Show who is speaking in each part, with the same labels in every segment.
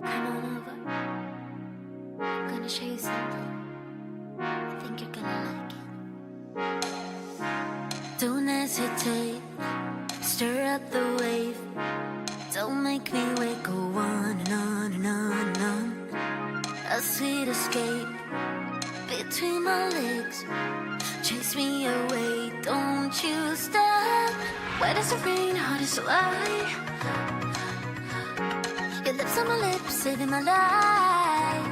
Speaker 1: Come on over. I'm gonna show you something. I think you're gonna like it. Don't hesitate, stir up the wave. Don't make me wait, go on and on and on and on. A sweet escape between my legs. Chase me away, don't you stop. Wet as the rain, hot as July. Your lips on my lips, saving my life.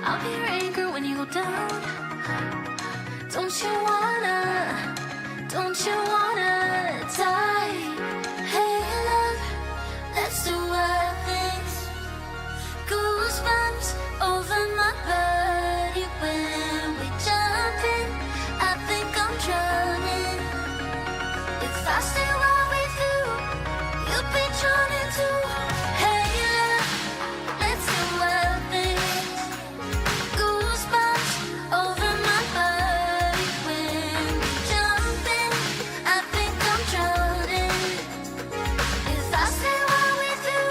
Speaker 1: I'll be your anchor when you go down. Don't you wanna die? Hey love, let's do wild things. Goosebumps over my body when we jump in. I think I'm drowning. If I stay right with you, you'll be drowning too. Hey love, let's do wild things. Goosebumps over my body when we jump in. I think I'm drowning. If I stay right with you,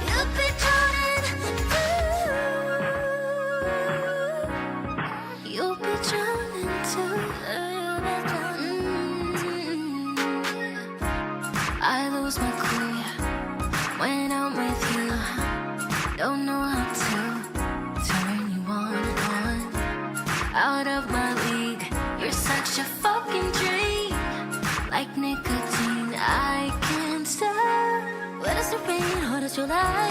Speaker 1: you'll be drowning too. You'll be drowning too. I lose my clue when I'm with you. Don't know how to turn you on and on. Out of my league, you're such a fucking dream. Like nicotine, I can't stop. Wet as the rain, hot as July.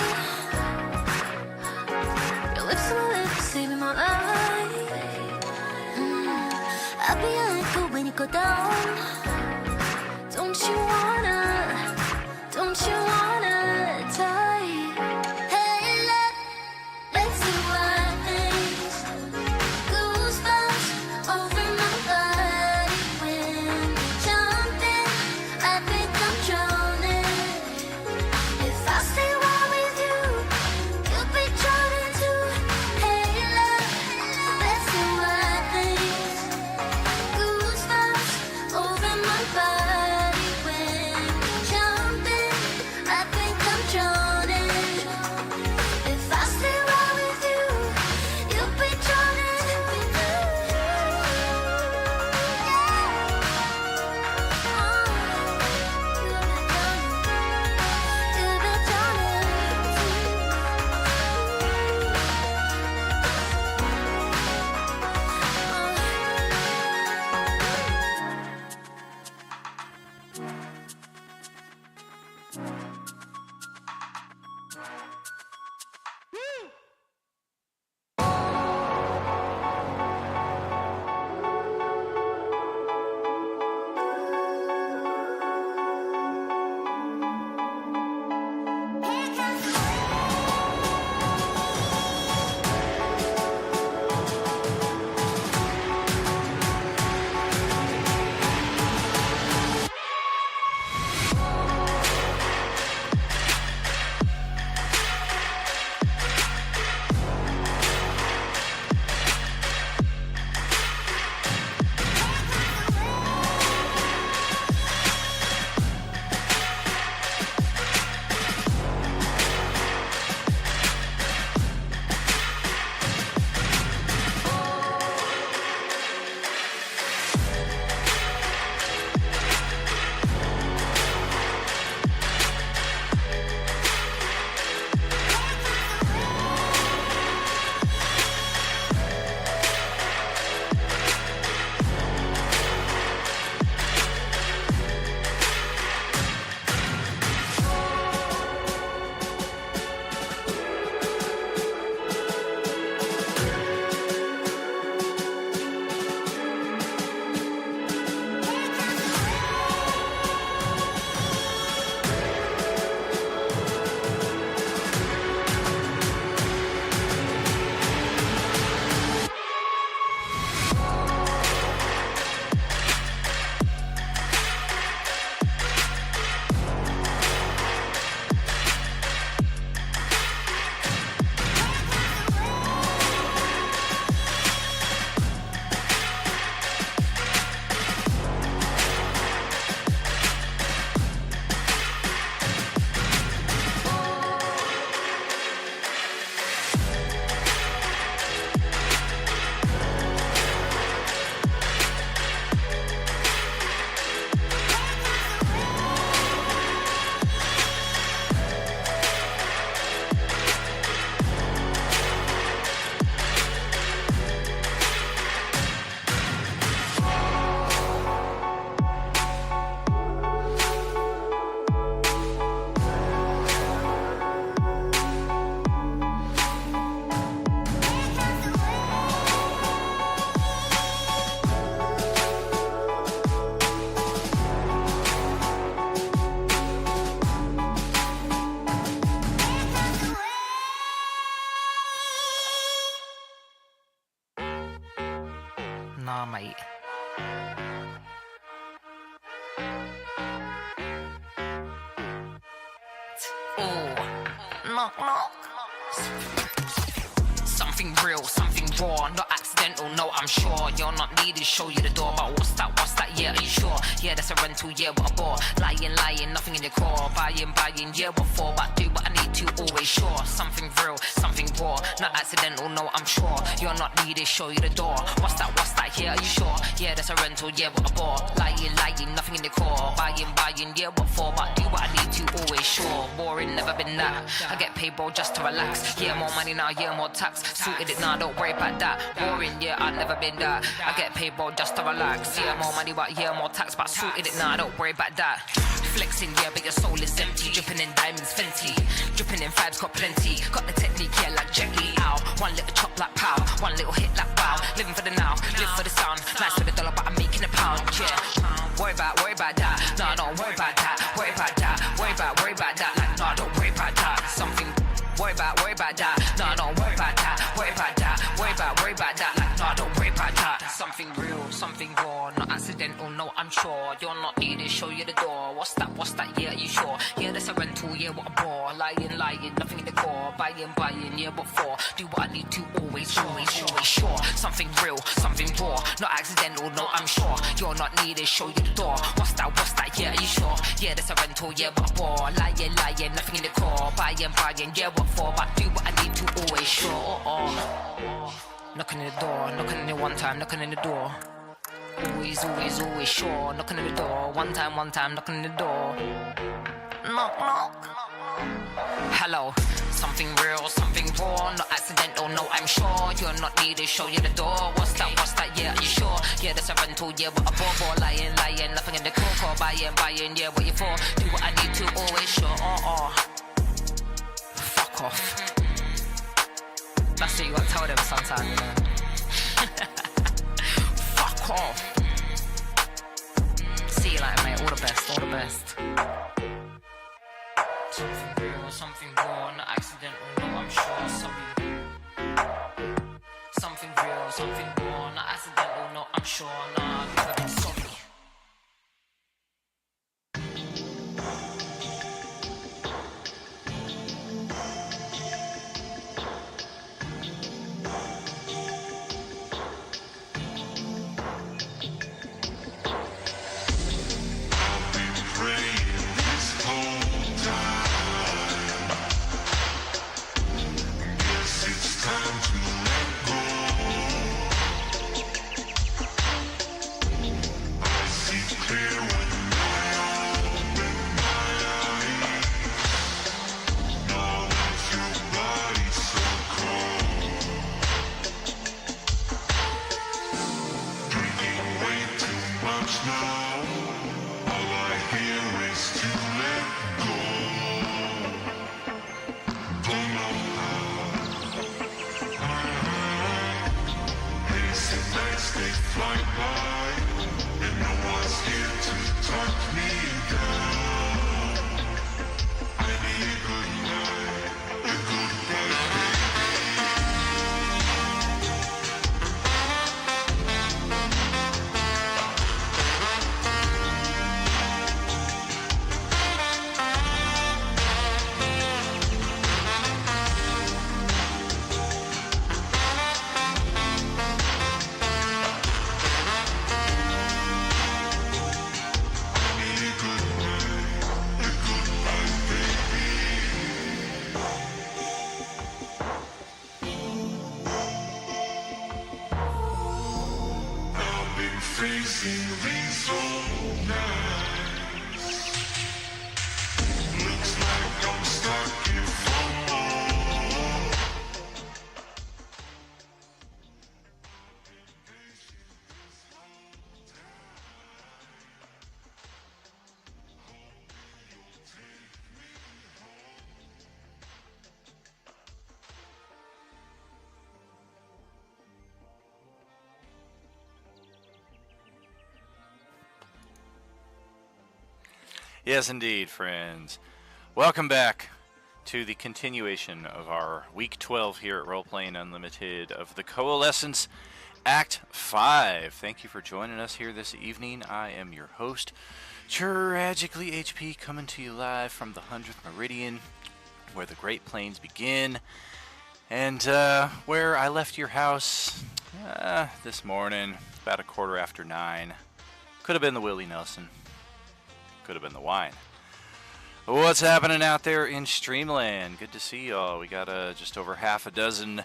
Speaker 1: Your lips on my lips, saving my life. I'll be your anchor when you go down. Don't you wanna die? Hey love, let's do wild things. Goosebumps over my body when we jump in. I think I'm drowning. If I stay right with you, you'll be drowning too. Hey love, let's do wild things. Goosebumps over my body when we jump in. I
Speaker 2: Knock, knock. Something real, something raw, not accidental, no, I'm sure. You're not needed, show you the door, but what's that, yeah, are you sure? Yeah, that's a rental, yeah, what a bore. Lying, nothing in the core. Buying, yeah, what for? But do what I need to, always sure. Something real, something raw, not accidental, no, I'm sure. You're not needed, show you the door. What's that, yeah, are you sure? Yeah, that's a rental, yeah, what a bore. Lying, nothing in the core. Buying, yeah, what for? But do what I need to, always sure. Boring, never been that. I get paid, bro, just to relax. Yeah, more money now, yeah, more tax. Suited it now, don't worry about that. Boring, yeah, I've never been that. I get paid, bro, just to relax. Yeah, more money, but yeah, more tax. But suited it now, don't worry about that. Flexing, yeah, but your soul is empty. Dripping in diamonds, Fenty. Dripping in vibes, got plenty. Got the technique, yeah, like Jet Li. Ow. One little chop like pow. One little hit like wow. Living for the now, live for the sound. Nice for the dollar, but I'm making a pound, yeah. Worry about that. No, don't worry about that. Worry about that. Worry about that. Like, no, don't worry about that. Something. Worry about that. No, don't worry about that. Worry about that. Worry about that. Like, no, don't worry about that. Something real, something raw, not accidental, no, I'm sure. You're not needed, show you the door. What's that, yeah, are you sure? Yeah, that's a rental, yeah, what a bore. Lying, nothing in the core. Buying, yeah, what for? Do what I need to, always sure. Something real, something raw, not accidental, no, I'm sure. You're not needed, show you the door. What's that, yeah, are you sure? Yeah, that's a rental, yeah, what a bore. Lying, nothing in the core. Buying, yeah, what for? But do what I need to, always sure. Knocking in the door, knocking in it one time, knocking in the door. Always sure. Knocking in the door, one time, knocking in the door. Knock. Hello, something real, something raw, not accidental, no, I'm sure. You're not needed, show you the door. What's that, yeah, are you sure? Yeah, that's a rental, yeah, what a bore. Lying, nothing in the core. Buying, yeah, what you for? Do what I need to, always sure. Fuck off. That's what you gotta tell them sometime, you know. Fuck off. See you later, mate. All the best. Something real, something raw, not accidental, no, I'm sure. Something real, something raw, not accidental, no, I'm sure. Nah, I've never been sorry.
Speaker 3: Yes, indeed, friends. Welcome back to the continuation of our Week 12 here at Roleplaying Unlimited of the Coalescence. Act 5. Thank you for joining us here this evening. I am your host, Tragically HP, coming to you live from the 100th Meridian, where the Great Plains begin, and where I left your house this morning, about 9:15. Could have been the Willie Nelson. Could have been the wine. What's happening out there in Streamland? Good to see y'all. We got just over half a dozen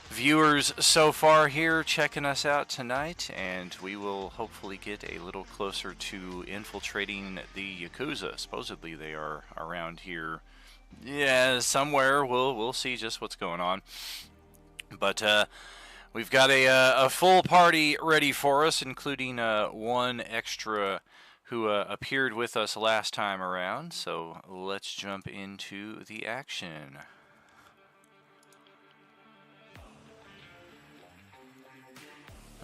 Speaker 3: viewers so far here checking us out tonight, and we will hopefully get a little closer to infiltrating the Yakuza. Supposedly they are around here, yeah, somewhere. We'll see just what's going on. But we've got a full party ready for us, including one extra who appeared with us last time around. So let's jump into the action.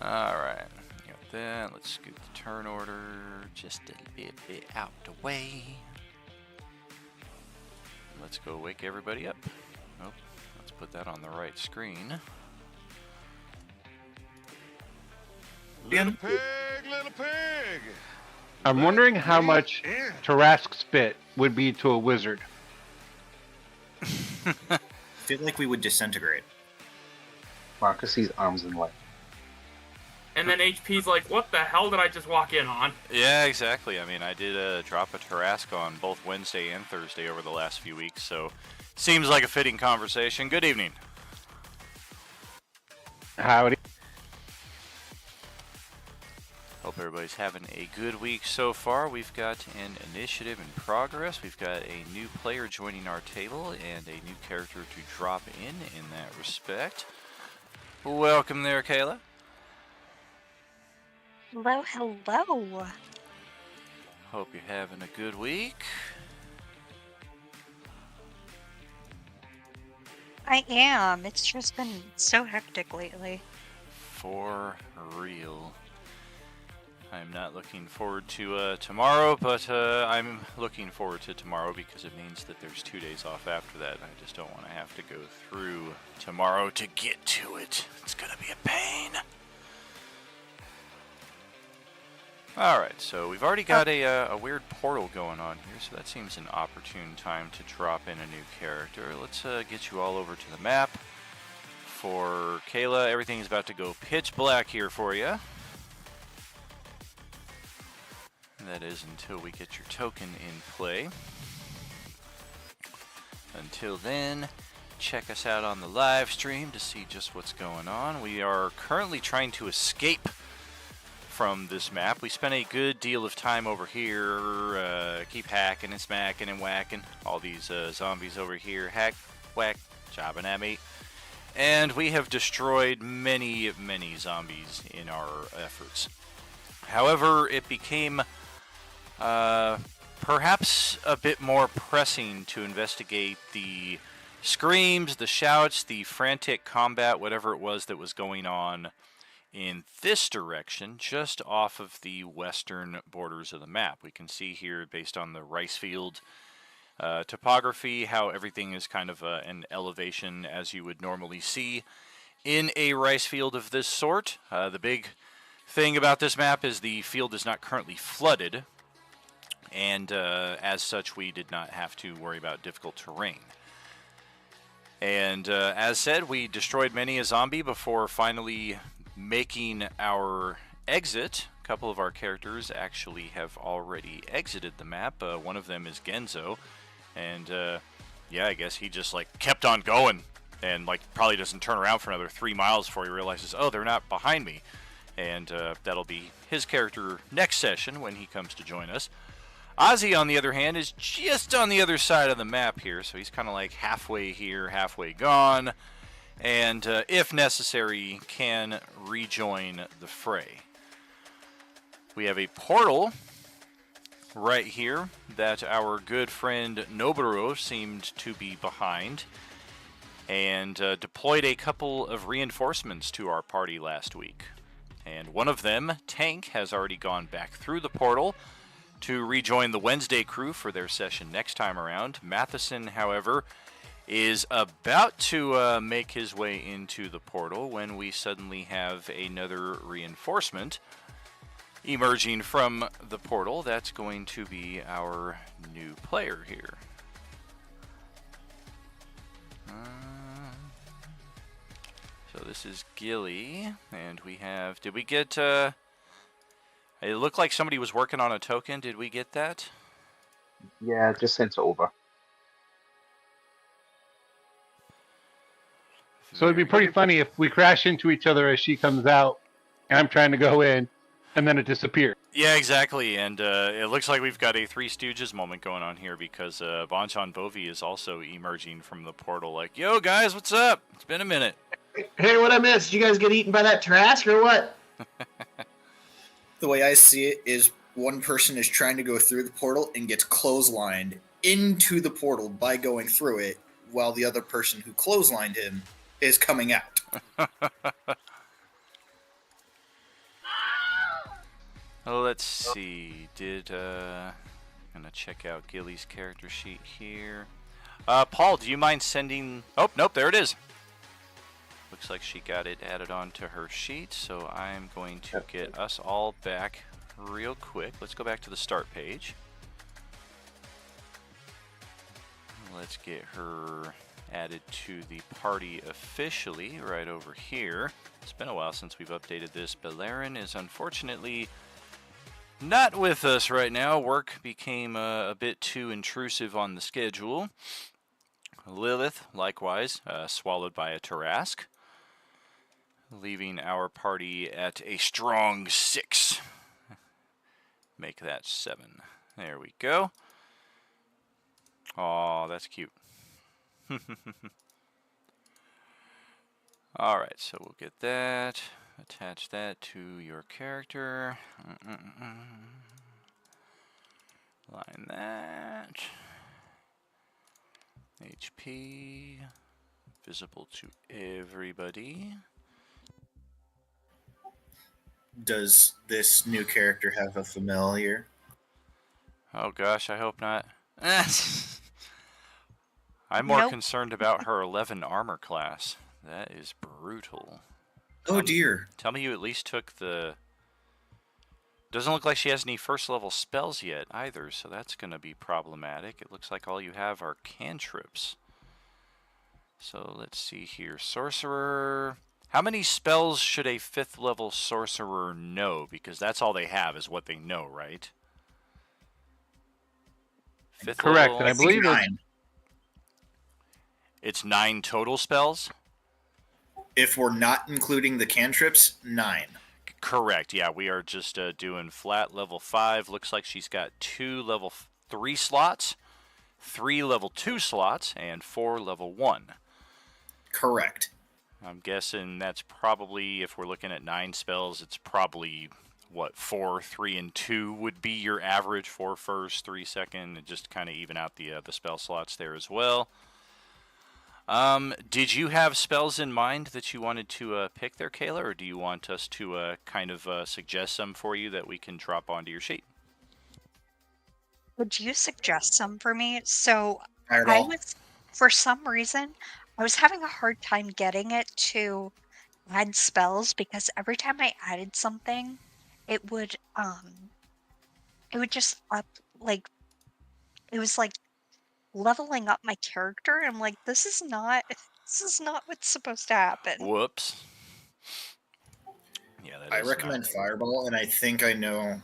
Speaker 3: Alright, got that. Let's scoot the turn order just a little bit out the way. Let's go wake everybody up. Oh, let's put that on the right screen.
Speaker 4: Little pig!
Speaker 5: I'm wondering how much Tarrasque spit would be to a wizard.
Speaker 4: I feel like we would disintegrate.
Speaker 5: Marcus sees arms and legs.
Speaker 6: And then HP's like, what the hell did I just walk in on?
Speaker 3: Yeah, exactly. I mean, I did drop a Tarrasque on both Wednesday and Thursday over the last few weeks, so seems like a fitting conversation. Good evening.
Speaker 5: Howdy.
Speaker 3: Hope everybody's having a good week so far. We've got an initiative in progress. We've got a new player joining our table and a new character to drop in that respect. Welcome there, Kayla.
Speaker 7: Hello, hello.
Speaker 3: Hope you're having a good week.
Speaker 7: I am. It's just been so hectic lately.
Speaker 3: For real. I'm not looking forward to tomorrow, but I'm looking forward to tomorrow because it means that there's 2 days off after that. I just don't want to have to go through tomorrow to get to it. It's going to be a pain. Alright, so we've already got a weird portal going on here, so that seems an opportune time to drop in a new character. Let's get you all over to the map. For Kayla, everything's about to go pitch black here for you. That is until we get your token in play. Until then, check us out on the live stream to see just what's going on. We are currently trying to escape from this map. We spent a good deal of time over here, keep hacking and smacking and whacking all these zombies over here. Hack, whack, jobbing at me. And we have destroyed many zombies in our efforts. However, it became perhaps a bit more pressing to investigate the screams, the shouts, the frantic combat, whatever it was that was going on in this direction, just off of the western borders of the map. We can see here, based on the rice field topography, how everything is kind of an elevation as you would normally see in a rice field of this sort. The big thing about this map is the field is not currently flooded, and as such we did not have to worry about difficult terrain. And as said, we destroyed many a zombie before finally making our exit. A couple of our characters actually have already exited the map. One of them is Genzo, and yeah, I guess he just like kept on going and like probably doesn't turn around for another 3 miles before he realizes, oh, they're not behind me. And that'll be his character next session when he comes to join us. Ozzy, on the other hand, is just on the other side of the map here, so he's kind of like halfway here, halfway gone, and if necessary, can rejoin the fray. We have a portal right here that our good friend Noboru seemed to be behind, and deployed a couple of reinforcements to our party last week. And one of them, Tank, has already gone back through the portal to rejoin the Wednesday crew for their session next time around. Matheson, however, is about to make his way into the portal when we suddenly have another reinforcement emerging from the portal. That's going to be our new player here. So this is Gilly, and we have... Did we get... It looked like somebody was working on a token. Did we get that?
Speaker 8: Yeah, just sent it over.
Speaker 5: So it'd be pretty funny if we crash into each other as she comes out, and I'm trying to go in, and then it disappears.
Speaker 3: Yeah, exactly. And it looks like we've got a Three Stooges moment going on here because Bonchan Bovi is also emerging from the portal like, yo, guys, what's up? It's been a minute.
Speaker 9: Hey, what I missed? Did you guys get eaten by that Trask or what?
Speaker 4: The way I see it is one person is trying to go through the portal and gets clotheslined into the portal by going through it, while the other person who clotheslined him is coming out.
Speaker 3: Oh, let's see. I'm gonna check out Gilly's character sheet here. Paul, do you mind sending... Oh, nope, there it is. Looks like she got it added onto her sheet, so I'm going to get us all back real quick. Let's go back to the start page. Let's get her added to the party officially right over here. It's been a while since we've updated this. Beleren is unfortunately not with us right now. Work became a bit too intrusive on the schedule. Lilith, likewise, swallowed by a Tarask, leaving our party at a strong 6. Make that 7. There we go. Aw, that's cute. Alright, so we'll get that. Attach that to your character. Line that. HP. Visible to everybody.
Speaker 4: Does this new character have a familiar?
Speaker 3: Oh gosh, I hope not. I'm more concerned about her 11 armor class. That is brutal.
Speaker 4: Oh dear.
Speaker 3: Tell me you at least took the... Doesn't look like she has any first level spells yet either, so that's going to be problematic. It looks like all you have are cantrips. So let's see here. Sorcerer... How many spells should a 5th level sorcerer know? Because that's all they have is what they know, right? 5th
Speaker 5: Correct,
Speaker 3: level,
Speaker 5: and I believe
Speaker 3: it's 9 total spells?
Speaker 4: If we're not including the cantrips, 9.
Speaker 3: Correct, yeah, we are just doing flat level 5. Looks like she's got 2 level 3 slots, 3 level 2 slots, and 4 level 1.
Speaker 4: Correct.
Speaker 3: I'm guessing that's probably, if we're looking at 9 spells, it's probably, what, 4, 3, and 2 would be your average. 4 first, 3 second, and just kind of even out the spell slots there as well. Did you have spells in mind that you wanted to pick there, Kayla, or do you want us to kind of suggest some for you that we can drop onto your sheet?
Speaker 7: Would you suggest some for me? So
Speaker 4: Fireball.
Speaker 7: for some reason, I was having a hard time getting it to add spells because every time I added something, it would just up, like, it was like leveling up my character. I'm like, this is not what's supposed to happen.
Speaker 3: Whoops. Yeah, that
Speaker 4: I
Speaker 3: is
Speaker 4: recommend
Speaker 3: not...
Speaker 4: Fireball, and I think I know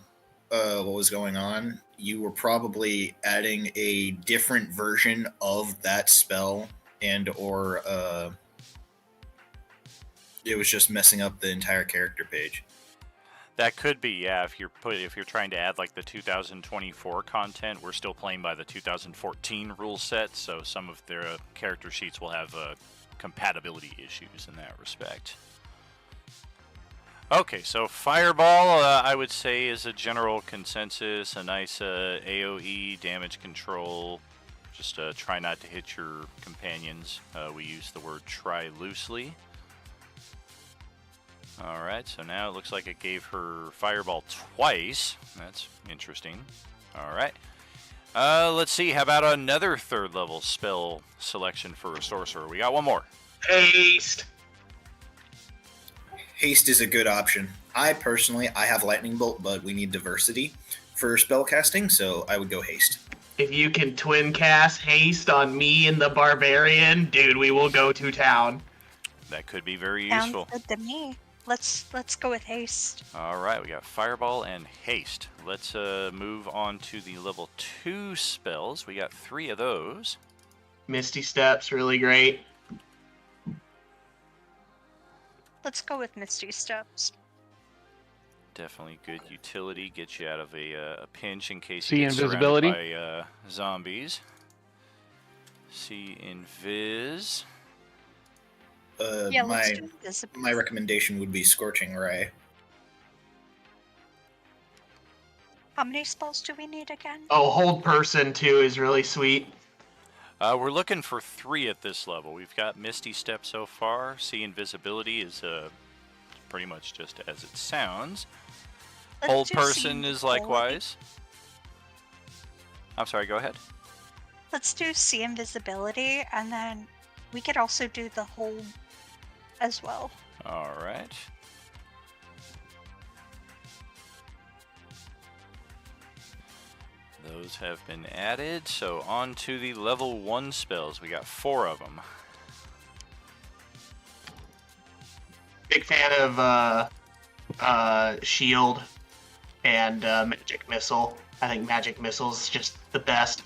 Speaker 4: what was going on. You were probably adding a different version of that spell, and or it was just messing up the entire character page.
Speaker 3: That could be, yeah. If you're trying to add like the 2024 content, we're still playing by the 2014 rule set, so some of their character sheets will have compatibility issues in that respect. Okay, so Fireball, I would say, is a general consensus. A nice AoE damage control. Just try not to hit your companions. We use the word try loosely. Alright, so now it looks like it gave her Fireball twice. That's interesting. Alright. Let's see. How about another third level spell selection for a sorcerer? We got one more.
Speaker 9: Haste.
Speaker 4: Haste is a good option. I have lightning bolt, but we need diversity for spell casting, so I would go haste.
Speaker 9: If you can twin cast haste on me and the barbarian, dude, we will go to town.
Speaker 3: That could be very
Speaker 7: Sounds
Speaker 3: useful.
Speaker 7: good to me. Let's go with haste.
Speaker 3: All right, we got fireball and haste. Let's move on to the level 2 spells. We got 3 of those.
Speaker 9: Misty Step's really great.
Speaker 7: Let's go with Misty Steps.
Speaker 3: Definitely good utility. Get you out of a pinch in case
Speaker 5: See
Speaker 3: you get
Speaker 5: invisibility?
Speaker 3: surrounded by zombies. See invis.
Speaker 7: Yeah, let's do invisibility.
Speaker 4: My recommendation would be Scorching Ray.
Speaker 7: How many spells do we need again?
Speaker 9: Oh, hold person too is really sweet.
Speaker 3: We're looking for 3 at this level. We've got Misty Step so far. See invisibility is pretty much just as it sounds.
Speaker 7: Let's
Speaker 3: Hold
Speaker 7: do
Speaker 3: person
Speaker 7: see
Speaker 3: is likewise. I'm sorry, go ahead.
Speaker 7: Let's do see invisibility, and then we could also do the hold as well.
Speaker 3: All right. Those have been added. So on to the level 1 spells. We got 4 of them.
Speaker 9: Big fan of shield and magic missile. I think magic missile is just the best.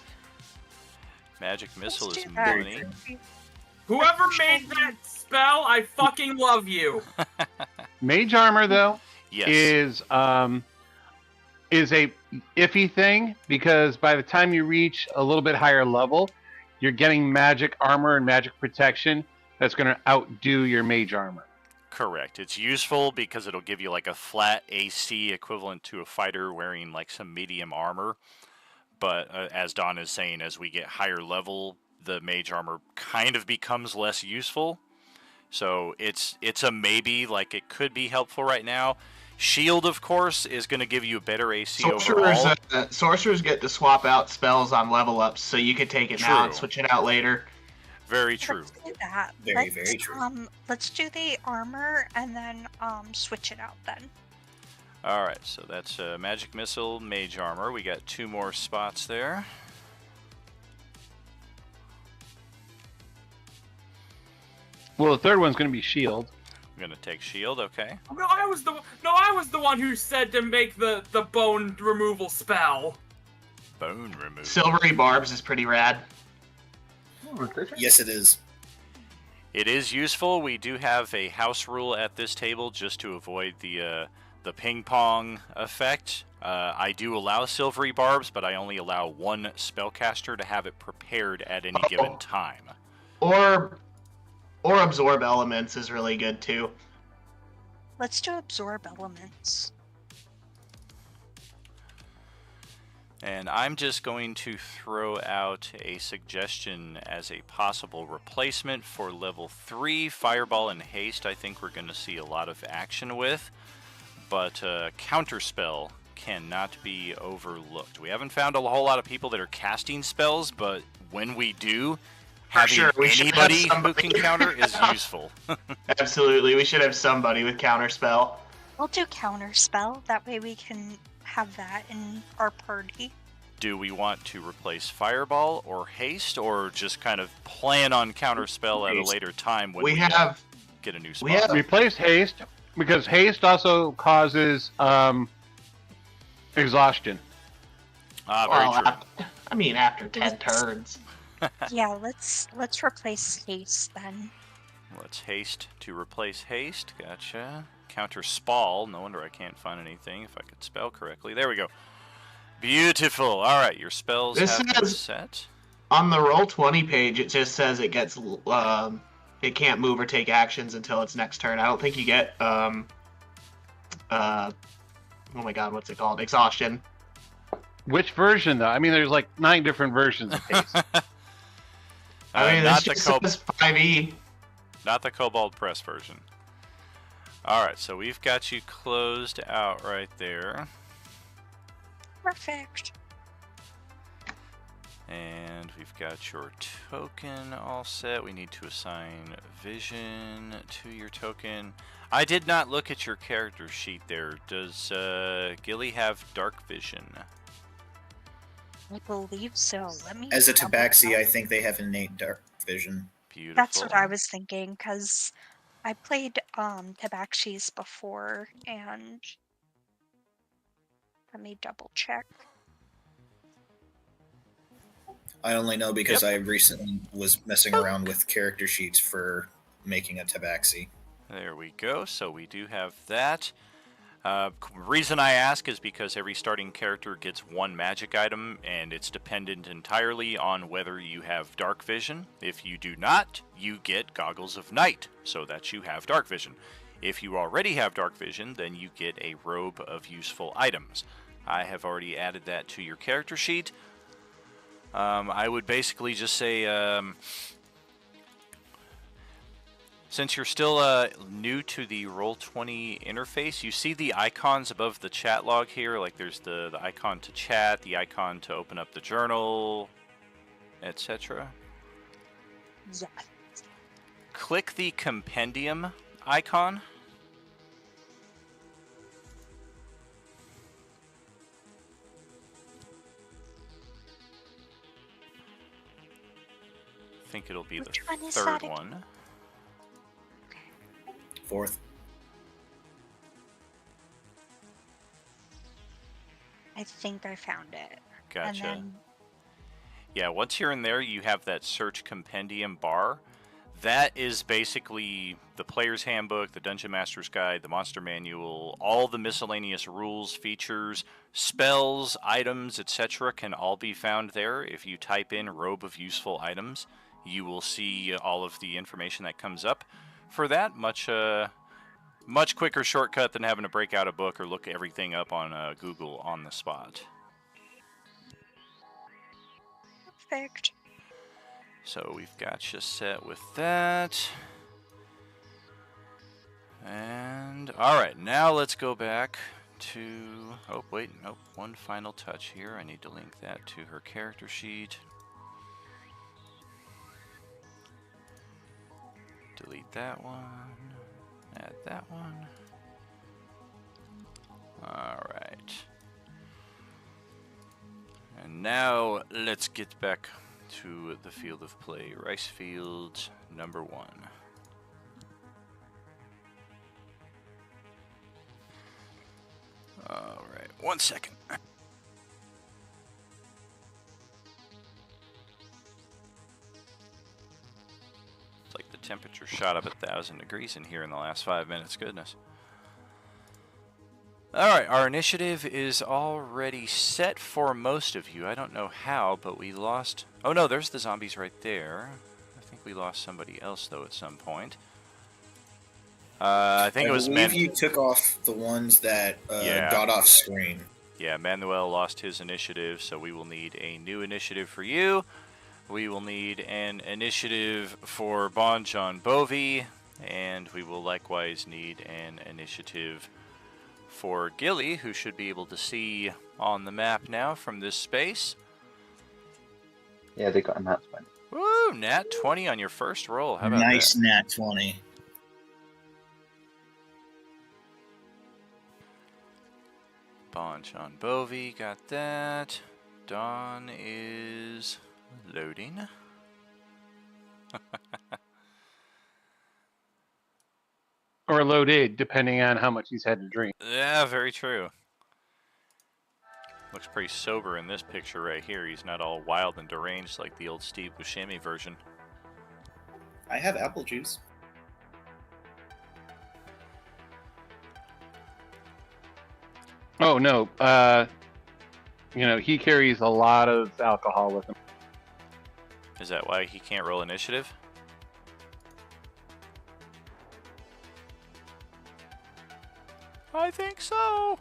Speaker 3: Magic missile
Speaker 7: Let's
Speaker 3: is
Speaker 7: do that.
Speaker 3: money.
Speaker 6: Whoever made that spell, I fucking love you.
Speaker 5: Mage armor, though,
Speaker 3: Yes.
Speaker 5: is a iffy thing because by the time you reach a little bit higher level, you're getting magic armor and magic protection that's going to outdo your mage armor.
Speaker 3: Correct. It's useful because it'll give you like a flat AC equivalent to a fighter wearing like some medium armor. But as Don is saying, as we get higher level, the mage armor kind of becomes less useful. So it's a maybe, like it could be helpful right now. Shield, of course, is going to give you a better AC overall.
Speaker 9: Sorcerers get to swap out spells on level ups, so you could take it now and
Speaker 3: True.
Speaker 9: switch it out later.
Speaker 3: Very true.
Speaker 7: Let's do that.
Speaker 4: Very, very true.
Speaker 7: Let's do the armor and then switch it out then.
Speaker 3: All right, so that's magic missile, mage armor. We got 2 more spots there.
Speaker 5: Well, the third one's going to be shield.
Speaker 3: I'm gonna take shield. Okay.
Speaker 6: No, I was the one who said to make the bone removal spell.
Speaker 3: Bone removal.
Speaker 9: Silvery barbs is pretty rad.
Speaker 4: Yes, it is.
Speaker 3: It is useful. We do have a house rule at this table just to avoid the ping pong effect. I do allow silvery barbs, but I only allow 1 spellcaster to have it prepared at any given time.
Speaker 9: Or absorb elements is really good too.
Speaker 7: Let's do absorb elements.
Speaker 3: And I'm just going to throw out a suggestion as a possible replacement for level 3. Fireball and Haste, I think we're going to see a lot of action with. But Counterspell cannot be overlooked. We haven't found a whole lot of people that are casting spells, but when we do, having anybody who can counter is useful.
Speaker 9: Absolutely, we should have somebody with counterspell.
Speaker 7: We'll do counterspell. That way we can have that in our party.
Speaker 3: Do we want to replace Fireball or Haste, or just kind of plan on Counterspell at a later time when we get a new spot?
Speaker 5: Replace Haste, because Haste also causes exhaustion.
Speaker 3: Very true.
Speaker 9: After 10 turns.
Speaker 7: Yeah, let's replace haste then.
Speaker 3: Let's Haste to replace Haste. Gotcha. Counter Spall. No wonder I can't find anything if I could spell correctly. There we go. Beautiful. All right, your spells have been set.
Speaker 9: On the Roll20 page, it just says it gets it can't move or take actions until its next turn. I don't think you get oh my god, what's it called? Exhaustion.
Speaker 5: Which version though? I mean, there's like 9 different versions of Haste.
Speaker 3: Not the
Speaker 9: says 5e.
Speaker 3: Not the Cobalt Press version. Alright, so we've got you closed out right there.
Speaker 7: Perfect.
Speaker 3: And we've got your token all set. We need to assign vision to your token. I did not look at your character sheet there. Does Gilly have dark vision?
Speaker 7: I believe so. Let me.
Speaker 4: As a
Speaker 7: double
Speaker 4: tabaxi,
Speaker 7: check.
Speaker 4: I think they have innate dark vision.
Speaker 3: Beautiful.
Speaker 7: That's what I was thinking, because I played tabaxis before, and let me double check.
Speaker 4: I only know because I recently was messing around with character sheets for making a tabaxi.
Speaker 3: There we go. So we do have that. Reason I ask is because every starting character gets one magic item, and it's dependent entirely on whether you have dark vision. If you do not, you get Goggles of Night, so that you have dark vision. If you already have dark vision, then you get a Robe of Useful Items. I have already added that to your character sheet. I would basically just say, since you're still new to the Roll20 interface, you see the icons above the chat log here. Like there's the icon to chat, the icon to open up the journal, etc.
Speaker 7: Yes.
Speaker 3: Click the compendium icon. I think it'll be
Speaker 7: Which
Speaker 3: the
Speaker 7: one is
Speaker 3: third
Speaker 7: that again?
Speaker 3: one.
Speaker 4: Fourth.
Speaker 7: I think I found it.
Speaker 3: Gotcha.
Speaker 7: And then,
Speaker 3: Yeah, once you're in there, you have that search compendium bar. That is basically the player's handbook, the dungeon master's guide, the monster manual, all the miscellaneous rules, features, spells, items, etc. can all be found there. If you type in Robe of Useful Items, you will see all of the information that comes up. For that, much quicker shortcut than having to break out a book or look everything up on Google on the spot.
Speaker 7: perfect.
Speaker 3: So we've got you set with that. And alright, now let's go back to... Oh, wait, nope. One final touch here. I need to link that to her character sheet. Delete that one. Add that one. Alright. And now let's get back to the field of play. Rice field number 1. Alright, 1 second. It's like the temperature shot up 1,000 degrees in here in the last 5 minutes, goodness. Alright, our initiative is already set for most of you. I don't know how, but we lost... Oh no, there's the zombies right there. I think we lost somebody else, though, at some point. I think it was...
Speaker 4: I believe you took off the ones that got off screen.
Speaker 3: Yeah, Manuel lost his initiative, so we will need a new initiative for you. We will need an initiative for Bon John Bovi, and we will likewise need an initiative for Gilly, who should be able to see on the map now from this space.
Speaker 8: Yeah, they got a nat 20.
Speaker 3: Woo! Nat 20 on your first roll. How about
Speaker 4: Nice
Speaker 3: that?
Speaker 4: nat 20.
Speaker 3: Bon John Bovi got that. Dawn is loading.
Speaker 5: Or loaded, depending on how much he's had to drink.
Speaker 3: Yeah, very true. Looks pretty sober in this picture right here. He's not all wild and deranged like the old Steve Buscemi version.
Speaker 4: I have apple juice.
Speaker 5: Oh, no. You know, he carries a lot of alcohol with him.
Speaker 3: Is that why he can't roll initiative? I think so.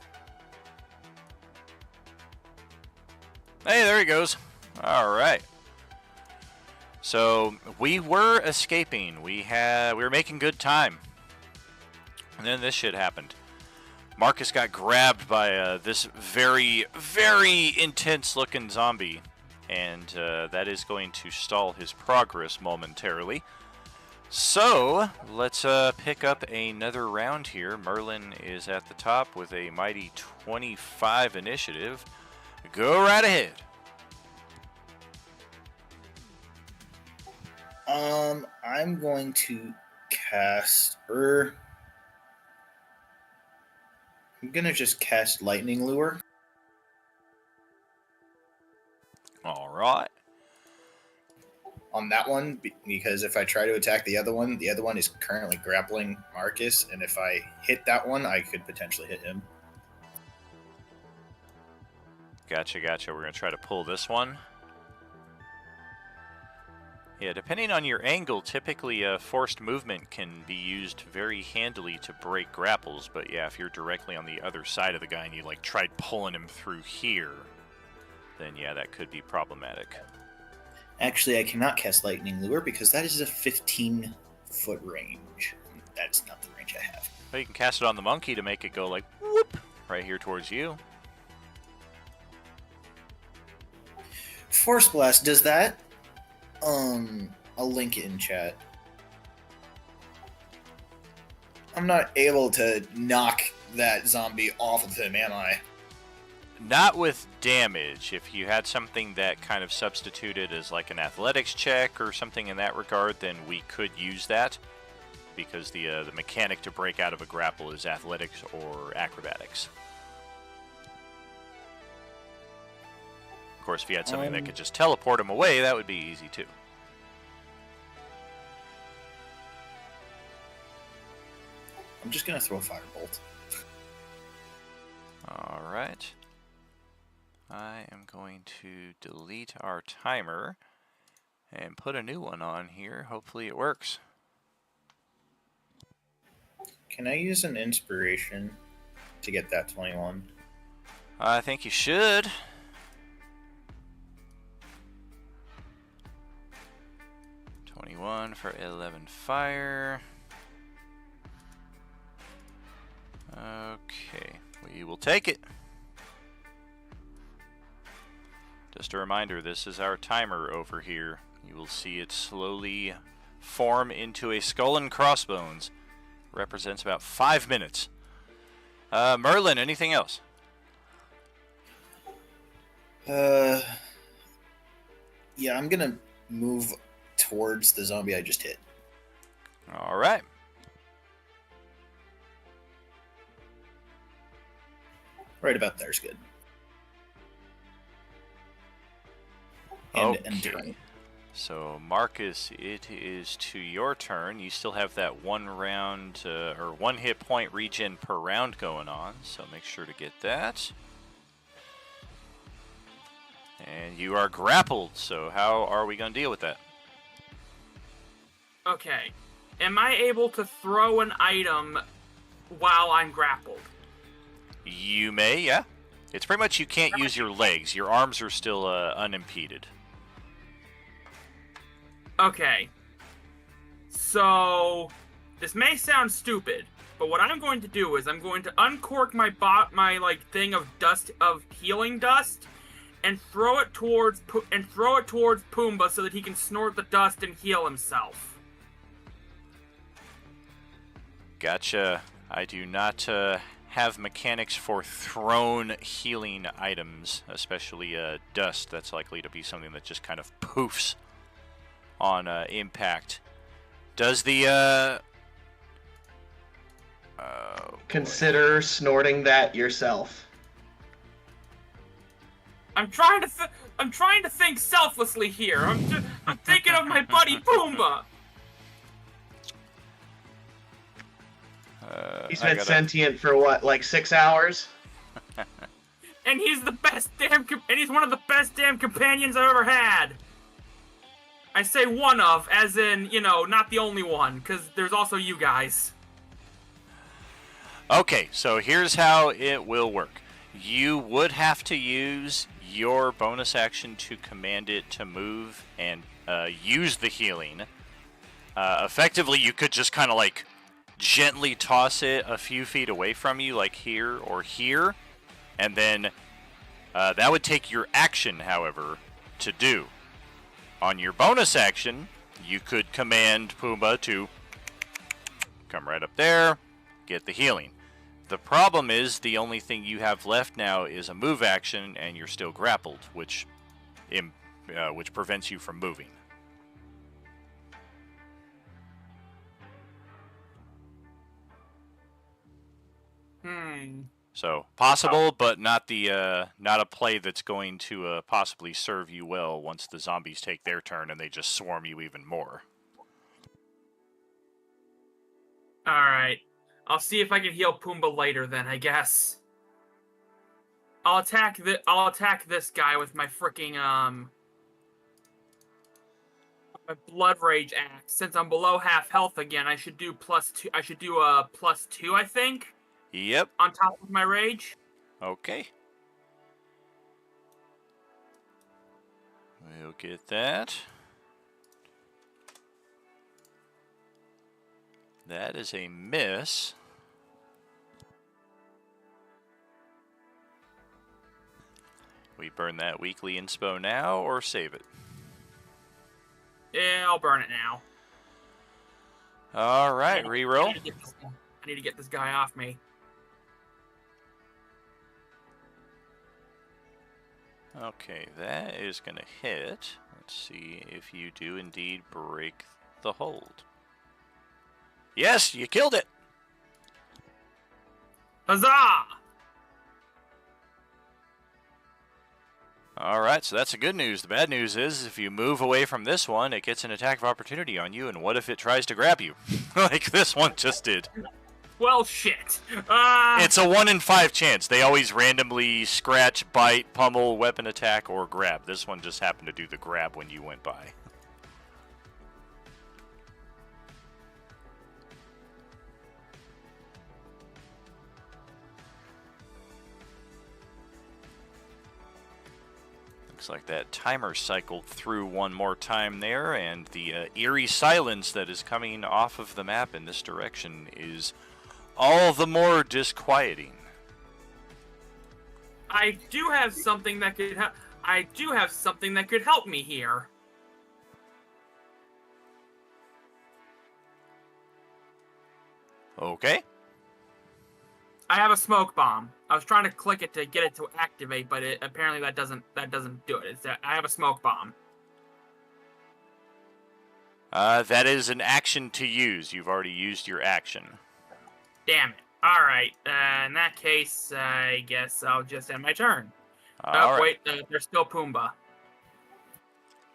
Speaker 3: Hey, there he goes. All right. So we were escaping. We were making good time, and then this shit happened. Marcus got grabbed by this very, very intense-looking zombie, and that is going to stall his progress momentarily. So, let's pick up another round here. Merlin is at the top with a mighty 25 initiative. Go right ahead.
Speaker 4: I'm going to cast, I'm gonna just cast Lightning Lure.
Speaker 3: All right.
Speaker 4: On that one, because if I try to attack the other one is currently grappling Marcus, and if I hit that one, I could potentially hit him.
Speaker 3: Gotcha. We're going to try to pull this one. Yeah, depending on your angle, typically forced movement can be used very handily to break grapples, but yeah, if you're directly on the other side of the guy and you like tried pulling him through here, then yeah, that could be problematic.
Speaker 4: Actually, I cannot cast Lightning Lure because that is a 15-foot range. That's not the range I have.
Speaker 3: Well, you can cast it on the monkey to make it go like whoop right here towards you.
Speaker 4: Force Blast, does that? I'll link it in chat. I'm not able to knock that zombie off of him, am I?
Speaker 3: Not with damage. If you had something that kind of substituted as like an athletics check or something in that regard, then we could use that. Because the mechanic to break out of a grapple is athletics or acrobatics. Of course, if you had something that could just teleport him away, that would be easy too.
Speaker 4: I'm just going to throw a firebolt.
Speaker 3: Alright. I am going to delete our timer and put a new one on here. Hopefully it works.
Speaker 4: Can I use an inspiration to get that 21?
Speaker 3: I think you should. For 11 fire. Okay, we will take it. Just a reminder, this is our timer over here. You will see it slowly form into a skull and crossbones. Represents about 5 minutes. Merlin, anything else?
Speaker 4: Yeah, I'm gonna move towards the zombie I just hit.
Speaker 3: All right.
Speaker 4: Right about there's good. And turn.
Speaker 3: So Marcus, it is to your turn. You still have that one round or 1 hit point regen per round going on, so make sure to get that. And you are grappled, so how are we going to deal with that?
Speaker 6: Okay. Am I able to throw an item while I'm grappled?
Speaker 3: You may, yeah. It's pretty much you can't use your legs. Your arms are still unimpeded.
Speaker 6: Okay. So, this may sound stupid, but what I'm going to do is I'm going to uncork my thing of dust, of healing dust, and throw it towards Pumbaa so that he can snort the dust and heal himself.
Speaker 3: Gotcha. I do not have mechanics for thrown healing items, especially dust. That's likely to be something that just kind of poofs on impact. Does the
Speaker 9: consider snorting that yourself?
Speaker 6: I'm trying to think selflessly here. I'm thinking of my buddy Pumbaa.
Speaker 9: He's been sentient for what, like 6 hours?
Speaker 6: And he's the best and he's one of the best damn companions I've ever had. I say one of, as in, not the only one, because there's also you guys.
Speaker 3: Okay, so here's how it will work. You would have to use your bonus action to command it to move and use the healing. Effectively, you could just kind of like gently toss it a few feet away from you, like here or here, and then that would take your action, however, to do. On your bonus action, you could command Pumbaa to come right up there, get the healing. The problem is the only thing you have left now is a move action, and you're still grappled, which prevents you from moving. So possible, but not a play that's going to possibly serve you well once the zombies take their turn and they just swarm you even more.
Speaker 6: All right, I'll see if I can heal Pumbaa later. Then I guess I'll attack this guy with my freaking my blood rage axe. Since I'm below half health again, I should do +2. I should do a +2, I think.
Speaker 3: Yep.
Speaker 6: On top of my rage.
Speaker 3: Okay. We'll get that. That is a miss. We burn that weekly inspo now or save it?
Speaker 6: Yeah, I'll burn it now.
Speaker 3: All right, reroll.
Speaker 6: I need to get this guy off me.
Speaker 3: Okay, that is going to hit. Let's see if you do indeed break the hold. Yes, you killed it!
Speaker 6: Huzzah!
Speaker 3: Alright, so that's the good news. The bad news is, if you move away from this one, it gets an attack of opportunity on you, and what if it tries to grab you? Like this one just did.
Speaker 6: Well, shit.
Speaker 3: It's a 1 in 5 chance. They always randomly scratch, bite, pummel, weapon attack, or grab. This one just happened to do the grab when you went by. Looks like that timer cycled through one more time there, and the eerie silence that is coming off of the map in this direction is all the more disquieting.
Speaker 6: I do have something that could help. I do have something that could help me here.
Speaker 3: Okay.
Speaker 6: I have a smoke bomb. I was trying to click it to get it to activate, but apparently that doesn't do it. I have a smoke bomb.
Speaker 3: That is an action to use. You've already used your action.
Speaker 6: Damn it. All right. In that case, I guess I'll just end my turn.
Speaker 3: All right.
Speaker 6: Wait. There's still Pumbaa.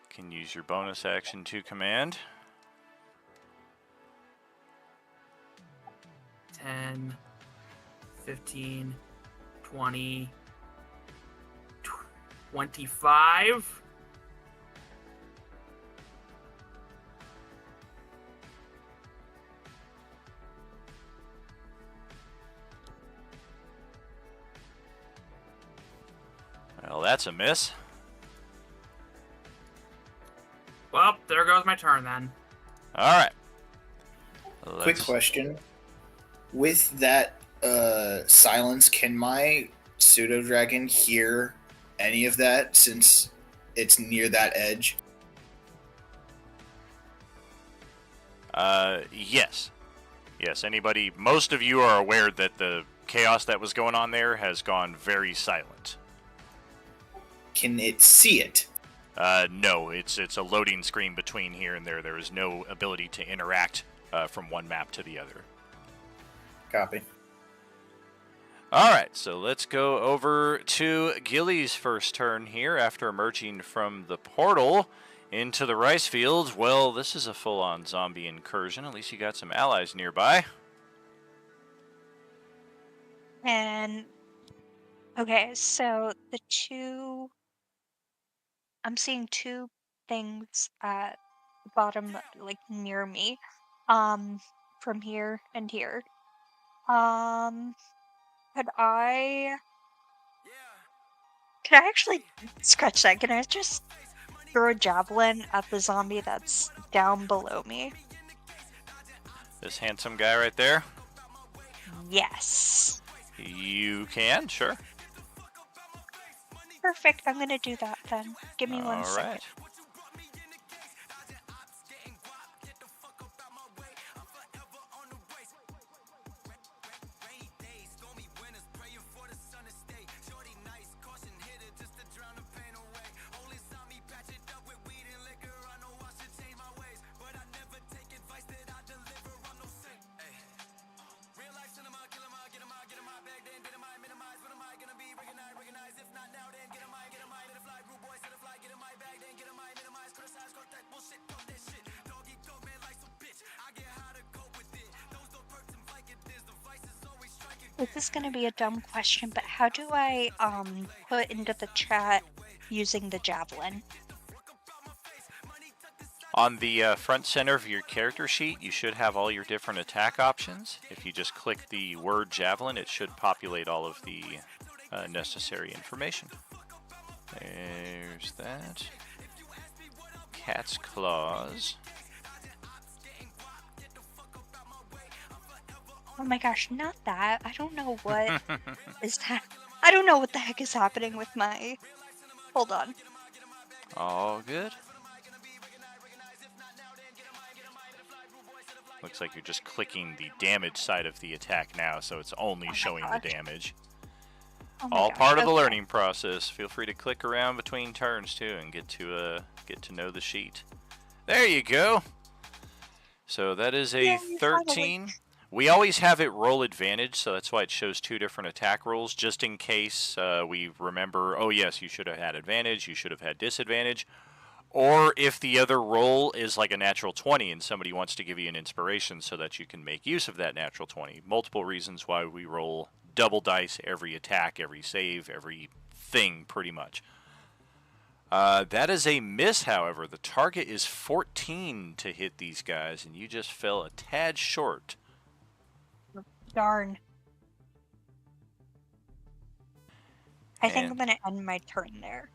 Speaker 3: Can use your bonus action to command.
Speaker 6: 10, 15, 20, 25.
Speaker 3: Well, that's a miss.
Speaker 6: Well, there goes my turn then.
Speaker 3: All right.
Speaker 4: Quick question. With that silence, can my pseudo dragon hear any of that since it's near that edge?
Speaker 3: Yes. Yes, most of you are aware that the chaos that was going on there has gone very silent.
Speaker 4: Can it see it?
Speaker 3: No, it's a loading screen between here and there. There is no ability to interact from one map to the other.
Speaker 4: Copy.
Speaker 3: Alright, so let's go over to Gilly's first turn here after emerging from the portal into the rice field. Well, this is a full-on zombie incursion. At least you got some allies nearby.
Speaker 7: And okay, so I'm seeing two things at the bottom, like near me, from here and here. Could I actually scratch that? Can I just throw a javelin at the zombie that's down below me?
Speaker 3: This handsome guy right there?
Speaker 7: Yes.
Speaker 3: You can, sure.
Speaker 7: Perfect. I'm gonna do that then. Give me 1
Speaker 3: All
Speaker 7: second.
Speaker 3: right.
Speaker 7: This is gonna be a dumb question, but how do I put into the chat using the javelin?
Speaker 3: On the front center of your character sheet, you should have all your different attack options. If you just click the word javelin, it should populate all of the necessary information. There's that. Cat's claws.
Speaker 7: Oh my gosh, not that. I don't know what is that. I don't know what the heck is happening with my... Hold on.
Speaker 3: All good. Looks like you're just clicking the damage side of the attack now, so it's only showing the damage.
Speaker 7: Oh my
Speaker 3: All
Speaker 7: gosh,
Speaker 3: part of the
Speaker 7: okay.
Speaker 3: learning process. Feel free to click around between turns too and get to know the sheet. There you go. So that is a
Speaker 7: Yay,
Speaker 3: 13. We always have it roll advantage, so that's why it shows 2 different attack rolls, just in case we remember, oh yes, you should have had advantage, you should have had disadvantage. Or if the other roll is like a natural 20 and somebody wants to give you an inspiration so that you can make use of that natural 20. Multiple reasons why we roll double dice every attack, every save, every thing, pretty much. That is a miss, however. The target is 14 to hit these guys, and you just fell a tad short.
Speaker 7: Darn. I think
Speaker 3: And-
Speaker 7: I'm gonna end my turn there.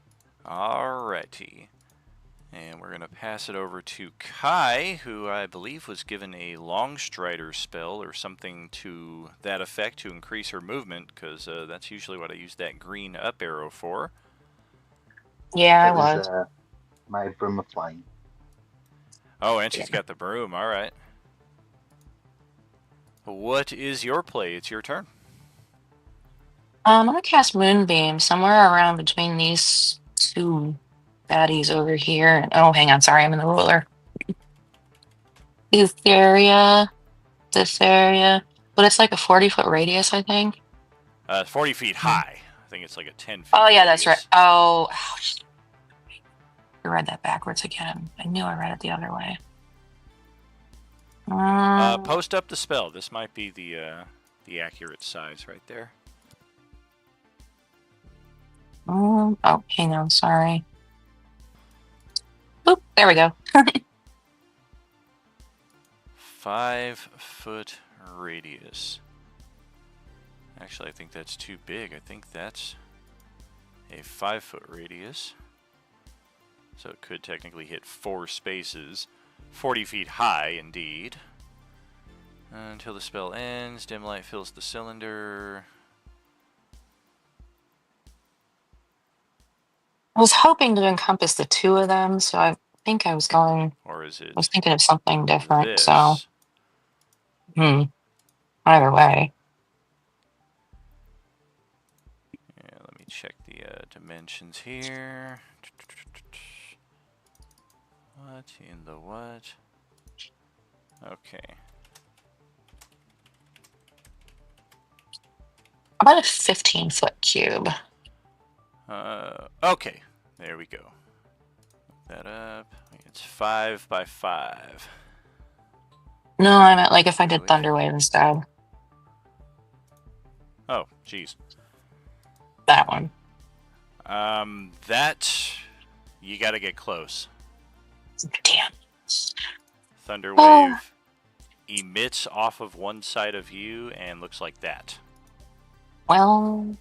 Speaker 3: Alrighty. And we're going to pass it over to Kai, who I believe was given a Long Strider spell or something to that effect to increase her movement, because that's usually what I use that green up arrow for.
Speaker 10: Yeah, I
Speaker 8: It
Speaker 10: was.
Speaker 8: my broom of flying.
Speaker 3: Oh, and she's got the broom. Alright. What is your play? It's your turn.
Speaker 10: I'm gonna cast Moonbeam somewhere around between these 2 baddies over here. Oh, hang on. Sorry, I'm in the ruler. This area. But it's like a 40-foot radius, I think.
Speaker 3: 40 feet high. I think it's like a 10 feet
Speaker 10: Oh, yeah, that's right.
Speaker 3: radius.
Speaker 10: Oh, ouch. I read that backwards again. I knew I read it the other way.
Speaker 3: Post up the spell. This might be the accurate size right there.
Speaker 10: Oh, hang on. Sorry. Oop, there we go.
Speaker 3: 5-foot radius. Actually, I think that's too big. I think that's a 5-foot radius. So it could technically hit 4 spaces. 40 feet high, indeed. Until the spell ends, dim light fills the cylinder.
Speaker 10: I was hoping to encompass the 2 of them, so I think I was going.
Speaker 3: Or is it
Speaker 10: I was thinking of something different,
Speaker 3: this?
Speaker 10: so. Either way.
Speaker 3: Yeah, let me check the dimensions here. What in the what? Okay.
Speaker 10: About a 15-foot cube.
Speaker 3: Okay. There we go. Look that up. It's 5 by 5.
Speaker 10: No, I meant like if I did Thunderwave instead.
Speaker 3: Oh, jeez.
Speaker 10: That one.
Speaker 3: That you got to get close.
Speaker 10: Damn.
Speaker 3: Thunderwave emits off of one side of you and looks like that.
Speaker 10: Well,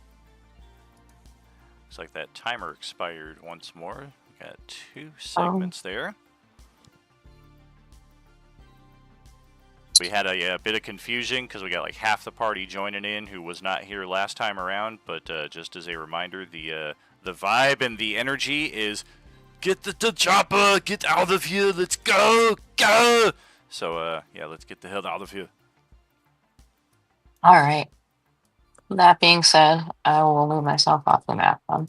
Speaker 3: Looks like that timer expired once more. Got 2 segments there. We had a bit of confusion because we got like half the party joining in who was not here last time around, but just as a reminder, the the vibe and the energy is, get the chopper, get out of here, let's go, go! So, yeah, let's get the hell out of here.
Speaker 10: All right. That being said, I will move myself off the map then.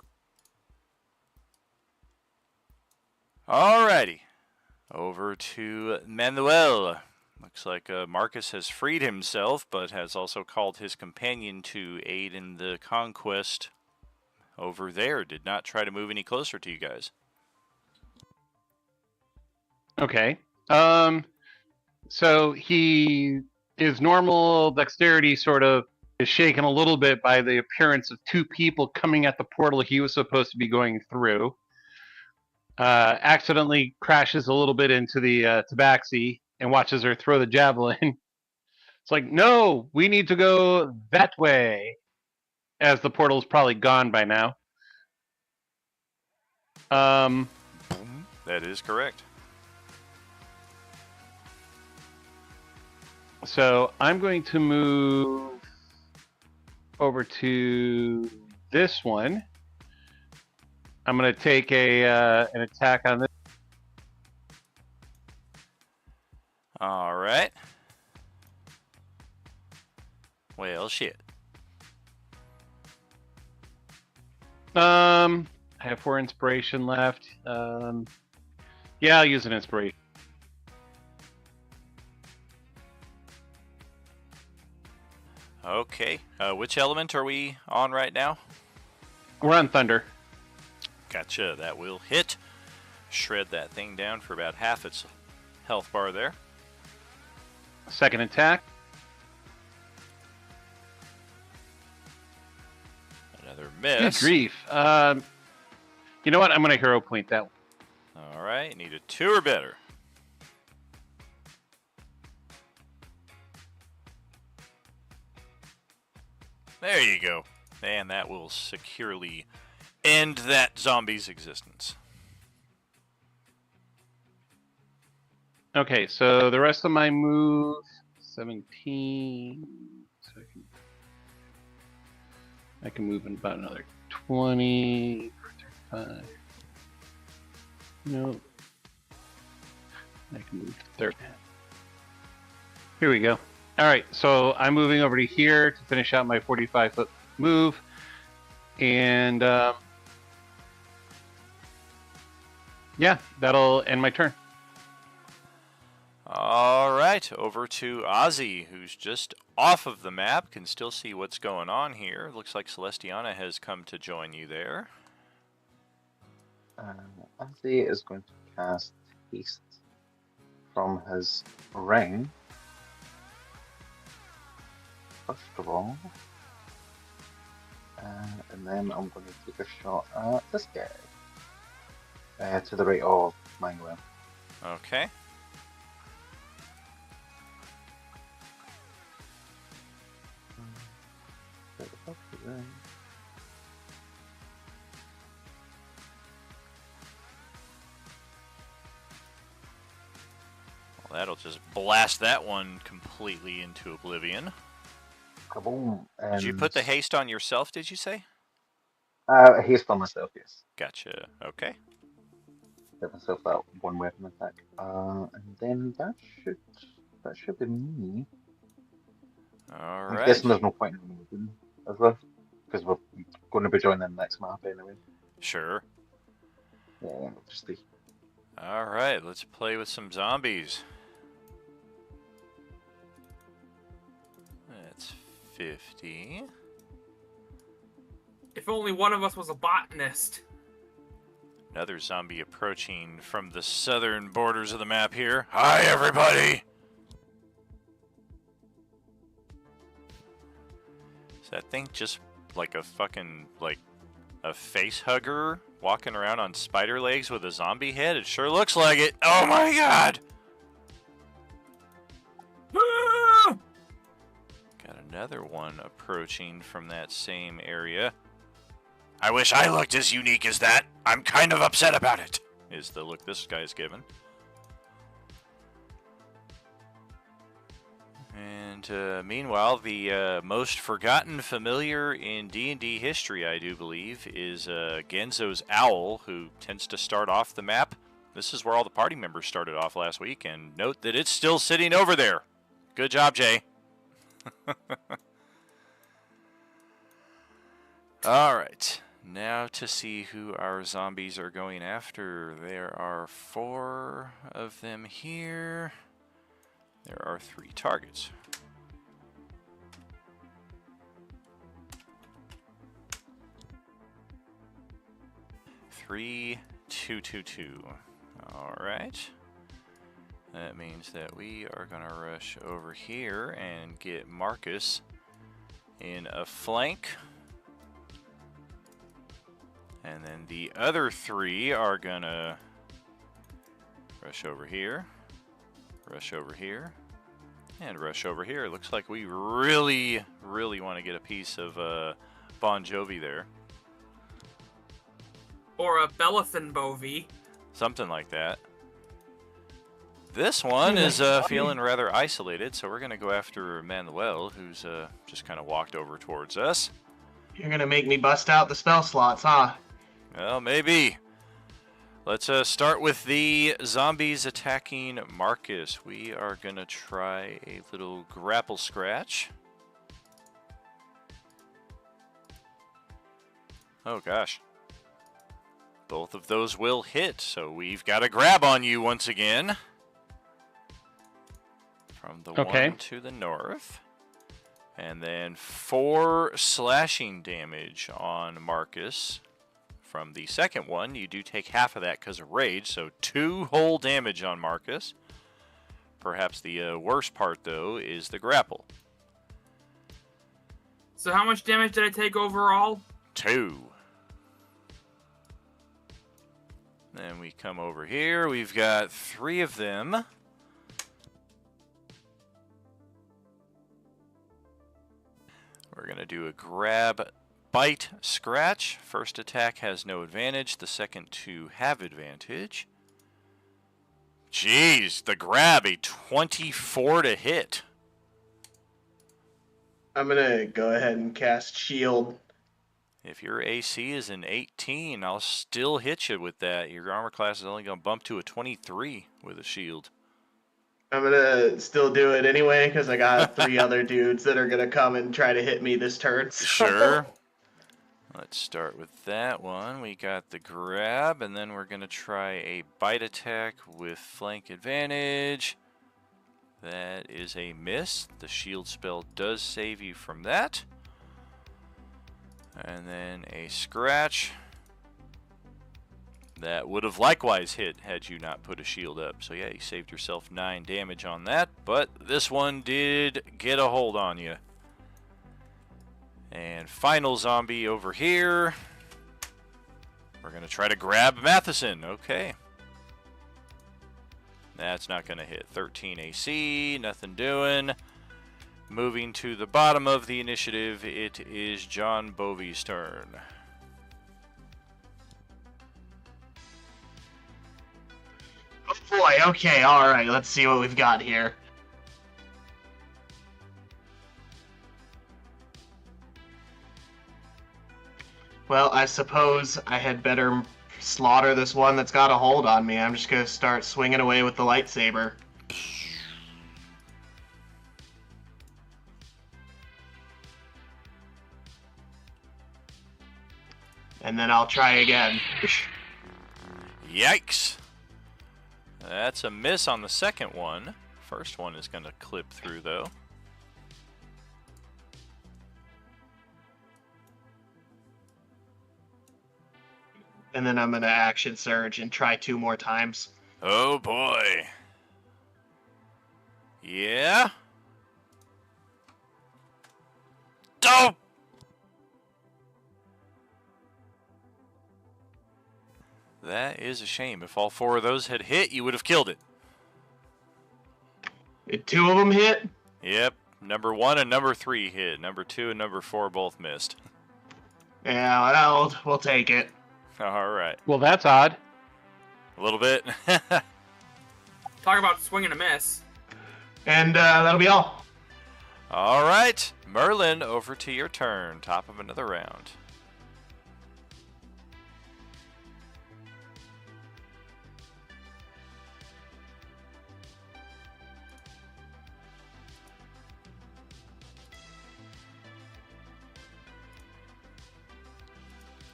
Speaker 3: Alrighty. Over to Manuel. Looks like Marcus has freed himself, but has also called his companion to aid in the conquest over there. Did not try to move any closer to you guys.
Speaker 5: Okay. So his normal dexterity sort of is shaken a little bit by the appearance of two people coming at the portal he was supposed to be going through. Accidentally crashes a little bit into the tabaxi and watches her throw the javelin. It's like, no, we need to go that way, as the portal's probably gone by now.
Speaker 3: That is correct.
Speaker 5: So I'm going to move over to this one. I'm going to take an attack on this.
Speaker 3: All right. Well, shit.
Speaker 5: I have 4 inspiration left. Yeah, I'll use an inspiration.
Speaker 3: Okay. Which element are we on right now?
Speaker 5: We're on thunder.
Speaker 3: Gotcha. That will hit. Shred that thing down for about half its health bar there.
Speaker 5: Second attack.
Speaker 3: Another
Speaker 5: Good
Speaker 3: miss.
Speaker 5: grief. You know what? I'm going to hero point that one.
Speaker 3: All right. Need a 2 or better. There you go. And that will securely end that zombie's existence.
Speaker 5: Okay, so the rest of my move, 17. So I can move in about another 20, 35. No. I can move 30. Here we go. All right, so I'm moving over to here to finish out my 45-foot move. And yeah, that'll end my turn.
Speaker 3: All right, over to Ozzy, who's just off of the map, can still see what's going on here. Looks like Celestiana has come to join you there.
Speaker 8: Ozzy is going to cast Haste from his ring. First of all. And then I'm going to take a shot at this guy. To the right of Manuel.
Speaker 3: Okay. Well, that'll just blast that one completely into oblivion.
Speaker 8: Kaboom.
Speaker 3: Did you put the haste on yourself, did you say?
Speaker 8: Haste on myself, yes.
Speaker 3: Gotcha. Okay.
Speaker 8: Give myself that one weapon attack. And then that should be me.
Speaker 3: All
Speaker 8: I'm
Speaker 3: right.
Speaker 8: guessing there's no point in moving, is there? Because we're going to be joining the next map anyway.
Speaker 3: Sure.
Speaker 8: Yeah, we'll just stay.
Speaker 3: All right, let's play with some zombies. That's 50.
Speaker 6: If only one of us was a botanist.
Speaker 3: Another zombie approaching from the southern borders of the map here. Hi, everybody! Is that thing just like a fucking, like, a face hugger walking around on spider legs with a zombie head? It sure looks like it. Oh my god! Got another one approaching from that same area. I wish I looked as unique as that. I'm kind of upset about it, is the look this guy's given. And meanwhile, the most forgotten familiar in D&D history, I do believe, is Genzo's owl, who tends to start off the map. This is where all the party members started off last week, and note that it's still sitting over there. Good job, Jay. Alright, now to see who our zombies are going after. There are 4 of them here. There are 3 targets. Three, 2, 2, 2. Alright. That means that we are going to rush over here and get Marcus in a flank. And then the other 3 are going to rush over here, rush over here, and rush over here. It looks like we really, really want to get a piece of Bon Jovi there.
Speaker 6: Or a Bellathan Bovie.
Speaker 3: Something like that. This one is feeling rather isolated, so we're going to go after Manuel, who's just kind of walked over towards us.
Speaker 9: You're gonna make me bust out the spell slots, huh?
Speaker 3: Well, maybe. Let's start with the zombies attacking Marcus. We are going to try a little grapple scratch. Oh, gosh. Both of those will hit, so we've got a grab on you once again. From the one to the north. And then 4 slashing damage on Marcus. From the second one, you do take half of that because of rage, so 2 whole damage on Marcus. Perhaps the worst part, though, is the grapple.
Speaker 6: So how much damage did I take overall?
Speaker 3: 2. Then we come over here. We've got 3 of them. We're going to do a grab, bite, scratch. First attack has no advantage. The second 2 have advantage. Jeez, the grab, a 24 to hit.
Speaker 9: I'm gonna go ahead and cast Shield.
Speaker 3: If your AC is an 18, I'll still hit you with that. Your armor class is only going to bump to a 23 with a shield.
Speaker 9: I'm gonna still do it anyway, because I got 3 other dudes that are gonna come and try to hit me this turn. So.
Speaker 3: Sure. Let's start with that one. We got the grab, and then we're going to try a bite attack with flank advantage. That is a miss. The shield spell does save you from that. And then a scratch. That would have likewise hit had you not put a shield up. So yeah, you saved yourself 9 damage on that, but this one did get a hold on you. And final zombie over here. We're going to try to grab Matheson. Okay. That's not going to hit. 13 AC, nothing doing. Moving to the bottom of the initiative, it is John Bovey's turn.
Speaker 9: Oh boy, okay, alright, let's see what we've got here. Well, I suppose I had better slaughter this one that's got a hold on me. I'm just going to start swinging away with the lightsaber. And then I'll try again.
Speaker 3: Yikes. That's a miss on the second one. First one is going to clip through, though.
Speaker 9: And then I'm going to action surge and try 2 more times.
Speaker 3: Oh boy. Yeah? Dope! That is a shame. If all 4 of those had hit, you would have killed it.
Speaker 9: Did 2 of them hit?
Speaker 3: Yep. Number 1 and number 3 hit. Number 2 and number 4 both missed.
Speaker 9: Yeah, well, we'll take it.
Speaker 3: Alright.
Speaker 5: Well, that's odd.
Speaker 3: A little bit.
Speaker 6: Talk about swing and a miss.
Speaker 9: And that'll be all.
Speaker 3: All right, Merlin, over to your turn. Top of another round.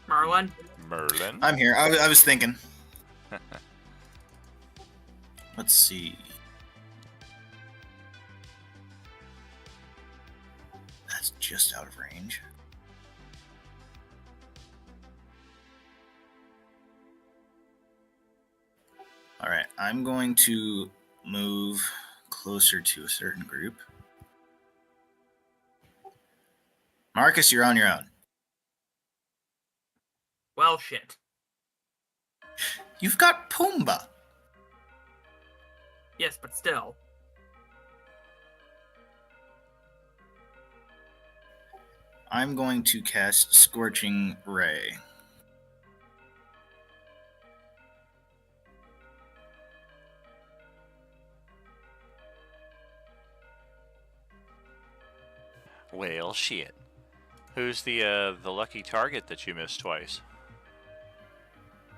Speaker 6: Merlin.
Speaker 3: Merlin.
Speaker 4: I'm here. I was thinking. Let's see. That's just out of range. All right, I'm going to move closer to a certain group. Marcus, you're on your own.
Speaker 6: Well, shit.
Speaker 4: You've got Pumbaa.
Speaker 6: Yes, but still.
Speaker 4: I'm going to cast Scorching Ray.
Speaker 3: Well, shit. Who's the lucky target that you missed twice?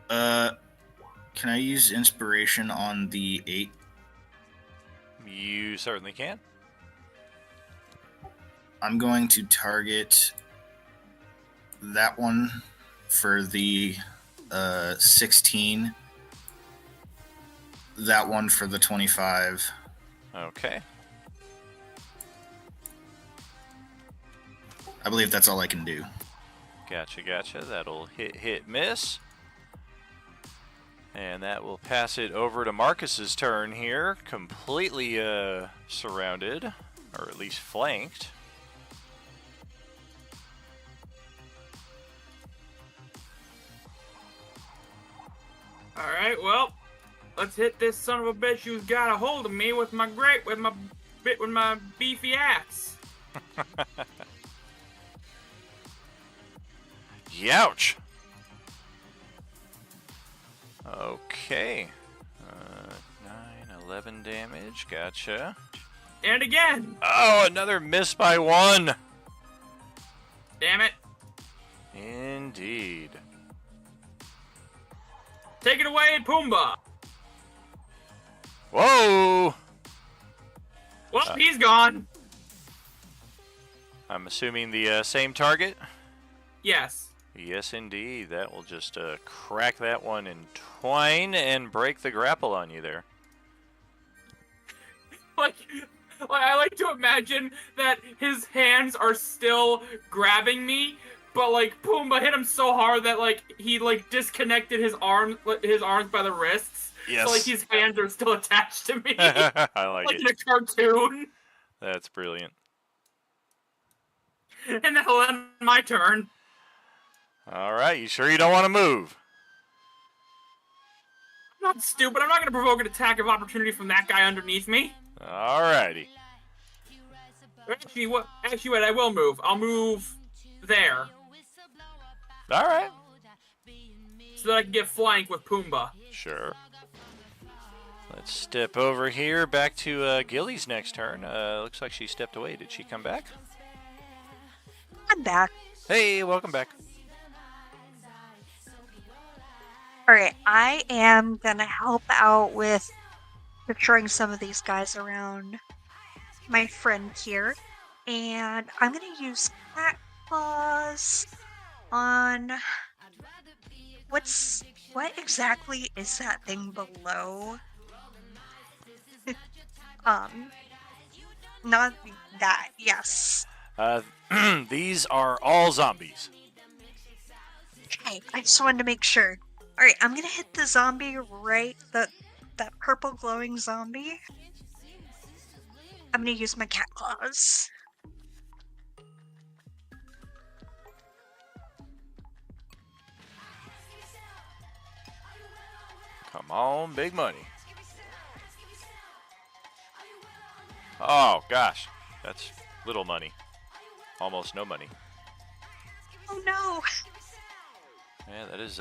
Speaker 4: Can I use Inspiration on the 8?
Speaker 3: You certainly can.
Speaker 4: I'm going to target that one for the 16. That one for the 25.
Speaker 3: Okay.
Speaker 4: I believe that's all I can do.
Speaker 3: Gotcha. That'll hit, miss. And that will pass it over to Marcus's turn here. Completely surrounded, or at least flanked.
Speaker 6: Alright, well, let's hit this son of a bitch who's got a hold of me with my beefy axe.
Speaker 3: Youch! Okay. 9, 11 damage. Gotcha.
Speaker 6: And again!
Speaker 3: Oh, another miss by 1!
Speaker 6: Damn it.
Speaker 3: Indeed.
Speaker 6: Take it away, Pumbaa!
Speaker 3: Whoa!
Speaker 6: Well, he's gone.
Speaker 3: I'm assuming the same target?
Speaker 6: Yes.
Speaker 3: Yes, indeed. That will just crack that one in twine and break the grapple on you there.
Speaker 6: Like, I like to imagine that his hands are still grabbing me, but like Pumbaa hit him so hard that like he like disconnected his arms by the wrists.
Speaker 3: Yes.
Speaker 6: So like his hands are still attached to me.
Speaker 3: I like it.
Speaker 6: In a cartoon.
Speaker 3: That's brilliant.
Speaker 6: And that'll end my turn.
Speaker 3: All right, you sure you don't want to move?
Speaker 6: I'm not stupid. I'm not going to provoke an attack of opportunity from that guy underneath me.
Speaker 3: All righty.
Speaker 6: Actually, wait, I will move. I'll move there.
Speaker 3: All right.
Speaker 6: So that I can get flank with Pumbaa.
Speaker 3: Sure. Let's step over here back to Gilly's next turn. Looks like she stepped away. Did she come back?
Speaker 7: I'm back.
Speaker 3: Hey, welcome back.
Speaker 7: Alright, I am gonna help out with patrolling some of these guys around my friend here. And I'm gonna use Cat Claws on... What exactly is that thing below? Not that, yes.
Speaker 3: These are all zombies.
Speaker 7: Okay, I just wanted to make sure. Alright, I'm gonna hit the zombie that purple glowing zombie. I'm gonna use my cat claws.
Speaker 3: Come on, big money. Oh, gosh. That's little money. Almost no money.
Speaker 7: Oh no!
Speaker 3: Yeah, that is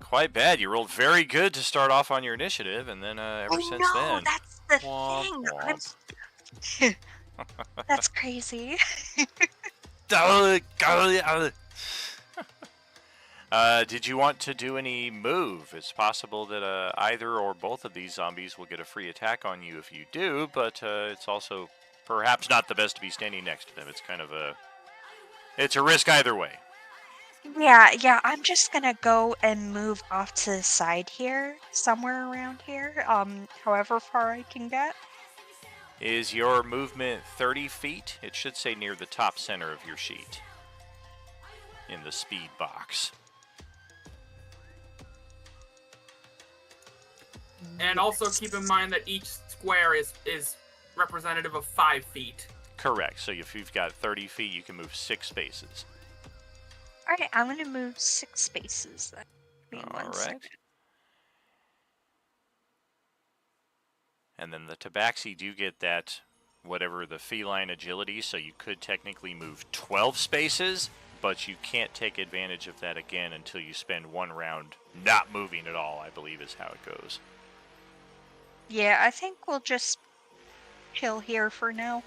Speaker 3: quite bad. You rolled very good to start off on your initiative, and then ever since then...
Speaker 7: that's the
Speaker 3: Womp
Speaker 7: thing!
Speaker 3: womp.
Speaker 7: That's crazy.
Speaker 3: Did you want to do any move? It's possible that either or both of these zombies will get a free attack on you if you do, but it's also perhaps not the best to be standing next to them. It's kind of it's a risk either way.
Speaker 7: Yeah, I'm just gonna go and move off to the side here, somewhere around here, however far I can get.
Speaker 3: Is your movement 30 feet? It should say near the top center of your sheet in the speed box.
Speaker 6: And also keep in mind that each square is representative of 5 feet.
Speaker 3: Correct. So if you've got 30 feet, you can move 6 spaces.
Speaker 7: Alright, I'm gonna move 6 spaces then. Give me
Speaker 3: All
Speaker 7: 1
Speaker 3: right.
Speaker 7: second.
Speaker 3: And then the tabaxi do get that, whatever the feline agility, so you could technically move 12 spaces, but you can't take advantage of that again until you spend 1 round not moving at all, I believe is how it goes.
Speaker 7: Yeah, I think we'll just chill here for now.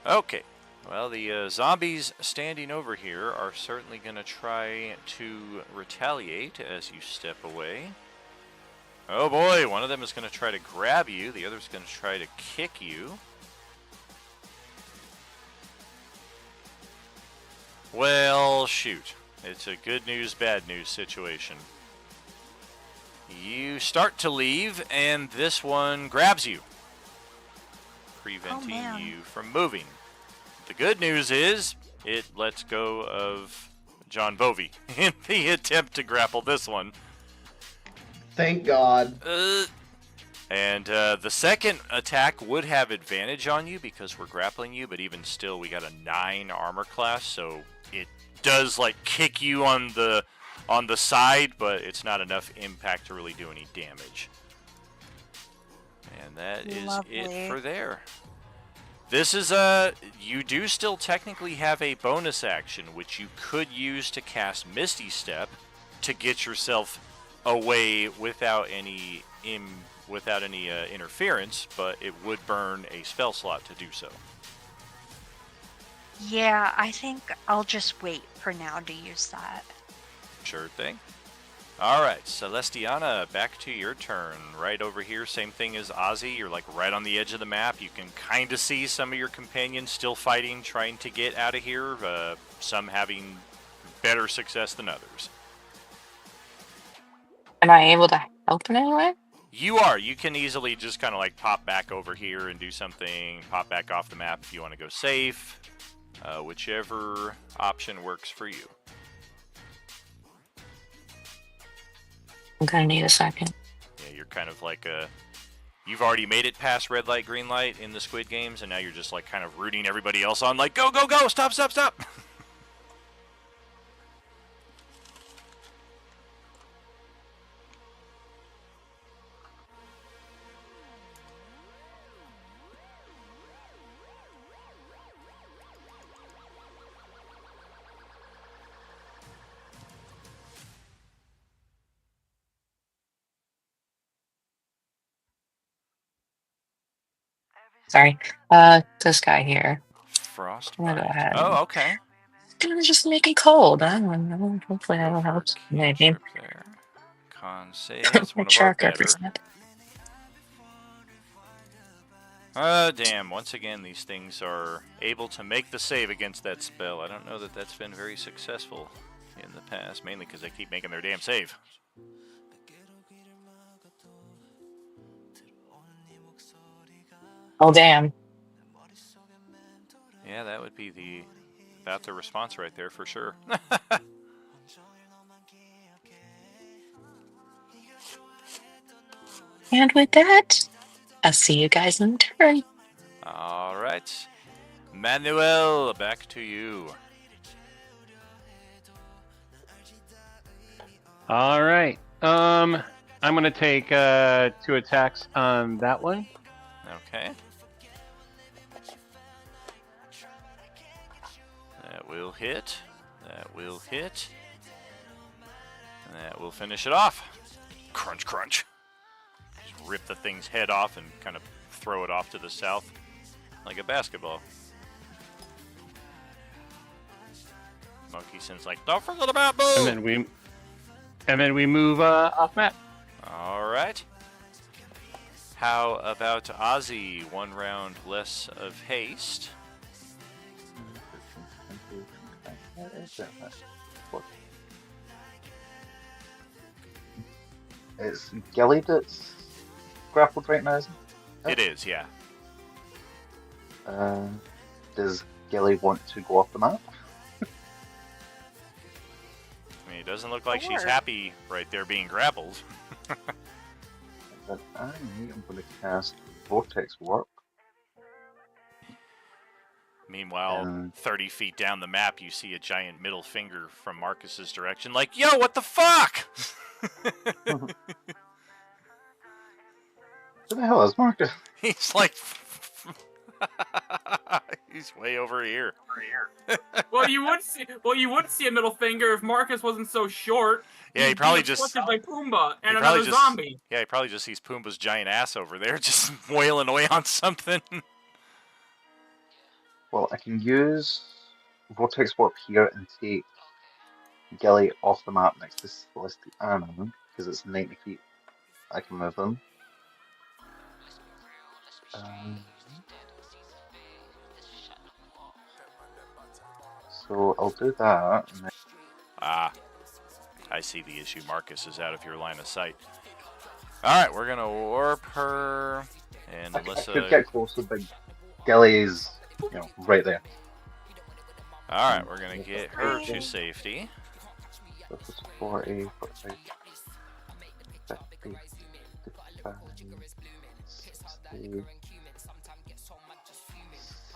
Speaker 3: Okay. Well, the zombies standing over here are certainly going to try to retaliate as you step away. Oh boy, one of them is going to try to grab you, the other is going to try to kick you. Well, shoot. It's a good news, bad news situation. You start to leave, and this one grabs you, preventing you from moving. The good news is it lets go of John Bovey in the attempt to grapple this one.
Speaker 9: Thank God.
Speaker 3: And the second attack would have advantage on you because we're grappling you, but even still, we got a 9 armor class, so it does like kick you on the side, but it's not enough impact to really do any damage. And that is it for there. This is you do still technically have a bonus action, which you could use to cast Misty Step to get yourself away without any interference, but it would burn a spell slot to do so.
Speaker 7: Yeah, I think I'll just wait for now to use that.
Speaker 3: Sure thing. Alright, Celestiana, back to your turn. Right over here, same thing as Ozzy. You're like right on the edge of the map. You can kind of see some of your companions still fighting, trying to get out of here. Some having better success than others.
Speaker 10: Am I able to help in any way?
Speaker 3: You are. You can easily just kind of like pop back over here and do something. Pop back off the map if you want to go safe. Whichever option works for you.
Speaker 10: I'm gonna need a second.
Speaker 3: Yeah, you're kind of like you've already made it past red light, green light in the Squid Games, and now you're just like kind of rooting everybody else on, like, go, go, go, stop, stop, stop.
Speaker 10: Sorry. This guy here.
Speaker 3: Frostbite.
Speaker 10: I'm gonna go ahead.
Speaker 3: Oh, okay.
Speaker 10: It's gonna just make it cold. I don't know. Hopefully that'll help. Maybe.
Speaker 3: There. Con save. That's one of our
Speaker 10: Shark
Speaker 3: better.
Speaker 10: represent.
Speaker 3: Damn. Once again, these things are able to make the save against that spell. I don't know that that's been very successful in the past, mainly because they keep making their damn save.
Speaker 10: Oh damn.
Speaker 3: Yeah, that would be about the response right there for sure.
Speaker 10: And with that, I'll see you guys in turn.
Speaker 3: All right. Manuel, back to you.
Speaker 5: All right. I'm gonna take 2 attacks on that one.
Speaker 3: Okay. That will hit. That will hit. And that will finish it off. Crunch, crunch. Just rip the thing's head off and kind of throw it off to the south. like a basketball. Monkey Sin's like, don't forget about Boo!
Speaker 5: And then we move off map.
Speaker 3: Alright. How about Ozzy? 1 round less of haste.
Speaker 8: It's Gilly that's grappled right now, isn't it?
Speaker 3: It is, yeah.
Speaker 8: Does Gilly want to go off the map?
Speaker 3: I mean, it doesn't look like she's
Speaker 7: Sure.
Speaker 3: happy right there being grappled.
Speaker 8: Then I'm going to cast Vortex Warp.
Speaker 3: Meanwhile, 30 feet down the map, you see a giant middle finger from Marcus's direction, like, yo, what the fuck?
Speaker 8: Who the hell is Marcus?
Speaker 3: He's like, he's way over here.
Speaker 6: Well, you would see a middle finger if Marcus wasn't so short.
Speaker 3: Yeah, he
Speaker 6: He'd
Speaker 3: probably
Speaker 6: be
Speaker 3: just.
Speaker 6: obstructed by Pumbaa
Speaker 3: He
Speaker 6: and
Speaker 3: probably
Speaker 6: another
Speaker 3: just-
Speaker 6: zombie.
Speaker 3: Yeah, he probably just sees Pumbaa's giant ass over there, just wailing away on something.
Speaker 8: Well, I can use Vortex Warp here and take Gilly off the map next to Celestia Anon, because it's 90 feet. I can move them. So I'll do that. And then
Speaker 3: Ah, I see the issue. Marcus is out of your line of sight. Alright, we're gonna warp her. And
Speaker 8: I could
Speaker 3: Alyssa.
Speaker 8: get closer, but Gilly's, right there.
Speaker 3: Alright, we're gonna get her to safety.
Speaker 8: So this is 40, 45, 50, 55, 60,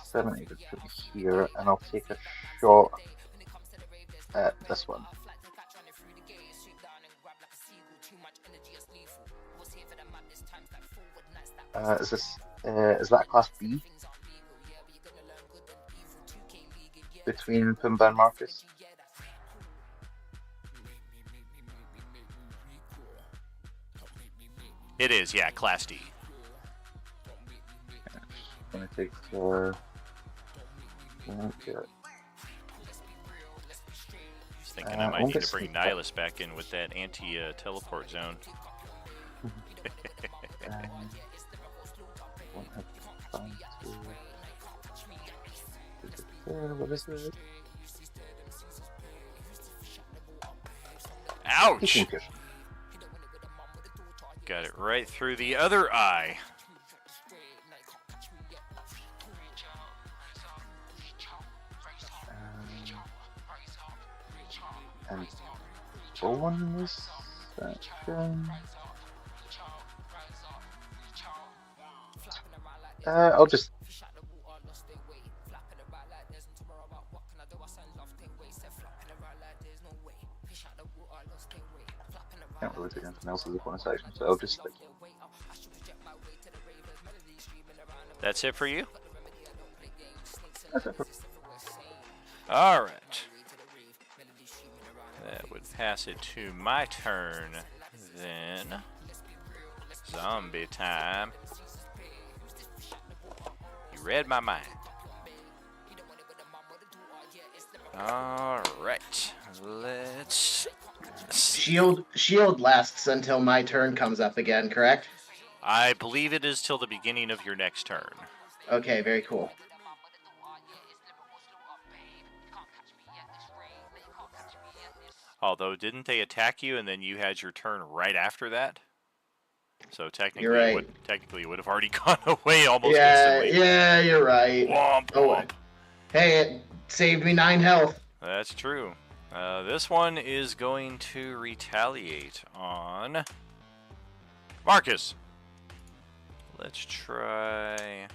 Speaker 8: 70 to put here, and I'll take a shot at this one. Is that class B? Between Pumbaa and Marcus?
Speaker 3: It is, yeah, Class D.
Speaker 8: I'm gonna take okay.
Speaker 3: Just thinking I might need to bring Nihilus back in with that anti-teleport zone.
Speaker 8: Won't have time to... What is it?
Speaker 3: Ouch! Got it right through the other eye.
Speaker 8: And bonus action. I'll just. Can't really do anything else as a bonus action, so I'll just stick.
Speaker 3: That's it for you?
Speaker 8: That's it for...
Speaker 3: Alright. That would pass it to my turn. Then, zombie time. You read my mind. Alright. Let's see.
Speaker 9: Shield lasts until my turn comes up again, correct?
Speaker 3: I believe it is till the beginning of your next turn.
Speaker 9: Okay, very cool.
Speaker 3: Although, didn't they attack you and then you had your turn right after that? So technically,
Speaker 9: You're right.
Speaker 3: it would have already gone away almost instantly.
Speaker 9: Yeah, you're right.
Speaker 3: Womp,
Speaker 9: Oh,
Speaker 3: womp.
Speaker 9: hey, it saved me 9 health.
Speaker 3: That's true. This one is going to retaliate on Marcus. Let's try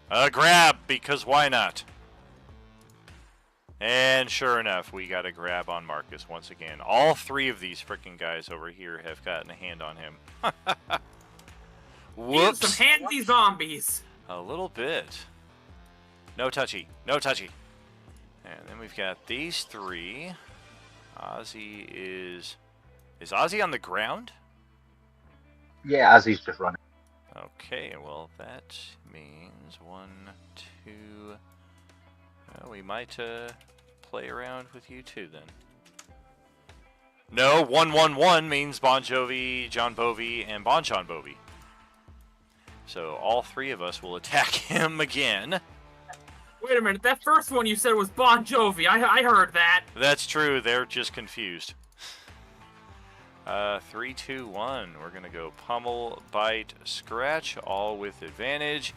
Speaker 3: a grab, because why not? And sure enough, we got a grab on Marcus once again. All 3 of these freaking guys over here have gotten a hand on him. Whoops.
Speaker 6: Some handsy zombies.
Speaker 3: A little bit. No touchy. No touchy. And then we've got these 3. Ozzy is... Is Ozzy on the ground?
Speaker 8: Yeah, as he's just running.
Speaker 3: Okay, well that means 1, 2. Well, we might play around with you too then. No, 1, 1, 1 means Bon Jovi, John Bovi, and Bon John Bovi. So all three of us will attack him again.
Speaker 6: Wait a minute, that first one you said was Bon Jovi. I heard that.
Speaker 3: That's true, they're just confused. 3, 2, 1. We're going to go pummel, bite, scratch, all with advantage.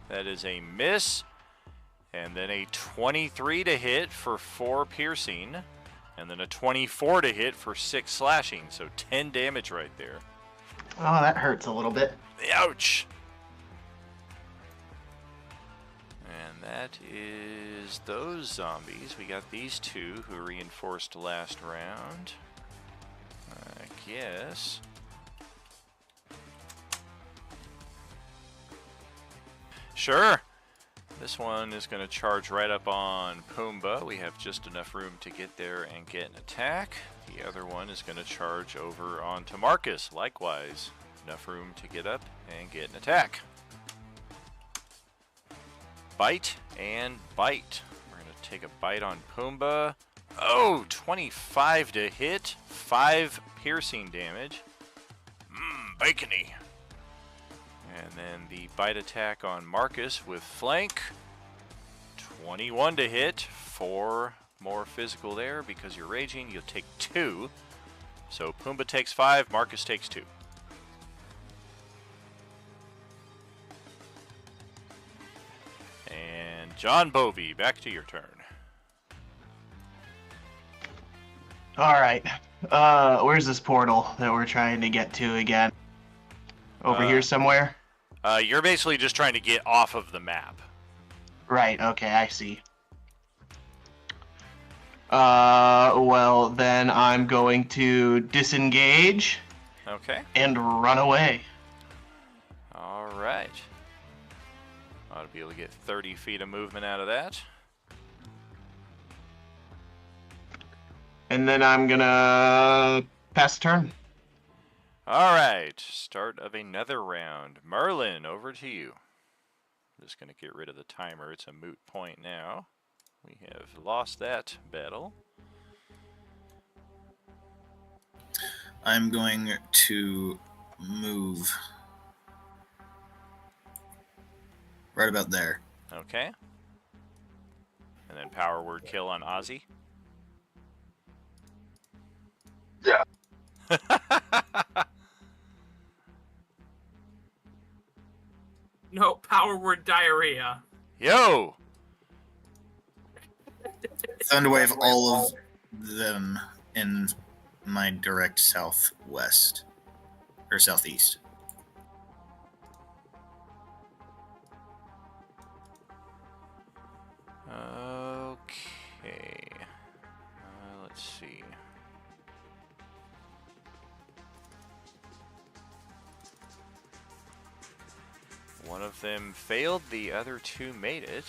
Speaker 3: That is a miss. And then a 23 to hit for 4 piercing. And then a 24 to hit for 6 slashing. So 10 damage right there.
Speaker 9: Oh, that hurts a little bit.
Speaker 3: Ouch! And that is those zombies. We got these 2 who reinforced last round. I guess. Sure. This one is going to charge right up on Pumbaa. We have just enough room to get there and get an attack. The other one is going to charge over onto Marcus. Likewise, enough room to get up and get an attack. Bite and bite. We're going to take a bite on Pumbaa. Oh, 25 to hit. 5 piercing damage. Bacony. And then the bite attack on Marcus with flank. 21 to hit. 4 more physical there because you're raging. You'll take 2. So Pumbaa takes 5. Marcus takes 2. And John Bovi, back to your turn.
Speaker 9: Alright. Where's this portal that we're trying to get to again? Over here somewhere?
Speaker 3: You're basically just trying to get off of the map.
Speaker 9: Right, okay, I see. Well, then I'm going to disengage.
Speaker 3: Okay.
Speaker 9: And run away.
Speaker 3: Alright. Ought to be able to get 30 feet of movement out of that.
Speaker 9: And then I'm gonna pass the turn.
Speaker 3: Alright, start of another round. Merlin, over to you. I'm just going to get rid of the timer. It's a moot point now. We have lost that battle.
Speaker 4: I'm going to move right about there.
Speaker 3: Okay. And then power word kill on Ozzy.
Speaker 8: Yeah.
Speaker 6: No, power word diarrhea.
Speaker 3: Yo!
Speaker 4: Thunderwave all of them in my direct southwest. Or southeast.
Speaker 3: Okay. Let's see. One of them failed, the other 2 made it.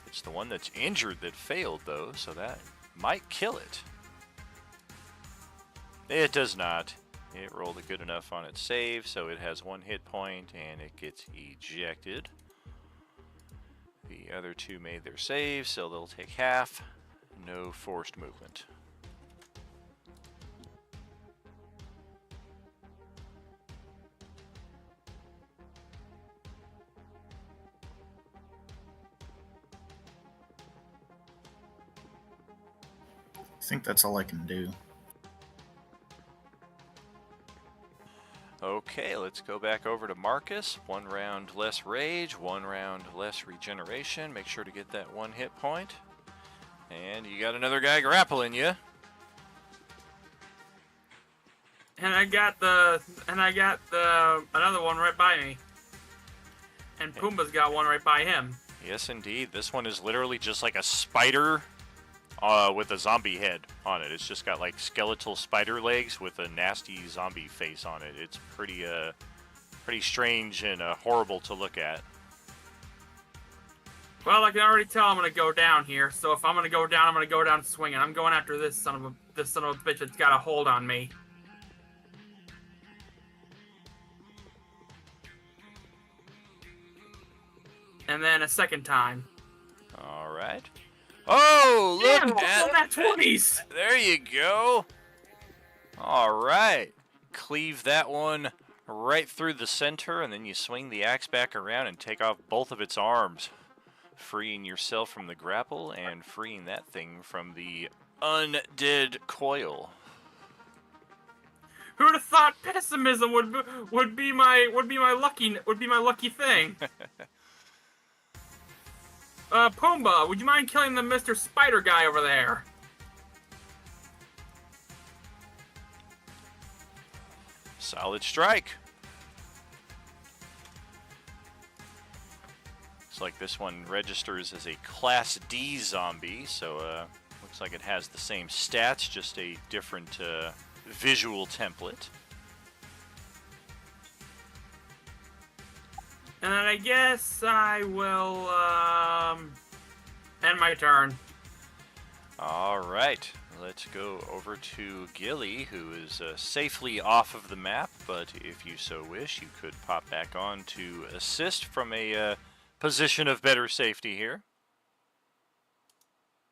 Speaker 3: It's the one that's injured that failed, though, so that might kill it. It does not. It rolled a good enough on its save, so it has 1 hit point, and it gets ejected. The other 2 made their save, so they'll take half. No forced movement.
Speaker 4: I think that's all I can do.
Speaker 3: Okay, let's go back over to Marcus. 1 round less rage, 1 round less regeneration. Make sure to get that 1 hit point. And you got another guy grappling you.
Speaker 6: And I got another one right by me. And Pumbaa's got one right by him.
Speaker 3: Yes, indeed. This one is literally just like a spider with a zombie head on it. It's just got like skeletal spider legs with a nasty zombie face on it. It's pretty strange and horrible to look at.
Speaker 6: Well, I can already tell I'm gonna go down here. So if I'm gonna go down, I'm gonna go down swinging. I'm going after this son of a bitch that's got a hold on me. And then a second time.
Speaker 3: All right. Oh, look
Speaker 6: Damn,
Speaker 3: at
Speaker 6: that 20s!
Speaker 3: There you go. All right. Cleave that one right through the center, and then you swing the axe back around and take off both of its arms, freeing yourself from the grapple and freeing that thing from the undead coil.
Speaker 6: Who'd have thought pessimism would be my lucky thing? Pumbaa, would you mind killing the Mr. Spider guy over there?
Speaker 3: Solid strike. Looks like this one registers as a Class D zombie, so looks like it has the same stats, just a different visual template.
Speaker 6: And then I guess I will end my turn.
Speaker 3: All right, let's go over to Gilly, who is safely off of the map, but if you so wish, you could pop back on to assist from a position of better safety here.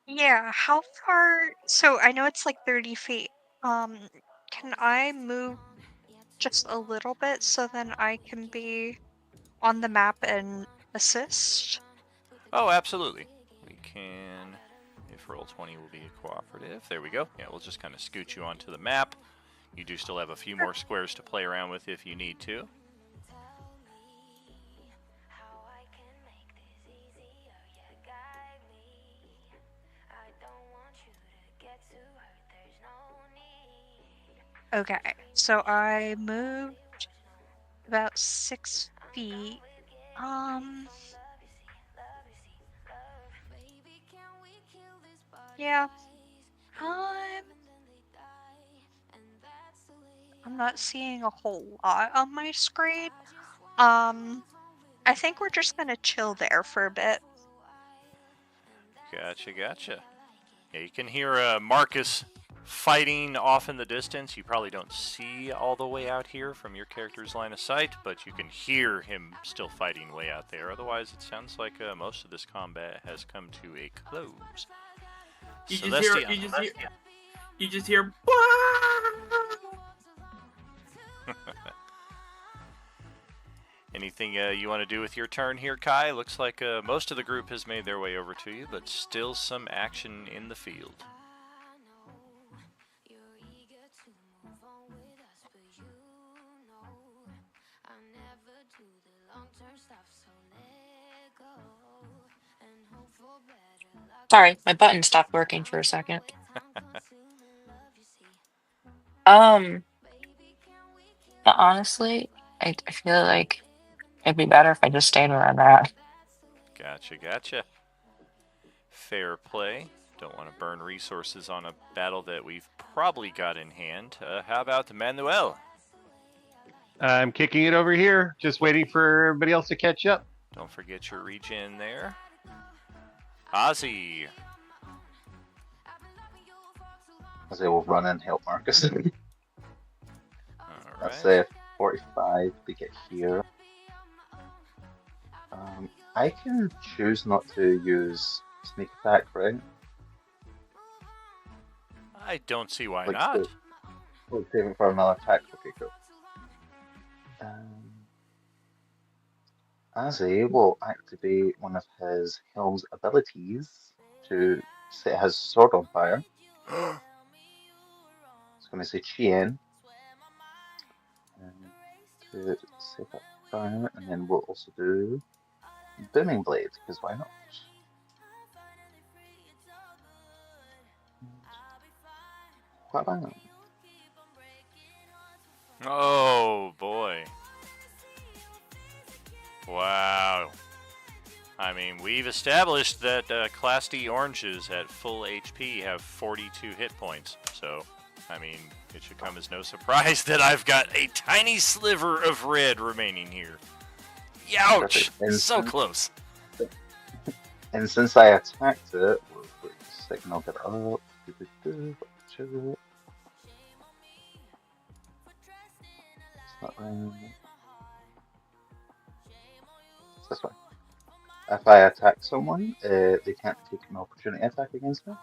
Speaker 7: Yeah, how far? So I know it's like 30 feet. Can I move just a little bit so then I can be on the map and assist?
Speaker 3: Oh, absolutely. We can, if Roll20 will be cooperative. There we go. Yeah, we'll just kind of scoot you onto the map. You do still have a few more squares to play around with if you need to.
Speaker 7: Okay, so I moved about 6 feet. Yeah. I'm not seeing a whole lot on my screen. I think we're just gonna chill there for a bit.
Speaker 3: Gotcha. Yeah, you can hear Marcus fighting off in the distance. You probably don't see all the way out here from your character's line of sight, but you can hear him still fighting way out there. Otherwise, it sounds like most of this combat has come to a close.
Speaker 6: You just hear.
Speaker 3: Anything you want to do with your turn here, Kai? Looks like most of the group has made their way over to you, but still some action in the field.
Speaker 10: Sorry, my button stopped working for a second. But honestly, I feel like it'd be better if I just stayed where I'm at.
Speaker 3: Gotcha. Fair play. Don't want to burn resources on a battle that we've probably got in hand. How about Manuel?
Speaker 5: I'm kicking it over here, just waiting for everybody else to catch up.
Speaker 3: Don't forget your regen there. Ozzy.
Speaker 8: Ozzy will run and help Marcus.
Speaker 3: All
Speaker 8: That's
Speaker 3: right.
Speaker 8: 45 to get here. I can choose not to use sneak attack, right?
Speaker 3: I don't see why
Speaker 8: Like,
Speaker 3: not.
Speaker 8: We'll save it for another attack. Okay, cool. Ozzy will activate one of his Helm's abilities to set his sword on fire. It's going to say Chien. To set that fire, and then we'll also do Booming Blade, because why not? Bang.
Speaker 3: Oh, boy. Wow. I mean, we've established that Class D oranges at full HP have 42 hit points. So, I mean, it should come as no surprise that I've got a tiny sliver of red remaining here. Youch! So close.
Speaker 8: And since I attacked it, we'll signal it up. It's not right. It's this way. If I attack someone, they can't take an opportunity attack against me.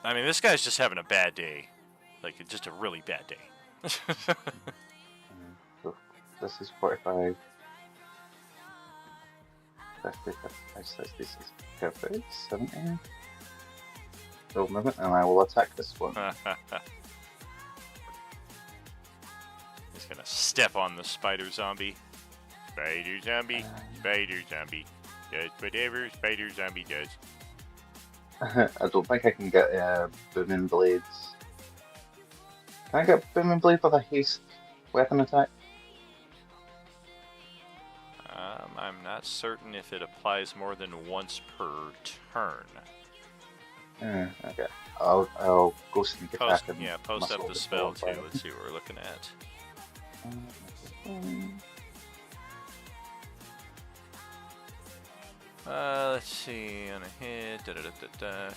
Speaker 3: I mean, this guy's just having a bad day. Like, just a really bad day.
Speaker 8: So this is 45, 50, 55, 60, 60, 70. So movement, and I will attack this one.
Speaker 3: He's gonna step on the spider zombie. Spider zombie, spider zombie. Does whatever spider zombie does.
Speaker 8: I don't think I can get booming blades. Can I get booming blade with a haste weapon attack?
Speaker 3: I'm not certain if it applies more than once per turn.
Speaker 8: Okay. I'll go sneak attack and
Speaker 3: Post up
Speaker 8: muscle
Speaker 3: the
Speaker 8: the
Speaker 3: spell
Speaker 8: spell
Speaker 3: too. Let's see what we're looking at. Let's see, on a hit, move there,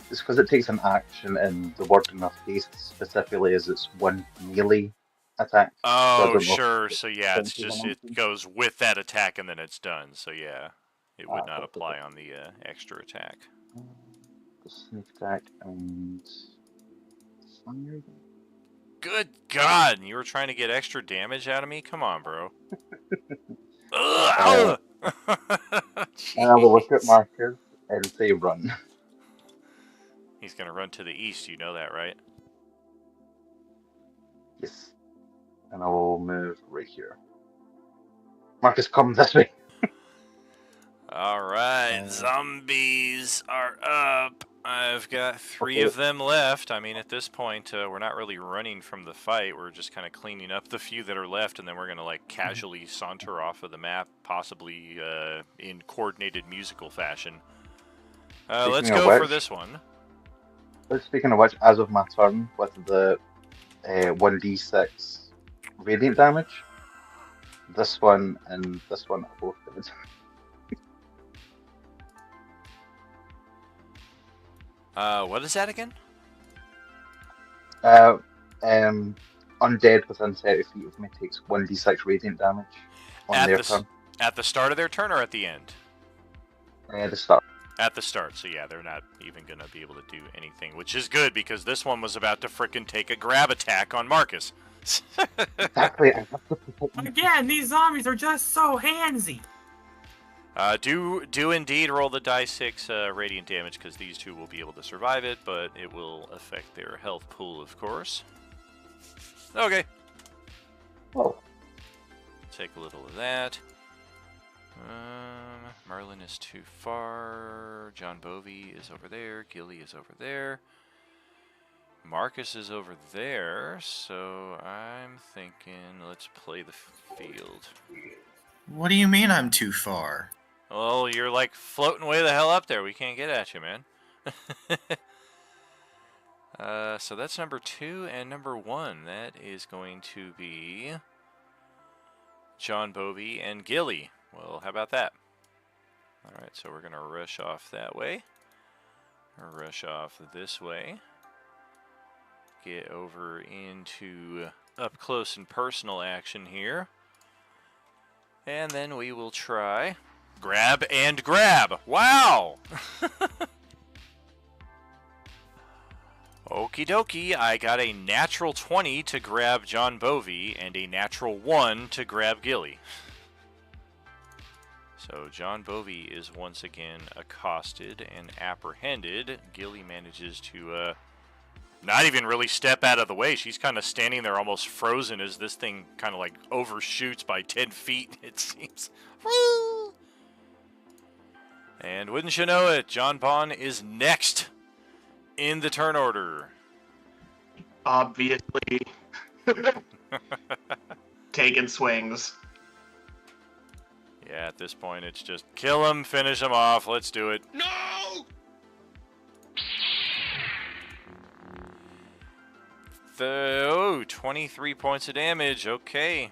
Speaker 8: It's because it takes an action, and the wording of haste specifically is it's one melee attack.
Speaker 3: Oh, sure. So yeah, it's just it goes with that attack and then it's done. So yeah, it would not apply on the extra attack.
Speaker 8: Sneak attack and fire.
Speaker 3: Good God! You were trying to get extra damage out of me? Come on, bro. And
Speaker 8: I will look at Marcus and say run.
Speaker 3: He's gonna run to the east, you know that, right?
Speaker 8: Yes. And I will move right here. Marcus, come this way.
Speaker 3: Alright, zombies are up. I've got 3 of them left. I mean, at this point, we're not really running from the fight. We're just kind of cleaning up the few that are left, and then we're going to, like, casually saunter off of the map, possibly in coordinated musical fashion. Let's go for this one.
Speaker 8: Speaking of which, as of my turn, with the 1d6 radiant damage, this one and this one are both good.
Speaker 3: What is that again?
Speaker 8: Undead within 30 feet of me takes 1d6 radiant damage on their turn.
Speaker 3: At the start of their turn or at the end?
Speaker 8: The start.
Speaker 3: At the start, so yeah, they're not even going to be able to do anything, which is good because this one was about to frickin' take a grab attack on Marcus.
Speaker 8: Exactly.
Speaker 6: Again, these zombies are just so handsy.
Speaker 3: Do indeed roll the die 6 radiant damage because these two will be able to survive it, but it will affect their health pool, of course. Okay.
Speaker 8: Oh.
Speaker 3: Take a little of that. Merlin is too far. John Bovey is over there. Gilly is over there. Marcus is over there. So I'm thinking let's play the field.
Speaker 4: What do you mean I'm too far?
Speaker 3: Well, you're like floating way the hell up there. We can't get at you, man. So that's number 2 and number 1. That is going to be John Bovey and Gilly. Well, how about that? Alright, so we're going to rush off that way. Rush off this way. Get over into up close and personal action here. And then we will try grab and grab. Wow! Okie dokie, I got a natural 20 to grab John Bovey and a natural 1 to grab Gilly. So John Bovey is once again accosted and apprehended. Gilly manages to not even really step out of the way. She's kind of standing there almost frozen as this thing kind of like overshoots by 10 feet, it seems. Woo! And wouldn't you know it, John Bond is next in the turn order.
Speaker 9: Obviously. Taking swings.
Speaker 3: Yeah, at this point it's just kill him, finish him off, let's do it.
Speaker 9: No!
Speaker 3: 23 points of damage, okay.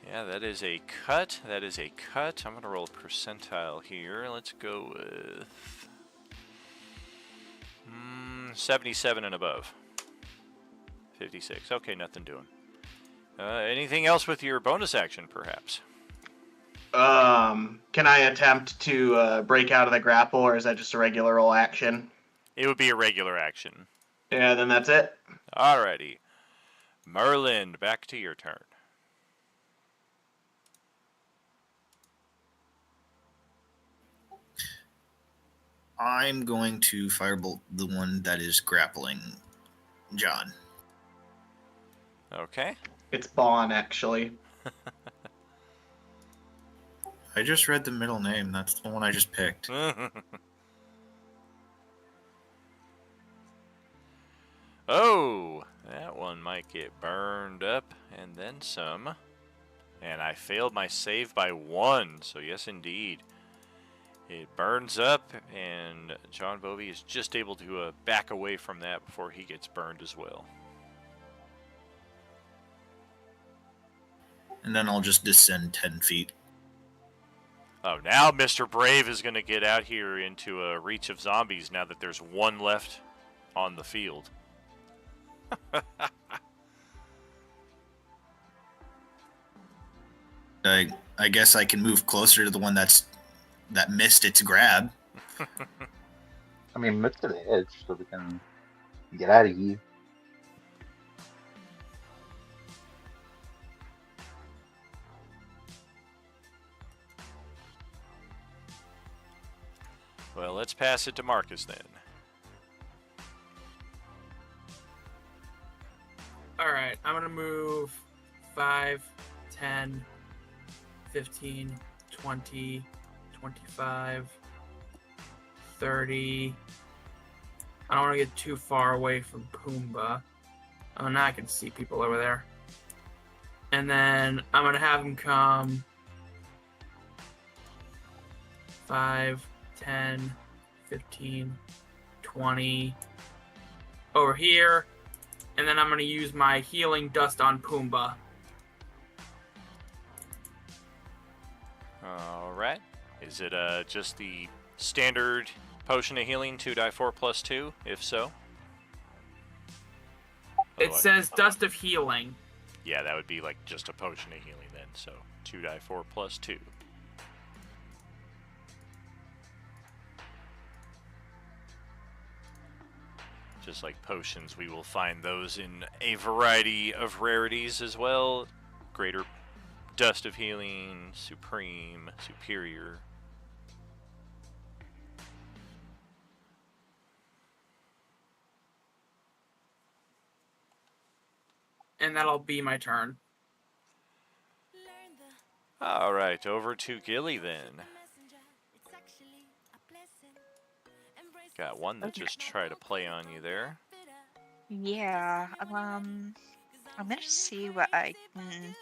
Speaker 3: Yeah, that is a cut, that is a cut. I'm going to roll a percentile here. Let's go with 77 and above. 56, okay, nothing doing. Anything else with your bonus action, perhaps?
Speaker 9: Can I attempt to break out of the grapple, or is that just a regular roll action?
Speaker 3: It would be a regular action.
Speaker 9: Yeah, then that's it.
Speaker 3: Alrighty. Merlin, back to your turn.
Speaker 4: I'm going to firebolt the one that is grappling John.
Speaker 3: Okay.
Speaker 9: It's Bon, actually.
Speaker 4: I just read the middle name. That's the one I just picked.
Speaker 3: Oh, that one might get burned up and then some. And I failed my save by 1, so yes indeed. It burns up, and John Bovey is just able to back away from that before he gets burned as well.
Speaker 4: And then I'll just descend 10 feet.
Speaker 3: Oh, now Mr. Brave is going to get out here into a reach of zombies now that there's one left on the field.
Speaker 4: I guess I can move closer to the one that missed its grab.
Speaker 8: I mean, move to the edge so we can get out of here.
Speaker 3: Well, let's pass it to Marcus then.
Speaker 6: Alright, I'm gonna move 5, 10, 15, 20, 25, 30. I don't want to get too far away from Pumbaa. Oh, now I can see people over there. And then I'm going to have him come 5, 10, 15, 20 over here. And then I'm going to use my healing dust on Pumbaa.
Speaker 3: Alright. Is it just the standard potion of healing, 2d4 plus 2, if so?
Speaker 6: It says dust of healing.
Speaker 3: Yeah, that would be like just a potion of healing then, so 2d4 plus 2. Just like potions, we will find those in a variety of rarities as well. Greater dust of healing, supreme, superior.
Speaker 6: And that'll be my turn.
Speaker 3: Alright, over to Gilly then. Got one that just tried to play on you there.
Speaker 7: Yeah, I'm gonna see what I can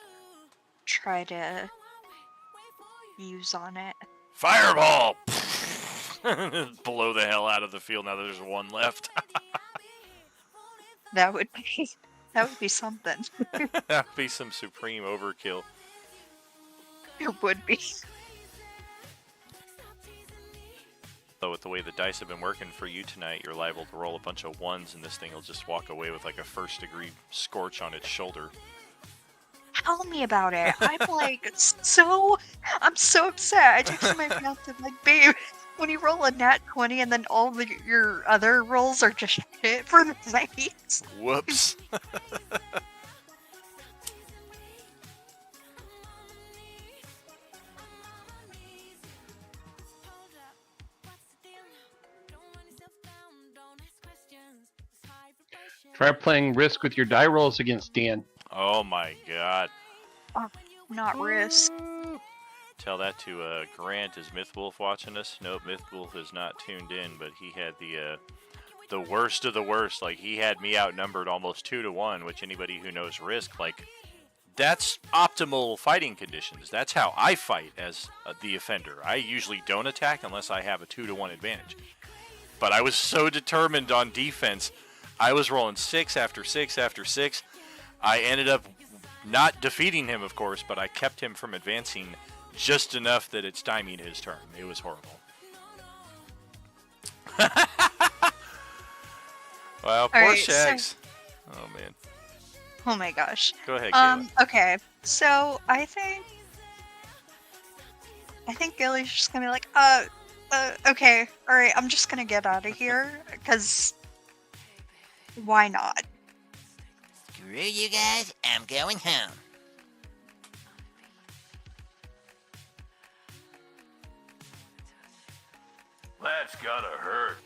Speaker 7: try to use on it.
Speaker 3: Fireball! Blow the hell out of the field now that there's one left.
Speaker 7: That would be something.
Speaker 3: That would be some supreme overkill.
Speaker 7: It would be.
Speaker 3: So with the way the dice have been working for you tonight, you're liable to roll a bunch of 1s and this thing will just walk away with like a first degree scorch on its shoulder.
Speaker 7: Tell me about it. I'm so upset. I texted my friend and like, babe, when you roll a nat 20 and then all your other rolls are just shit for the night.
Speaker 3: Whoops.
Speaker 5: Try playing Risk with your die rolls against Dan.
Speaker 3: Oh my god.
Speaker 7: Oh, not Risk.
Speaker 3: Tell that to Grant. Is Mythwolf watching us? Nope, Mythwolf is not tuned in, but he had the worst of the worst. Like, he had me outnumbered almost 2-1, which anybody who knows Risk, like, that's optimal fighting conditions. That's how I fight as the offender. I usually don't attack unless I have a 2-1 advantage. But I was so determined on defense, I was rolling 6 after 6 after 6. I ended up not defeating him, of course, but I kept him from advancing just enough that it stymied his turn. It was horrible. Well, poor
Speaker 7: Alright,
Speaker 3: Shags. Oh, man.
Speaker 7: Oh my gosh.
Speaker 3: Go ahead, Kayla.
Speaker 7: Okay. So I think Gilly's just gonna be like, okay, all right. I'm just gonna get out of here because why not?
Speaker 11: Screw you guys, I'm going home.
Speaker 12: That's gotta hurt.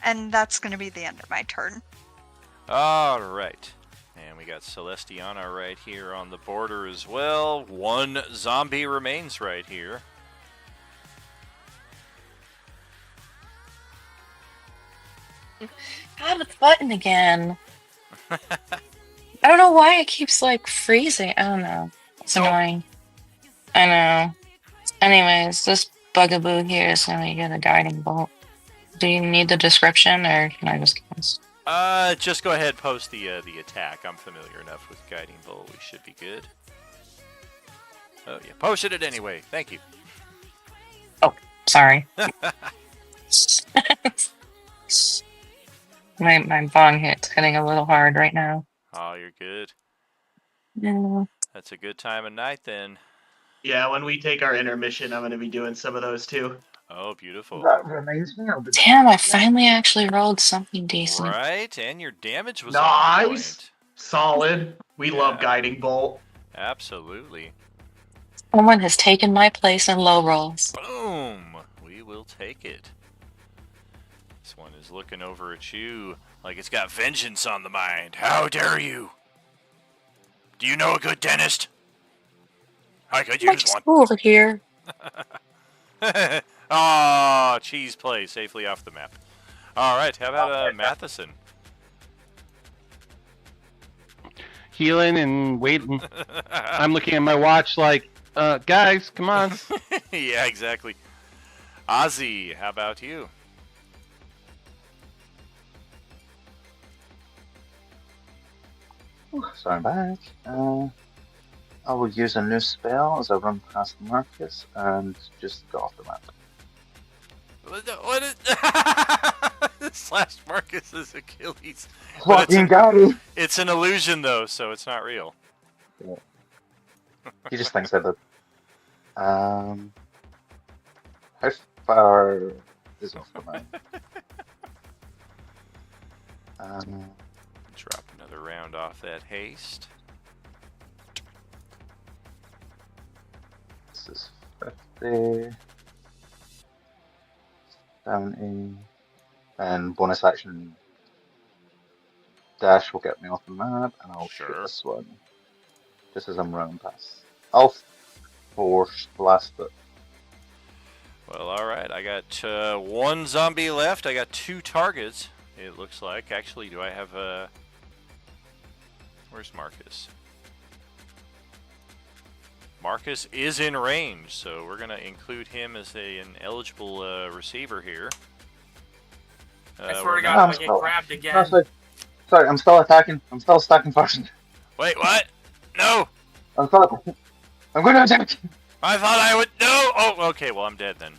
Speaker 7: And that's gonna be the end of my turn.
Speaker 3: All right. And we got Celestiana right here on the border as well. One zombie remains right here.
Speaker 10: God, the button again. I don't know why it keeps like freezing. I don't know. It's annoying. I know. Anyways, this bugaboo here is gonna get a guiding bolt. Do you need the description, or can I just cast?
Speaker 3: Just go ahead and post the attack. I'm familiar enough with Guiding Bolt. We should be good. Oh, yeah. Posted it anyway. Thank you.
Speaker 10: Oh, sorry. my bong hit's hitting a little hard right now.
Speaker 3: Oh, you're good.
Speaker 10: Yeah.
Speaker 3: That's a good time of night then.
Speaker 9: Yeah, when we take our intermission, I'm going to be doing some of those too.
Speaker 3: Oh, beautiful.
Speaker 8: That reminds me of the...
Speaker 10: Damn, I finally actually rolled something decent.
Speaker 3: Right, and your damage was
Speaker 9: nice.
Speaker 3: on point.
Speaker 9: Solid. We love Guiding Bolt.
Speaker 3: Absolutely.
Speaker 10: Someone has taken my place in low rolls.
Speaker 3: Boom! We will take it. This one is looking over at you like it's got vengeance on the mind. How dare you? Do you know a good dentist? I could use one.
Speaker 10: Over here.
Speaker 3: Oh, cheese play safely off the map. All right, how about Matheson?
Speaker 5: Healing and waiting. I'm looking at my watch like, guys, come on.
Speaker 3: Yeah, exactly. Ozzy, how about you?
Speaker 8: So I'm back. I will use a new spell as I run past Marcus and just go off the map.
Speaker 3: What is slash Marcus's Achilles?
Speaker 8: Fucking got it!
Speaker 3: It's an illusion though, so it's not real.
Speaker 8: Yeah. He just thinks I did. How far is off the map?
Speaker 3: Drop another round off that haste.
Speaker 8: This is 50, 70, and bonus action dash will get me off the map, and I'll shoot this one just as I'm running past. I'll force blast it.
Speaker 3: Well, all right. I got one zombie left. I got 2 targets. It looks like. Actually, do I have a? Where's Marcus? Marcus is in range, so we're gonna include him as an eligible receiver here.
Speaker 6: I swear to God, I'm gonna get grabbed again.
Speaker 8: Sorry, I'm still attacking. I'm still stacking first.
Speaker 3: Wait, what? No!
Speaker 8: I'm going to attack!
Speaker 3: I thought I would. No! Oh, okay. Well, I'm dead then.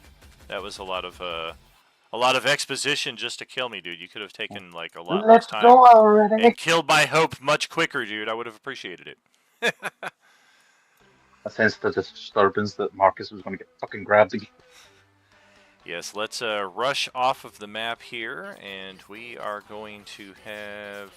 Speaker 3: That was a lot of exposition just to kill me, dude. You could have taken like a lot less time.
Speaker 8: Let's go already!
Speaker 3: And killed my hope much quicker, dude. I would have appreciated it.
Speaker 8: I sensed the disturbance that Marcus was going to get fucking grabbed again.
Speaker 3: Yes, let's rush off of the map here, and we are going to have...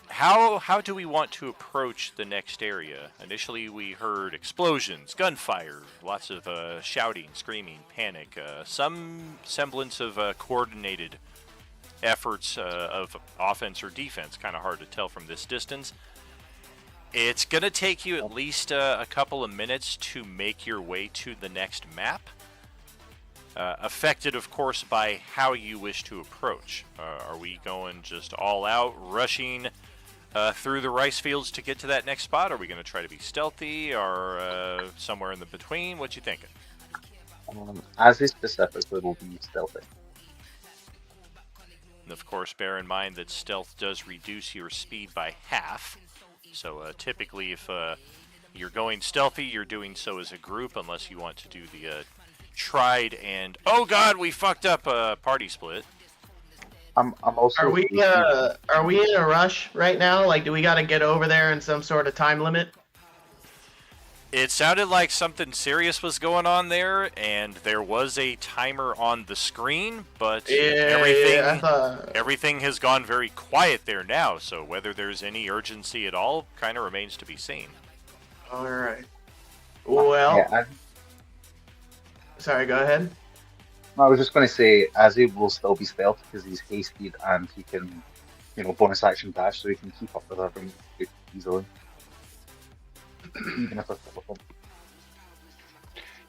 Speaker 3: How do we want to approach the next area? Initially, we heard explosions, gunfire, lots of shouting, screaming, panic, some semblance of coordinated efforts of offense or defense. Kind of hard to tell from this distance. It's going to take you at least a couple of minutes to make your way to the next map. Affected, of course, by how you wish to approach. Are we going just all out, rushing through the rice fields to get to that next spot? Are we going to try to be stealthy or somewhere in the between? What you thinking?
Speaker 8: As is specific, it will be stealthy.
Speaker 3: And of course, bear in mind that stealth does reduce your speed by half. So typically, if you're going stealthy, you're doing so as a group, unless you want to do the tried and... Oh god, we fucked up party split.
Speaker 8: I'm also.
Speaker 9: Are we in a rush right now? Like, do we got to get over there in some sort of time limit?
Speaker 3: It sounded like something serious was going on there, and there was a timer on the screen, but everything has gone very quiet there now, so whether there's any urgency at all kind of remains to be seen.
Speaker 9: All right. Well, sorry, go ahead.
Speaker 8: I was just going to say, Azzy will still be stealth because he's hasted and he can, bonus action dash, so he can keep up with everything easily. Even if it's difficult.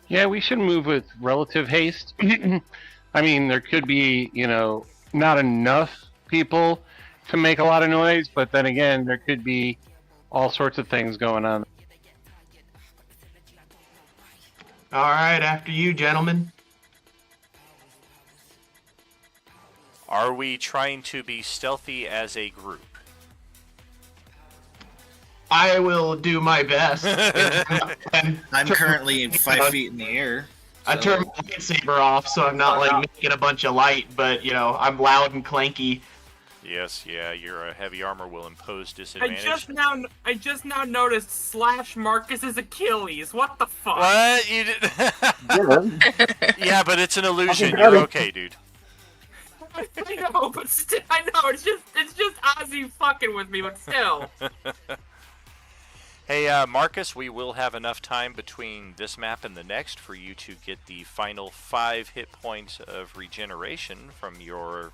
Speaker 5: Yeah, we should move with relative haste. I mean, there could be, not enough people to make a lot of noise, but then again, there could be all sorts of things going on.
Speaker 9: All right, after you, gentlemen.
Speaker 3: Are we trying to be stealthy as a group?
Speaker 9: I will do my best.
Speaker 4: I'm currently 5 feet in the air.
Speaker 9: I turned my lightsaber off, so I'm not making a bunch of light, but I'm loud and clanky.
Speaker 3: Yes, yeah, your heavy armor will impose disadvantage.
Speaker 6: I just now noticed slash Marcus's Achilles. What the fuck?
Speaker 3: What? You did? Yeah, but it's an illusion. You're okay, dude.
Speaker 6: I know, but still, I know it's just Ozzy fucking with me, but still.
Speaker 3: Hey, Marcus, we will have enough time between this map and the next for you to get the final 5 hit points of regeneration from your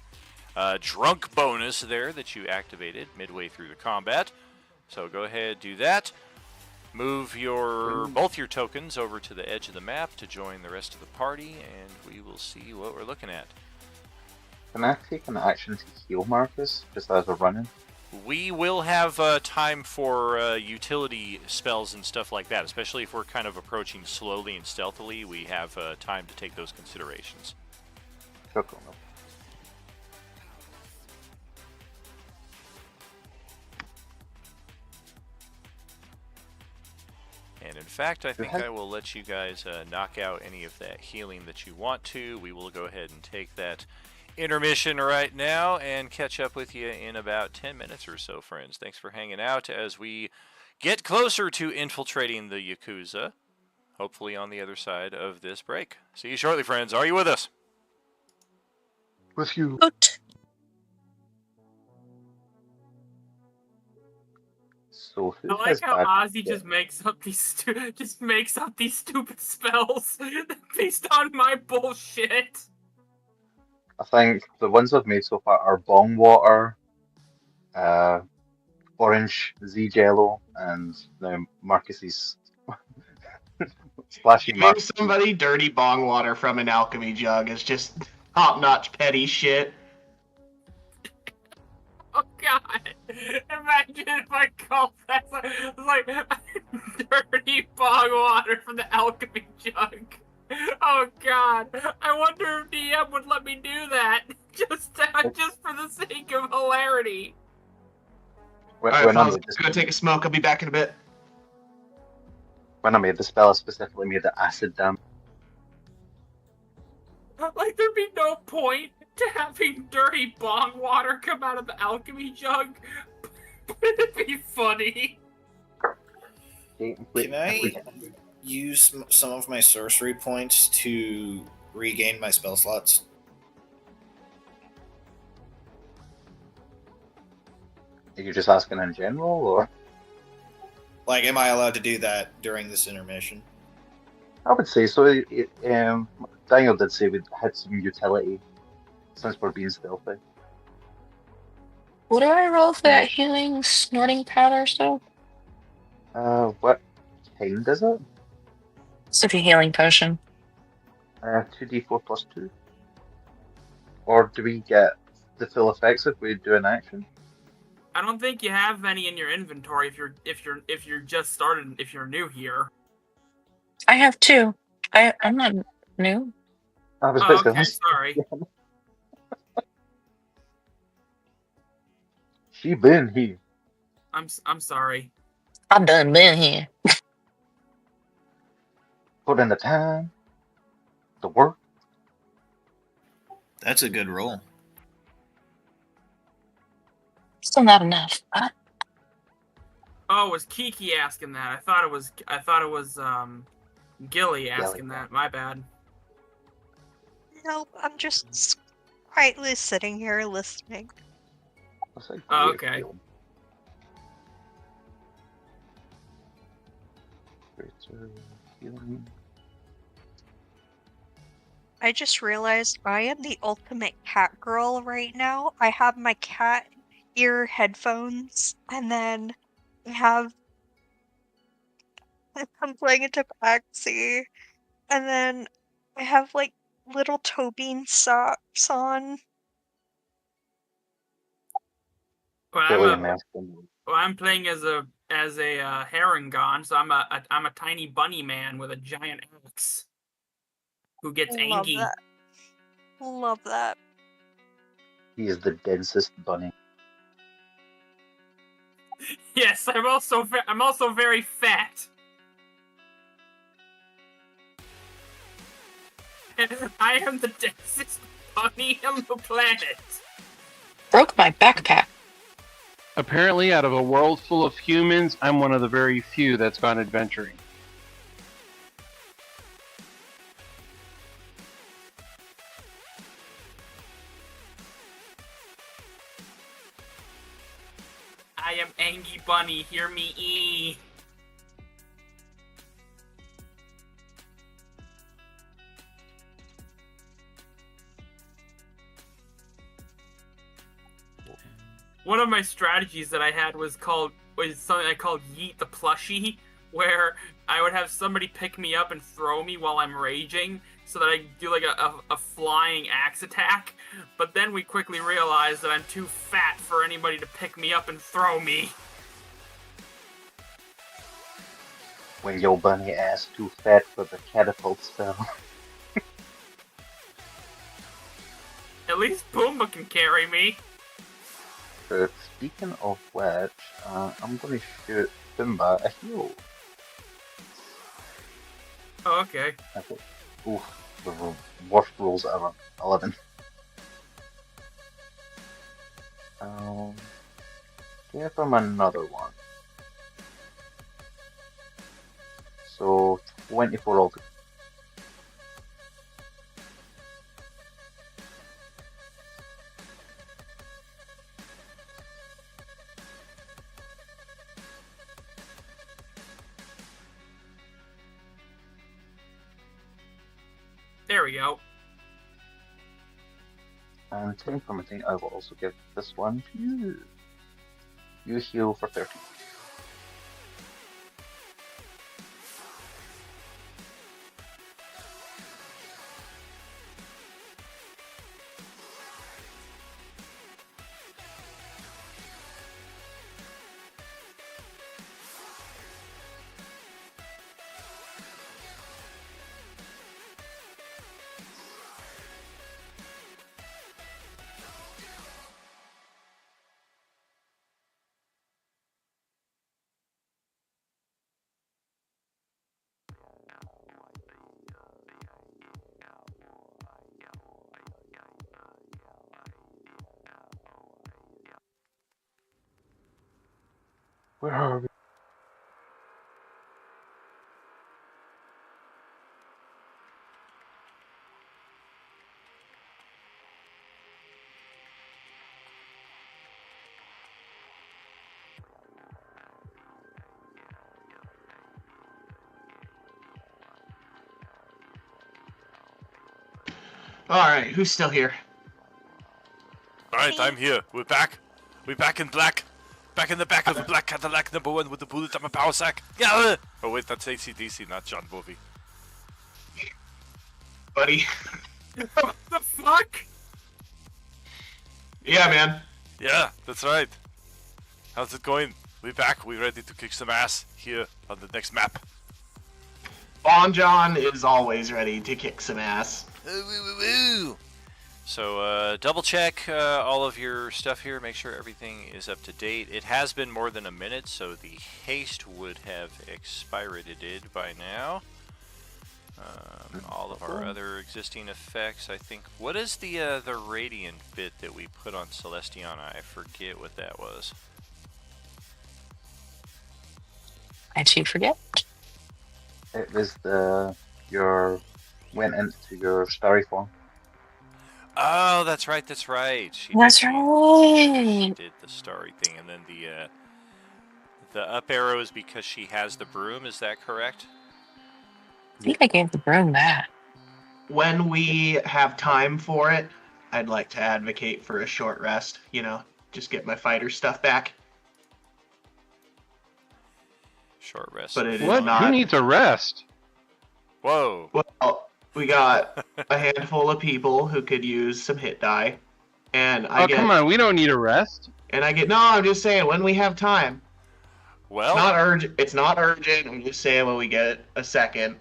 Speaker 3: drunk bonus there that you activated midway through the combat. So go ahead, do that. Move both your tokens over to the edge of the map to join the rest of the party, and we will see what we're looking at.
Speaker 8: Can I take an action to heal Marcus just as we're running?
Speaker 3: We will have time for utility spells and stuff like that, especially if we're kind of approaching slowly and stealthily. We have time to take those considerations.
Speaker 8: Cool.
Speaker 3: And in fact, I think I will let you guys knock out any of that healing that you want to. We will go ahead and take that intermission right now and catch up with you in about 10 minutes or so, friends. Thanks for hanging out as we get closer to infiltrating the Yakuza, hopefully on the other side of this break. See you shortly, friends. Are you with us?
Speaker 8: With you. So
Speaker 6: I like how Ozzy just makes up these stupid spells based on my bullshit.
Speaker 8: I think the ones I've made so far are Bong Water, Orange Z Jello, and now Marcus's Splashy
Speaker 9: Giving
Speaker 8: Marcus.
Speaker 9: somebody dirty bong water from an alchemy jug is just top-notch petty shit.
Speaker 6: Oh god! Imagine if I called that like dirty bog water from the alchemy jug. Oh god! I wonder if DM would let me do that just for the sake of hilarity.
Speaker 9: Alright, fellas, I'm gonna take a smoke. I'll be back in a bit.
Speaker 8: When I made the spell, I specifically made the acid damage.
Speaker 6: Like there'd be no point to having dirty bong water come out of the alchemy jug, but it'd be funny.
Speaker 4: Can I use some of my sorcery points to regain my spell slots?
Speaker 8: Are you just asking in general, or?
Speaker 4: Like, am I allowed to do that during this intermission?
Speaker 8: I would say so. Daniel did say we'd had some utility since we're being stealthy.
Speaker 10: What do I roll for that healing snorting powder stuff?
Speaker 8: What kind is it?
Speaker 10: It's like a healing potion.
Speaker 8: 2d4 plus 2. Or do we get the full effects if we do an action?
Speaker 6: I don't think you have any in your inventory if you're just started, if you're new here.
Speaker 10: I have 2. I'm not new.
Speaker 8: I was
Speaker 6: okay, sorry.
Speaker 8: She been here.
Speaker 6: I'm sorry.
Speaker 10: I've done been here.
Speaker 8: Put in the time, the work.
Speaker 4: That's a good roll.
Speaker 10: Still not enough.
Speaker 6: Oh, it was Kiki asking that. I thought it was Gilly asking that. My bad.
Speaker 7: Nope, I'm just quietly sitting here listening.
Speaker 8: That's a
Speaker 6: Oh,
Speaker 8: great
Speaker 6: okay.
Speaker 8: feeling. Greater feeling.
Speaker 7: I just realized I am the ultimate cat girl right now. I have my cat ear headphones, and then I'm playing a tabaxi, and then I have like little toe bean socks on.
Speaker 8: Silly masculine.
Speaker 6: I'm playing as a Herringon, so I'm a tiny bunny man with a giant axe who gets
Speaker 7: Love
Speaker 6: angry.
Speaker 7: that. Love that.
Speaker 8: He is the densest bunny.
Speaker 6: Yes, I'm also very fat. And I am the densest bunny on the planet.
Speaker 10: Broke my backpack.
Speaker 5: Apparently, out of a world full of humans, I'm one of the very few that's gone adventuring.
Speaker 6: I am Angie Bunny, hear me ee. One of my strategies that I had was something I called Yeet the Plushie, where I would have somebody pick me up and throw me while I'm raging, so that I do like a flying axe attack. But then we quickly realized that I'm too fat for anybody to pick me up and throw me.
Speaker 8: When your bunny ass too fat for the catapult spell.
Speaker 6: At least Pumbaa can carry me.
Speaker 8: Speaking of which, I'm gonna shoot Pumbaa a heal.
Speaker 6: Oh, okay.
Speaker 8: Okay. Oof, the worst rolls ever. 11. Give him another one. So 24 altogether.
Speaker 6: There we go.
Speaker 8: And time permitting, I will also give this one to you. You heal for 30. Where are we?
Speaker 9: Alright, who's still here?
Speaker 3: Alright, I'm here. We're back. We're back in black. Back in the back of the black Cadillac #1 with the bullet on my power sack. Yeah! Oh wait, that's AC/DC, not John Bovi.
Speaker 9: Buddy.
Speaker 6: What the fuck?
Speaker 9: Yeah, man.
Speaker 3: Yeah, that's right. How's it going? We back. We ready to kick some ass here on the next map.
Speaker 9: Bon John is always ready to kick some ass.
Speaker 3: So double check all of your stuff here. Make sure everything is up to date. It has been more than a minute, so the haste would have expired by now. All of our other existing effects, I think. What is the radiant bit that we put on Celestiana? I forget what that was.
Speaker 10: I too forget.
Speaker 8: It was went into your starry form.
Speaker 3: Oh, that's right. That's right. She
Speaker 10: Right.
Speaker 3: did the starry thing, and then the up arrow is because she has the broom. Is that correct?
Speaker 10: I think I gave the broom that.
Speaker 9: When we have time for it, I'd like to advocate for a short rest. Just get my fighter stuff back.
Speaker 3: Short rest.
Speaker 9: But it is
Speaker 5: What?
Speaker 9: not.
Speaker 5: Who needs a rest?
Speaker 3: Whoa.
Speaker 9: Well, we got a handful of people who could use some hit die, and
Speaker 5: Come on, we don't need a rest.
Speaker 9: And no, I'm just saying when we have time.
Speaker 3: Well,
Speaker 9: it's not urgent. It's not urgent. I'm just saying when we get a second.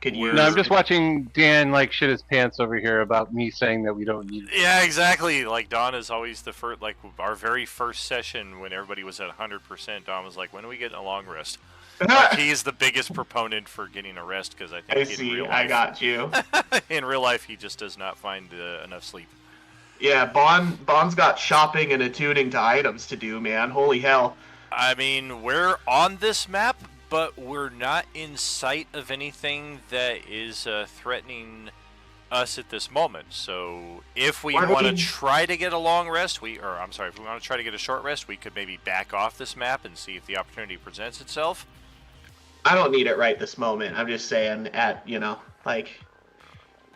Speaker 5: No, I'm just watching Dan like shit his pants over here about me saying that we don't need it.
Speaker 3: Yeah, exactly. Like Don is always the first. Like our very first session when everybody was at 100%, Don was like, "When are we getting a long rest?" Like, he's the biggest proponent for getting a rest because I think in real life,
Speaker 9: I got you.
Speaker 3: in real life, he just does not find enough sleep.
Speaker 9: Yeah, Bond's got shopping and attuning to items to do, man. Holy hell.
Speaker 3: I mean, we're on this map, but we're not in sight of anything that is threatening us at this moment. So if we want to try to get a long rest, if we want to try to get a short rest, we could maybe back off this map and see if the opportunity presents itself.
Speaker 9: I don't need it right this moment. I'm just saying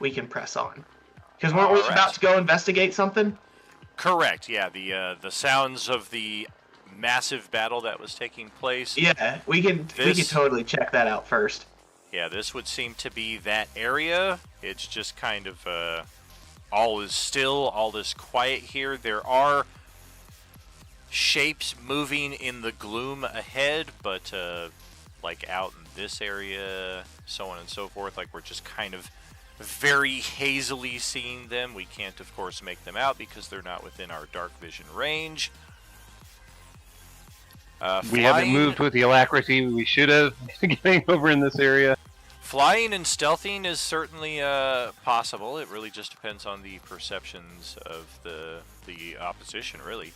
Speaker 9: we can press on. Because weren't we about to go investigate something?
Speaker 3: Correct, yeah. The sounds of the massive battle that was taking place.
Speaker 9: Yeah, we can totally check that out first.
Speaker 3: Yeah, this would seem to be that area. It's just kind of all is still, all is quiet here. There are shapes moving in the gloom ahead, but like out in this area, so on and so forth, like we're just kind of very hazily seeing them. We can't, of course, make them out because they're not within our dark vision range.
Speaker 5: We haven't moved with the alacrity we should have getting over in this area.
Speaker 3: Flying and stealthing is certainly possible. It really just depends on the perceptions of the opposition, really.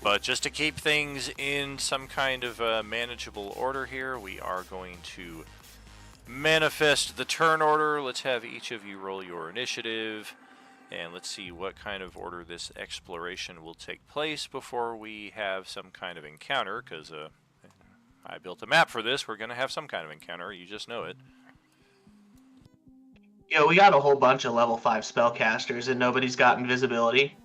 Speaker 3: But just to keep things in some kind of manageable order here, we are going to manifest the turn order. Let's have each of you roll your initiative. And let's see what kind of order this exploration will take place before we have some kind of encounter, because I built a map for this. We're going to have some kind of encounter. You just know it.
Speaker 9: Yeah, we got a whole bunch of level 5 spellcasters, and nobody's got invisibility.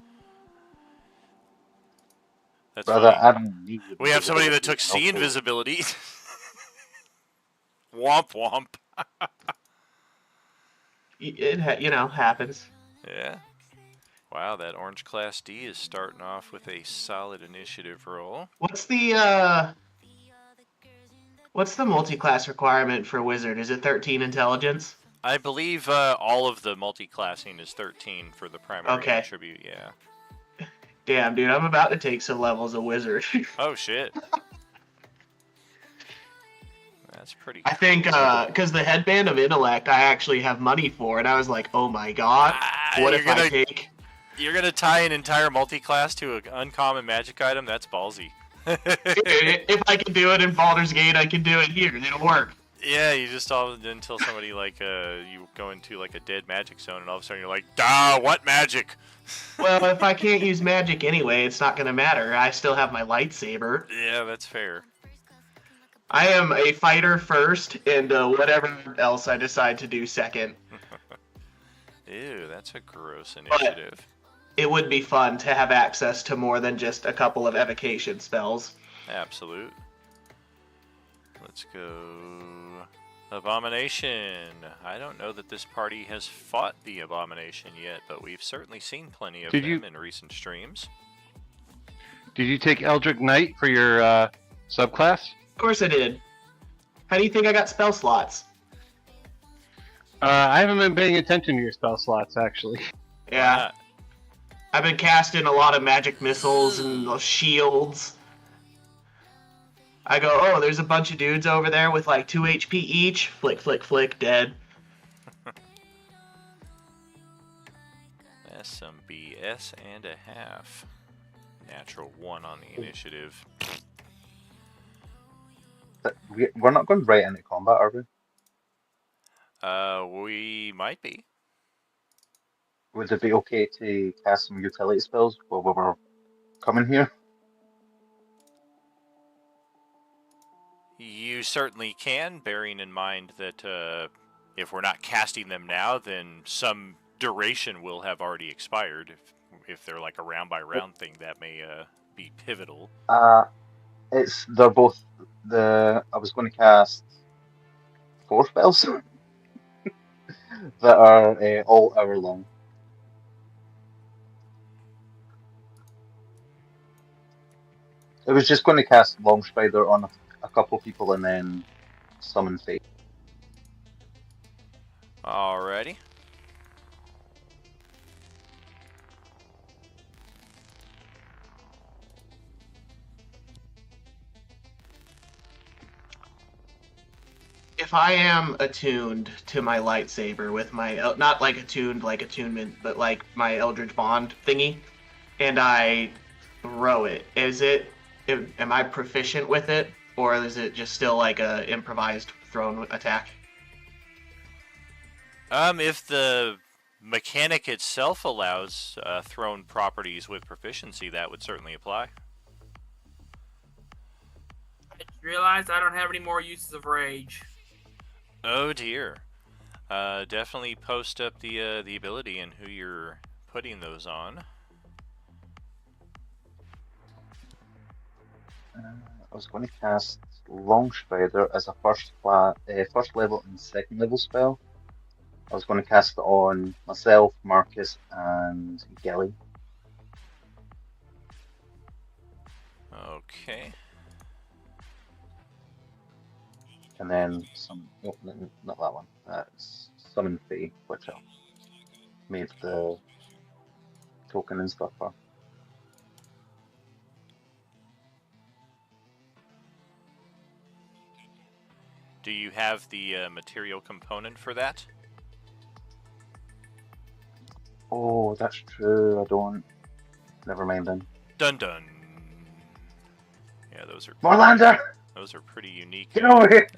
Speaker 3: That's
Speaker 8: Brother,
Speaker 3: funny.
Speaker 8: I don't need it.
Speaker 3: We have somebody that took C invisibility. Womp womp.
Speaker 9: It happens.
Speaker 3: Yeah. Wow, that orange class D is starting off with a solid initiative roll.
Speaker 9: What's the multi-class requirement for wizard? Is it 13 intelligence?
Speaker 3: I believe all of the multi-classing is 13 for the primary attribute, yeah.
Speaker 9: Damn, dude, I'm about to take some levels of wizard.
Speaker 3: Oh, shit. That's pretty cool.
Speaker 9: I think, because the headband of intellect, I actually have money for, and I was like, oh my god, what if I take...
Speaker 3: You're gonna tie an entire multi-class to an uncommon magic item? That's ballsy.
Speaker 9: If I can do it in Baldur's Gate, I can do it here. It'll work.
Speaker 3: Yeah, you just until somebody you go into like a dead magic zone, and all of a sudden you're like, "Duh, what magic?"
Speaker 9: Well, if I can't use magic anyway, it's not gonna matter. I still have my lightsaber.
Speaker 3: Yeah, that's fair.
Speaker 9: I am a fighter first, and whatever else I decide to do second.
Speaker 3: Ew, that's a gross initiative.
Speaker 9: But it would be fun to have access to more than just a couple of evocation spells.
Speaker 3: Absolute. Let's go. Abomination. I don't know that this party has fought the Abomination yet, but we've certainly seen plenty of them in recent streams.
Speaker 5: Did you take Eldritch Knight for your subclass?
Speaker 9: Of course I did. How do you think I got spell slots?
Speaker 5: I haven't been paying attention to your spell slots, actually.
Speaker 9: Yeah. I've been casting a lot of magic missiles and shields. I go, oh, there's a bunch of dudes over there with like 2 HP each. Flick, flick, flick, dead.
Speaker 3: That's some BS and a half. Natural 1 on the initiative.
Speaker 8: We're not going right into combat, are we?
Speaker 3: We might be.
Speaker 8: Would it be okay to cast some utility spells while we're coming here?
Speaker 3: You certainly can, bearing in mind that if we're not casting them now, then some duration will have already expired. If they're like a round by round thing, that may be pivotal.
Speaker 8: They're both I was going to cast 4 spells that are all hour long. I was just going to cast Long Strider on a couple people and then summon Fate.
Speaker 3: Alrighty.
Speaker 9: If I am attuned to my lightsaber with my, not like attuned like attunement, but like my Eldritch Bond thingy, and I throw it, am I proficient with it, or is it just still like a improvised thrown attack?
Speaker 3: If the mechanic itself allows thrown properties with proficiency, that would certainly apply.
Speaker 6: I just realized I don't have any more uses of rage.
Speaker 3: Oh dear. Definitely post up the ability and who you're putting those on.
Speaker 8: I was going to cast Long Strider as a first level and second level spell. I was going to cast it on myself, Marcus, and Gilly.
Speaker 3: Okay.
Speaker 8: And then not that one. Summon Fee, which I made the token and stuff for.
Speaker 3: Do you have the material component for that?
Speaker 8: Oh, that's true. I don't. Never mind then.
Speaker 3: Dun dun. Yeah, those are.
Speaker 8: Morlander!
Speaker 3: Those are pretty unique.
Speaker 8: Get over here!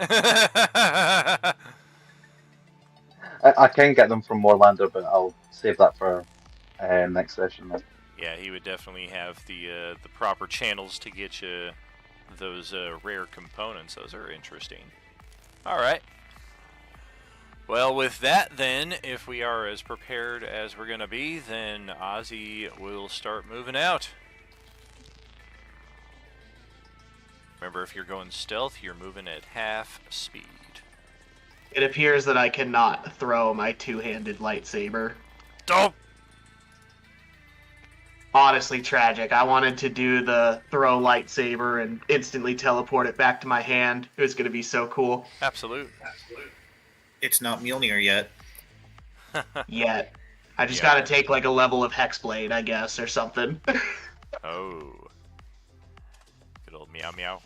Speaker 8: I can get them from Morlander, but I'll save that for next session then.
Speaker 3: Yeah, he would definitely have the proper channels to get you those rare components. Those are interesting. All right. Well, with that, then, if we are as prepared as we're going to be, then Ozzy will start moving out. Remember, if you're going stealth, you're moving at half speed.
Speaker 9: It appears that I cannot throw my two-handed lightsaber.
Speaker 3: Don't!
Speaker 9: Honestly, tragic. I wanted to do the throw lightsaber and instantly teleport it back to my hand. It was going to be so cool.
Speaker 3: Absolute.
Speaker 4: It's not Mjolnir yet.
Speaker 9: Yet. I just got to take like a level of Hexblade, I guess, or something.
Speaker 3: Oh. Good old meow meow.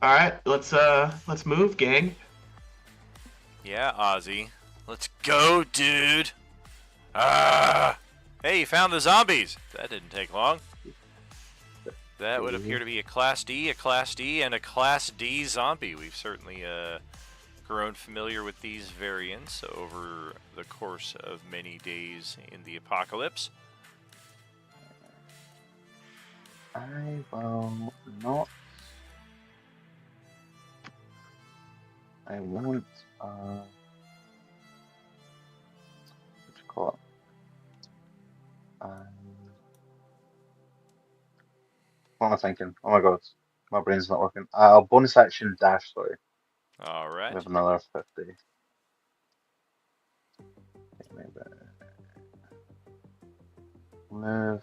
Speaker 9: All right, let's move, gang.
Speaker 3: Yeah, Ozzy. Let's go, dude. Ah! Hey, you found the zombies. That didn't take long. That would appear to be a Class D, and a Class D zombie. We've certainly grown familiar with these variants over the course of many days in the apocalypse.
Speaker 8: I will not. I won't. What you call it? What am I thinking? Oh my god, my brain's not working. Bonus action dash, sorry.
Speaker 3: All right.
Speaker 8: We have another 50. Maybe. Move.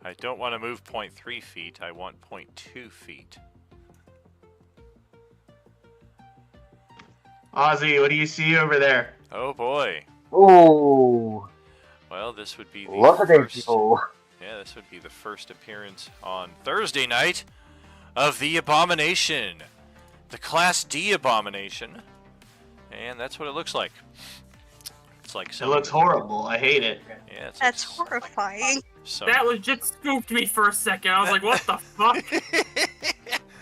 Speaker 3: I don't want to move 0.3 feet. I want 0.2 feet.
Speaker 9: Ozzy, what do you see over there?
Speaker 3: Oh boy.
Speaker 8: Oh,
Speaker 3: Well, this would be the
Speaker 8: lots of dead
Speaker 3: first.
Speaker 8: people.
Speaker 3: Yeah, this would be the first appearance on Thursday night of the Abomination, the Class D Abomination, and that's what it looks like. It's like
Speaker 9: It
Speaker 3: some.
Speaker 9: looks horrible. I hate it.
Speaker 3: Yeah, it's
Speaker 7: That's
Speaker 3: like
Speaker 7: horrifying.
Speaker 3: some.
Speaker 6: That legit spooked me for a second. I was like, what the fuck?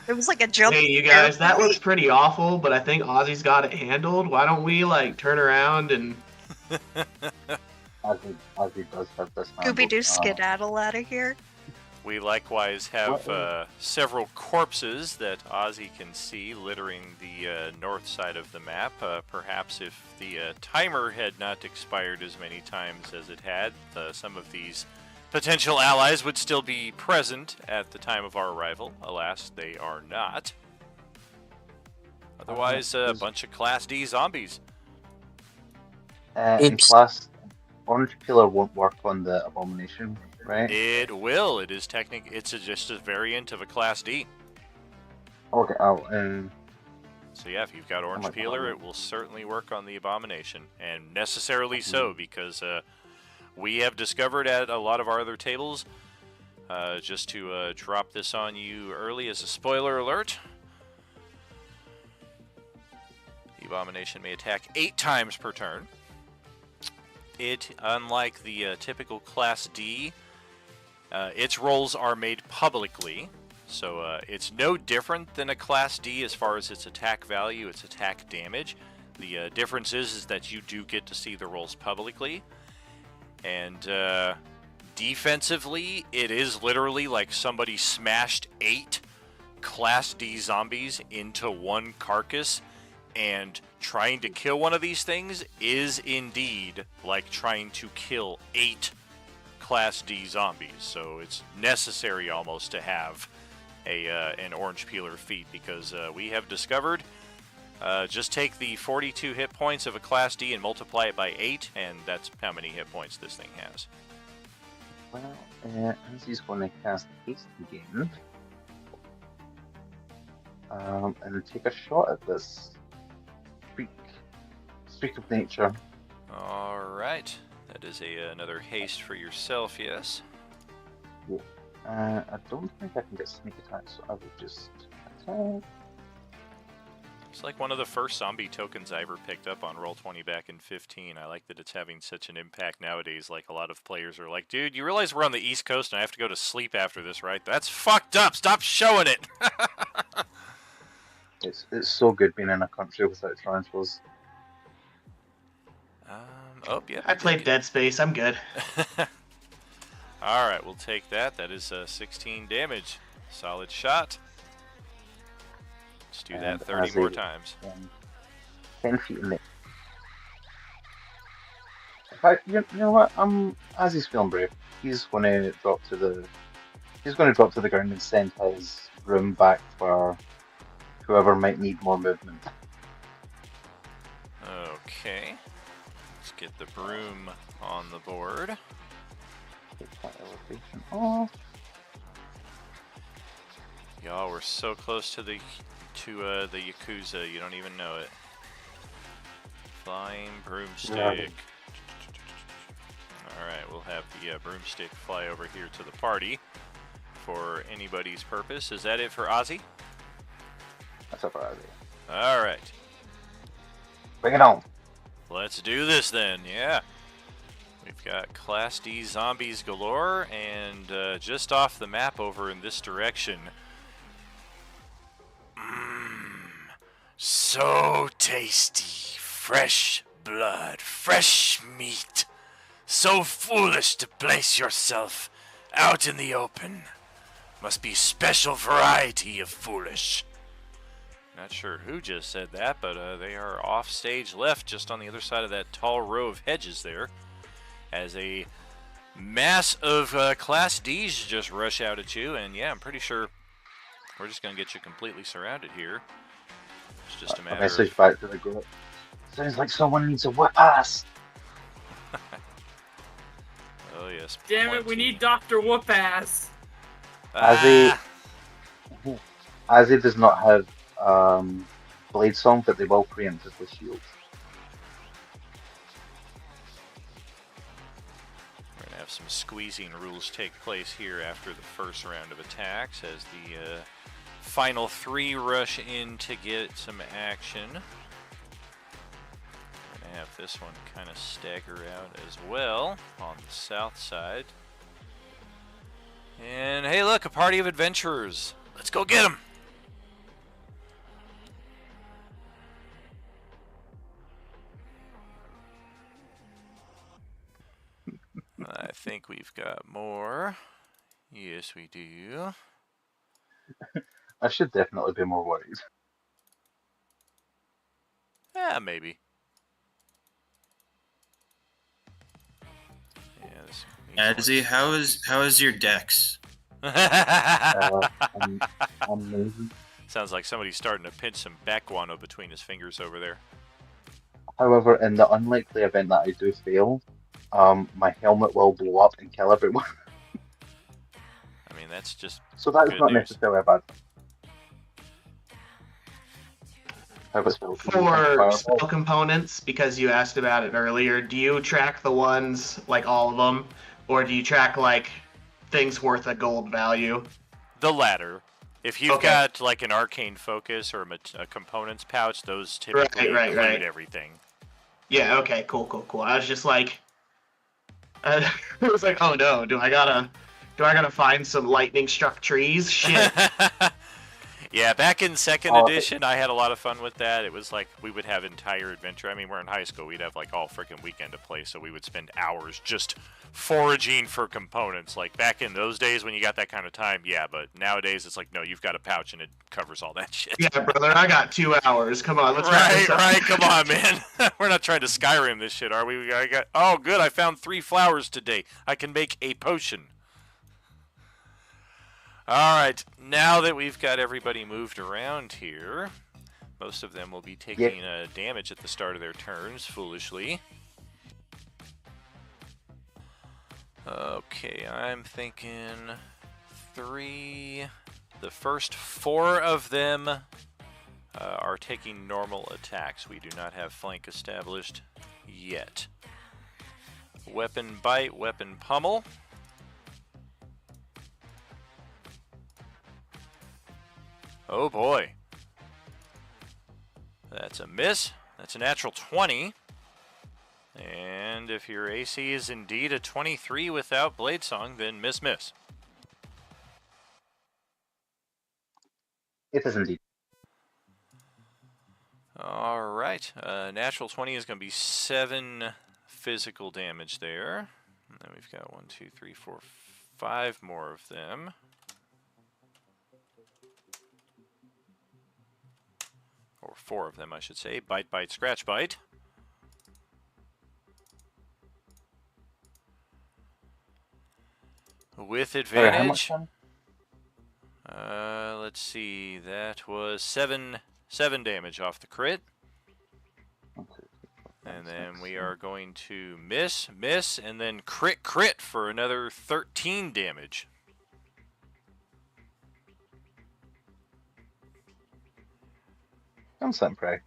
Speaker 7: It was like a jump.
Speaker 9: Hey, you
Speaker 7: scare
Speaker 9: guys,
Speaker 7: for
Speaker 9: that
Speaker 7: me.
Speaker 9: looks pretty awful, but I think Ozzy's got it handled. Why don't we, like, turn around and...
Speaker 8: Ozzy does have this handled.
Speaker 7: Scooby-Doo skedaddle out of here.
Speaker 3: We likewise have several corpses that Ozzy can see littering the north side of the map. Perhaps if the timer had not expired as many times as it had, some of these potential allies would still be present at the time of our arrival. Alas, they are not. Otherwise, a bunch of Class D zombies.
Speaker 8: In class, Orange Pillar won't work on the Abomination, right?
Speaker 3: It will. It is It's just a variant of a Class D.
Speaker 8: Okay,
Speaker 3: So yeah, if you've got Orange
Speaker 8: my
Speaker 3: Peeler,
Speaker 8: God.
Speaker 3: it will certainly work on the Abomination, and necessarily so, because we have discovered at a lot of our other tables, just to drop this on you early as a spoiler alert, the Abomination may attack 8 times per turn. It, unlike the typical Class D, its rolls are made publicly. So it's no different than a Class D as far as its attack value, its attack damage. The difference is that you do get to see the rolls publicly. And defensively, it is literally like somebody smashed 8 Class D zombies into one carcass. And trying to kill one of these things is indeed like trying to kill 8 Class D zombies. So it's necessary almost to have an Orange Peeler feat, because we have discovered just take the 42 hit points of a Class D and multiply it by 8, and that's how many hit points this thing has.
Speaker 8: Well, as he's going to cast Haste again, and take a shot at this streak of nature.
Speaker 3: Alright, that is another haste for yourself, yes?
Speaker 8: I don't think I can get sneak attack, so I will just attack.
Speaker 3: It's like one of the first zombie tokens I ever picked up on Roll20 back in 15. I like that it's having such an impact nowadays. Like, a lot of players are like, dude, you realize we're on the East Coast and I have to go to sleep after this, right? That's fucked up! Stop showing it!
Speaker 8: It's so good being in a country without tarantulas.
Speaker 3: Yeah.
Speaker 9: I played Dead Space. I'm good.
Speaker 3: Alright, we'll take that. That is 16 damage. Solid shot. Let's do that 30 more times.
Speaker 8: 10 feet in the... In fact, you know what? As he's feeling brave, he's going to drop to the ground and send his broom back for whoever might need more movement.
Speaker 3: Okay. Let's get the broom on the board.
Speaker 8: Take that elevation off.
Speaker 3: Y'all, we're so close to the Yakuza, you don't even know it. Flying broomstick. Alright, we'll have the broomstick fly over here to the party for anybody's purpose. Is that it for Ozzy?
Speaker 8: That's it for Ozzy.
Speaker 3: Alright.
Speaker 8: Bring it on.
Speaker 3: Let's do this then, yeah. We've got Class D zombies galore, and just off the map over in this direction. So tasty. Fresh blood, fresh meat. So foolish to place yourself out in the open. Must be special variety of foolish. Not sure who just said that, but they are off stage left, just on the other side of that tall row of hedges there, as a mass of Class Ds just rush out at you, and yeah, I'm pretty sure we're just going to get you completely surrounded here. It's just a matter
Speaker 8: of... message back to the group. Sounds like someone needs a whip ass.
Speaker 3: Oh yes.
Speaker 6: Damn it, we need Dr. Whoop-Ass.
Speaker 8: Azzy does not have Blade Song, but they will preempt with shield.
Speaker 3: have some squeezing rules take place here after the first round of attacks as the final 3 rush in to get some action. We're going to have this one kind of stagger out as well on the south side. And hey, look, a party of adventurers. Let's go get them. I think we've got more. Yes, we do.
Speaker 8: I should definitely be more worried.
Speaker 3: Yeah, maybe.
Speaker 4: Azzy, how is your dex?
Speaker 8: I'm amazing.
Speaker 3: Sounds like somebody's starting to pinch some back guano between his fingers over there.
Speaker 8: However, in the unlikely event that I do fail, my helmet will blow up and kill everyone.
Speaker 3: I mean, that's just
Speaker 8: So that is
Speaker 3: good
Speaker 8: not
Speaker 3: news.
Speaker 8: necessarily a bad thing.
Speaker 9: For spell components, because you asked about it earlier, do you track the ones, like all of them, or do you track like things worth a gold value?
Speaker 3: The latter. If you've got like an arcane focus or a components pouch, those typically include everything.
Speaker 9: Yeah. Okay. Cool. I was just like, I was like, oh no, do I gotta find some lightning struck trees? Shit.
Speaker 3: Yeah, back in 2nd edition, I had a lot of fun with that. It was like we would have entire adventure. I mean, we're in high school. We'd have like all freaking weekend to play, so we would spend hours just foraging for components. Like back in those days when you got that kind of time, yeah, but nowadays it's like, no, you've got a pouch and it covers all that shit.
Speaker 9: Yeah, brother, I got 2 hours. Come on, let's wrap this up.
Speaker 3: Right, come on, man. We're not trying to Skyrim this shit, are we? Oh, good, I found 3 flowers today. I can make a potion. Alright, now that we've got everybody moved around here, most of them will be taking damage at the start of their turns, foolishly. Okay, I'm thinking 3. The first 4 of them are taking normal attacks. We do not have flank established yet. Weapon bite, weapon pummel. Oh boy. That's a miss. That's a natural 20. And if your AC is indeed a 23 without Blade Song, then miss.
Speaker 8: It is indeed.
Speaker 3: Alright. Natural 20 is going to be 7 physical damage there. And then we've got 1, 2, 3, 4, 5 more of them. Or 4 of them, I should say. Bite, bite, scratch, bite. With advantage. Let's see. That was 7 damage off the crit. And then we are going to miss, and then crit for another 13 damage.
Speaker 8: I'm something proud.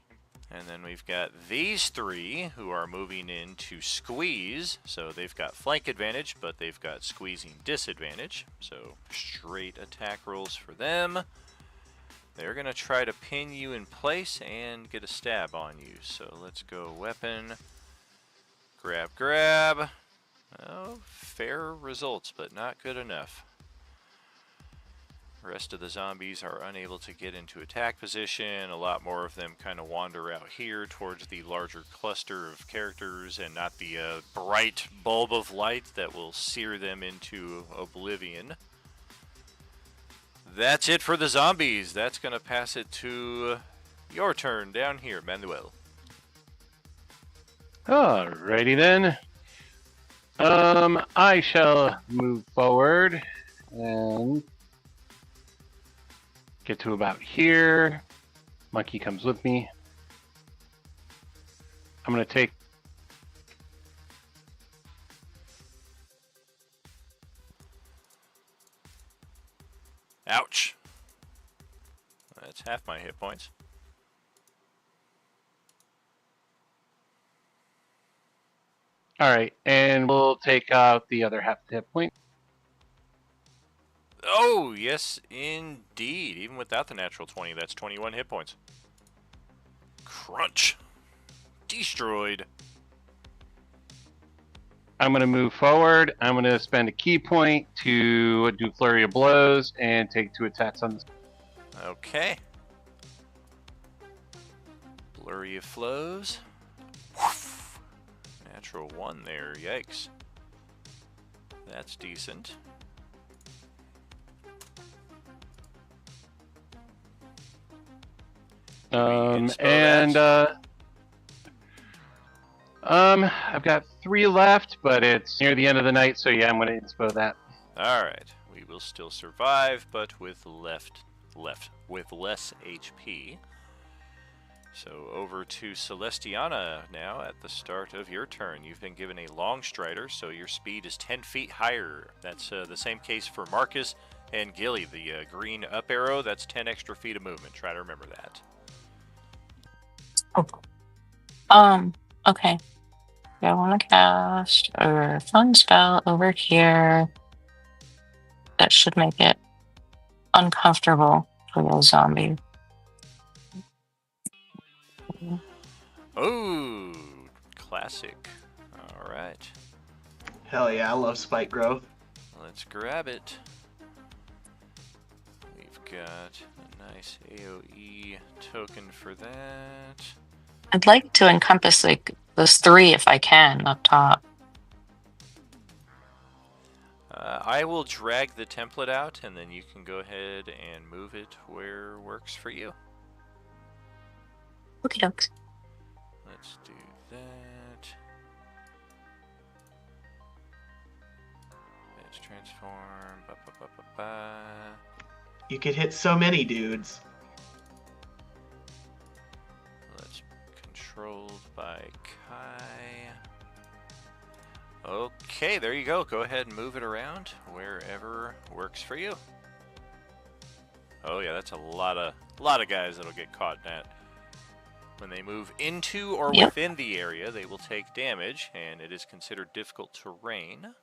Speaker 3: And then we've got these 3 who are moving in to squeeze. So they've got flank advantage, but they've got squeezing disadvantage. So straight attack rolls for them. They're going to try to pin you in place and get a stab on you. So let's go weapon. Grab. Oh, fair results, but not good enough. The rest of the zombies are unable to get into attack position. A lot more of them kind of wander out here towards the larger cluster of characters and not the bright bulb of light that will sear them into oblivion. That's it for the zombies. That's going to pass it to your turn down here, Manuel.
Speaker 5: Alrighty then. I shall move forward and get to about here. Monkey comes with me. I'm going to take...
Speaker 3: Ouch. That's half my hit points.
Speaker 5: All right, and we'll take out the other half hit point.
Speaker 3: Oh, yes, indeed. Even without the natural 20, that's 21 hit points. Crunch. Destroyed.
Speaker 5: I'm going to move forward. I'm going to spend a key point to do flurry of blows and take 2 attacks on this.
Speaker 3: Okay. Blurry of flows. Natural 1 there. Yikes. That's decent.
Speaker 5: I've got 3 left, but it's near the end of the night, so yeah, I'm going to inspo that.
Speaker 3: All right, we will still survive, but with less HP. So over to Celestiana now at the start of your turn. You've been given a long strider, so your speed is 10 feet higher. That's the same case for Marcus and Gilly. The green up arrow, that's 10 extra feet of movement. Try to remember that.
Speaker 10: Okay. I want to cast a fun spell over here that should make it uncomfortable for those zombies.
Speaker 3: Oh, classic. All right.
Speaker 9: Hell yeah, I love spike growth.
Speaker 3: Let's grab it. We've got a nice AoE token for that.
Speaker 10: I'd like to encompass like those 3 if I can up top.
Speaker 3: I will drag the template out, and then you can go ahead and move it where works for you.
Speaker 10: Okie dokes.
Speaker 3: Let's do that. Let's transform. Ba, ba, ba, ba, ba.
Speaker 9: You could hit so many dudes.
Speaker 3: Let's controlled by Kai. Okay, there you go. Go ahead and move it around wherever works for you. Oh yeah, that's a lot of guys that'll get caught in that. When they move into or within the area, they will take damage, and it is considered difficult terrain.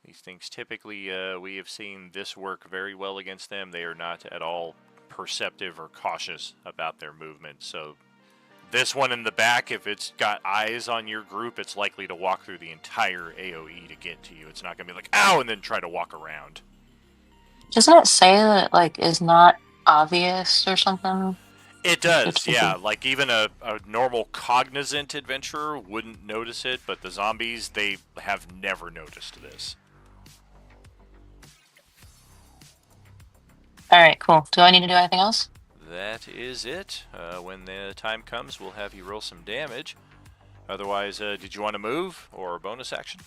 Speaker 3: These things typically, we have seen this work very well against them. They are not at all perceptive or cautious about their movement. So this one in the back, if it's got eyes on your group, it's likely to walk through the entire AoE to get to you. It's not going to be like, ow, and then try to walk around.
Speaker 10: Doesn't it say that like is not obvious or something?
Speaker 3: It does, yeah. Like even a normal cognizant adventurer wouldn't notice it, but the zombies, they have never noticed this.
Speaker 10: Alright, cool. Do I need to do anything else?
Speaker 3: That is it. When the time comes, we'll have you roll some damage. Otherwise, did you want to move or bonus action?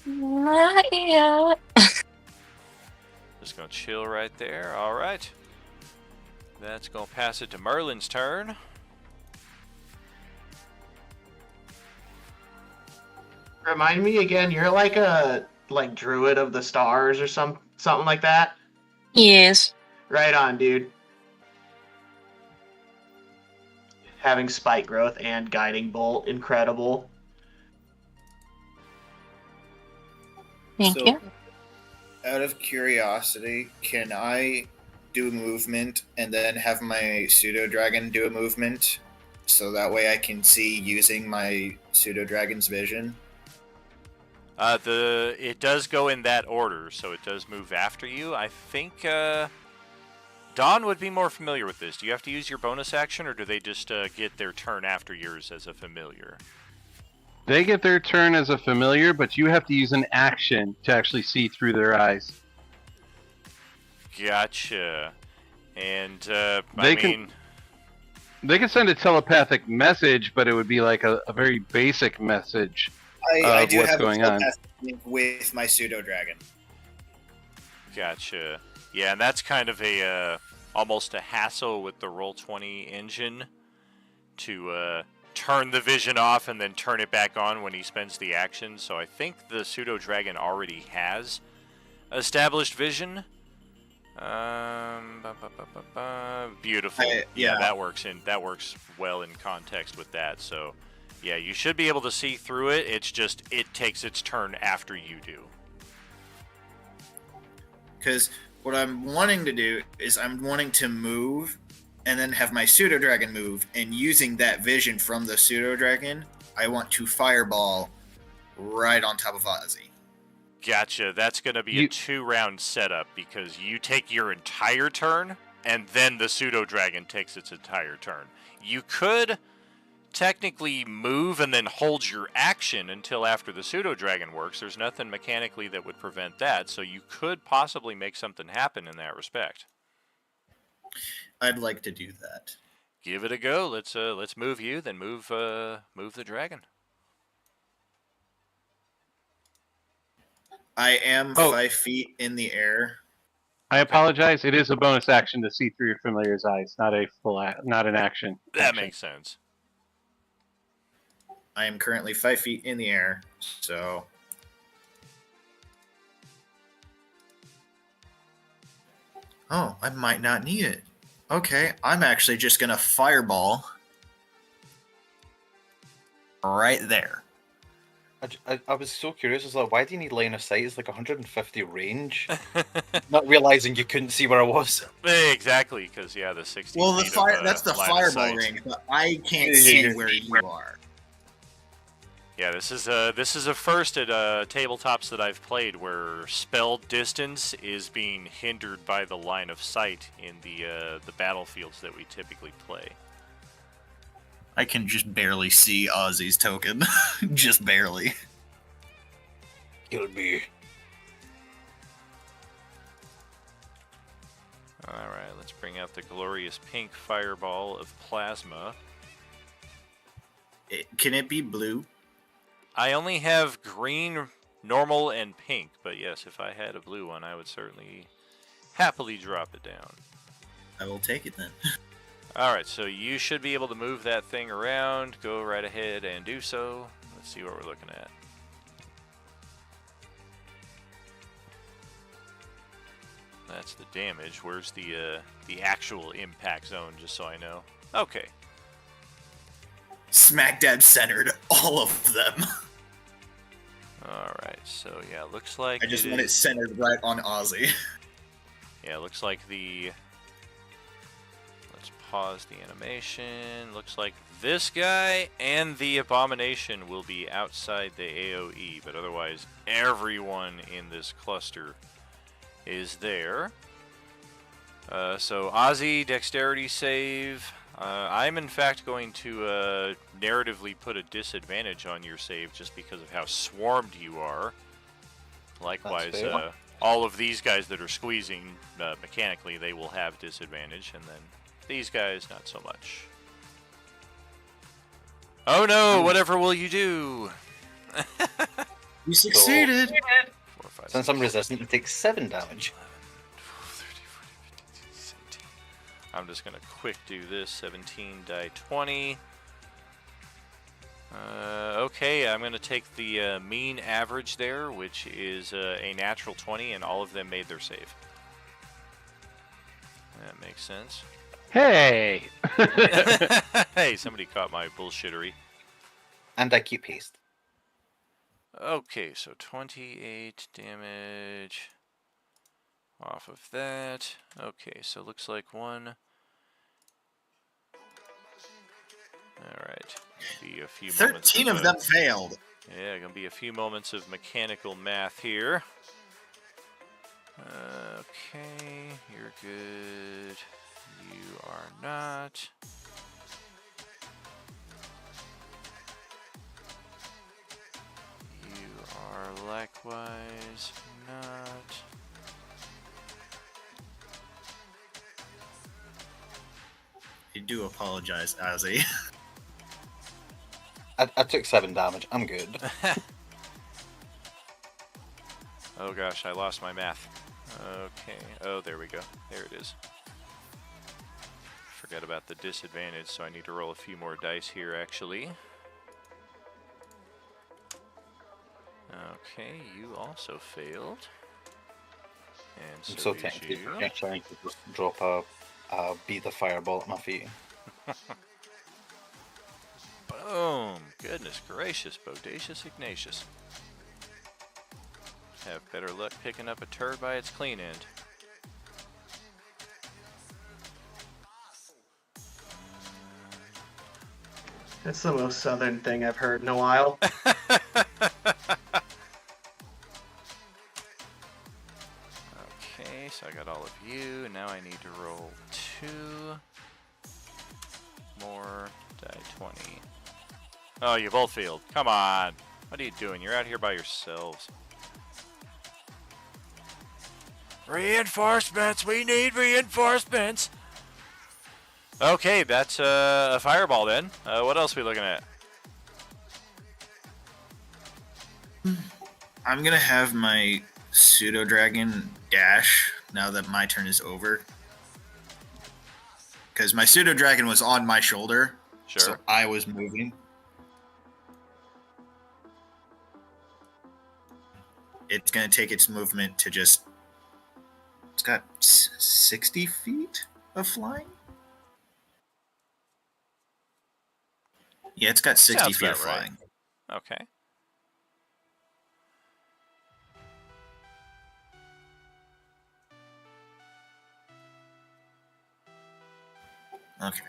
Speaker 10: Not yet.
Speaker 3: Just gonna chill right there. All right. That's gonna pass it to Merlin's turn.
Speaker 9: Remind me again, you're like a druid of the stars or something like that?
Speaker 10: Yes.
Speaker 9: Right on, dude. Having spike growth and guiding bolt, incredible.
Speaker 10: Thank you.
Speaker 4: Out of curiosity, can I do movement and then have my pseudo dragon do a movement, so that way I can see using my pseudo dragon's vision?
Speaker 3: It does go in that order, so it does move after you. I think Dawn would be more familiar with this. Do you have to use your bonus action, or do they just get their turn after yours as a familiar?
Speaker 5: They get their turn as a familiar, but you have to use an action to actually see through their eyes.
Speaker 3: Gotcha. And
Speaker 5: they can send a telepathic message, but it would be like a very basic message
Speaker 4: I do
Speaker 5: what's
Speaker 4: have
Speaker 5: going
Speaker 4: a
Speaker 5: on
Speaker 4: with my pseudo dragon.
Speaker 3: Gotcha. Yeah, and that's kind of a almost a hassle with the Roll20 engine to turn the vision off and then turn it back on when he spends the action. So I think the pseudo dragon already has established vision. Beautiful.
Speaker 4: Yeah.
Speaker 3: Yeah, that works well in context with that. So, yeah, you should be able to see through it. It's just it takes its turn after you do.
Speaker 4: Because what I'm wanting to do is I'm wanting to move and then have my pseudo dragon move, and using that vision from the pseudo dragon, I want to fireball right on top of Ozzy.
Speaker 3: Gotcha. That's going to be a 2-round setup because you take your entire turn, and then the pseudo dragon takes its entire turn. You could technically move and then hold your action until after the pseudo dragon works. There's nothing mechanically that would prevent that, so you could possibly make something happen in that respect.
Speaker 4: I'd like to do that.
Speaker 3: Give it a go. Let's move you, then move the dragon.
Speaker 4: I am 5 feet in the air.
Speaker 5: I apologize. It is a bonus action to see through your familiar's eyes, not an action.
Speaker 3: That makes sense.
Speaker 4: I am currently 5 feet in the air, so... Oh, I might not need it. Okay, I'm actually just going to fireball right there.
Speaker 13: I was so curious. I was like, why do you need line of sight? It's like 150 range. Not realizing you couldn't see where I was.
Speaker 3: Exactly, because, the 60
Speaker 4: Well,
Speaker 3: feet of,
Speaker 4: that's the
Speaker 3: line of
Speaker 4: fireball
Speaker 3: sight.
Speaker 4: range, but I can't see where you are.
Speaker 3: Yeah, this is a first at tabletops that I've played where spell distance is being hindered by the line of sight in the battlefields that we typically play.
Speaker 4: I can just barely see Ozzy's token. Just barely.
Speaker 13: Kill me.
Speaker 3: Alright, let's bring out the glorious pink fireball of plasma.
Speaker 4: Can it be blue?
Speaker 3: I only have green, normal, and pink, but yes, if I had a blue one, I would certainly happily drop it down.
Speaker 4: I will take it then.
Speaker 3: Alright, so you should be able to move that thing around. Go right ahead and do so. Let's see what we're looking at. That's the damage. Where's the actual impact zone, just so I know? Okay.
Speaker 4: Smack dab centered, all of them.
Speaker 3: Alright, so yeah, looks like
Speaker 4: I just want it centered right on Ozzy.
Speaker 3: Yeah, looks like let's pause the animation. Looks like this guy and the abomination will be outside the AoE, but otherwise everyone in this cluster is there. So Ozzy, dexterity save. I'm in fact going to narratively put a disadvantage on your save just because of how swarmed you are. Likewise, all of these guys that are squeezing mechanically, they will have disadvantage, and then these guys, not so much. Oh no, whatever will you do?
Speaker 4: You succeeded!
Speaker 13: Since I'm resistant, it takes 7 damage.
Speaker 3: I'm just going to quick do this. 17 die 20. Okay, I'm going to take the mean average there, which is a natural 20, and all of them made their save. That makes sense.
Speaker 5: Hey!
Speaker 3: Hey, somebody caught my bullshittery.
Speaker 13: And I keep haste.
Speaker 3: Okay, so 28 damage off of that. Okay, so looks like one. Alright. Be a few
Speaker 4: 13 of them failed.
Speaker 3: Yeah, gonna be a few moments of mechanical math here. Okay, you're good. You are not. You are likewise not.
Speaker 4: I do apologize, Ozzy.
Speaker 13: I took 7 damage. I'm good.
Speaker 3: Oh gosh, I lost my math. Okay. Oh, there we go. There it is. Forgot about the disadvantage, so I need to roll a few more dice here, actually. Okay, you also failed. And so
Speaker 13: I'm so
Speaker 3: did
Speaker 13: tempted.
Speaker 3: you.
Speaker 13: I'm trying to just drop a Beat the fireball at my feet.
Speaker 3: Boom! Goodness gracious, Bodacious Ignatius. Have better luck picking up a turd by its clean end.
Speaker 9: That's the most southern thing I've heard in a while.
Speaker 3: Okay, so I got all of you. Now I need to roll 2 more die 20. Oh, you both failed. Come on. What are you doing? You're out here by yourselves. Reinforcements! We need reinforcements! Okay, that's a fireball then. What else are we looking at?
Speaker 4: I'm gonna have my pseudo dragon dash now that my turn is over. Because my pseudo dragon was on my shoulder.
Speaker 3: Sure.
Speaker 4: So I was moving. It's gonna take its movement to just. It's got 60 feet of flying? Yeah, it's got 60
Speaker 3: Sounds
Speaker 4: feet
Speaker 3: about
Speaker 4: of
Speaker 3: right.
Speaker 4: flying.
Speaker 3: Okay.
Speaker 4: Okay.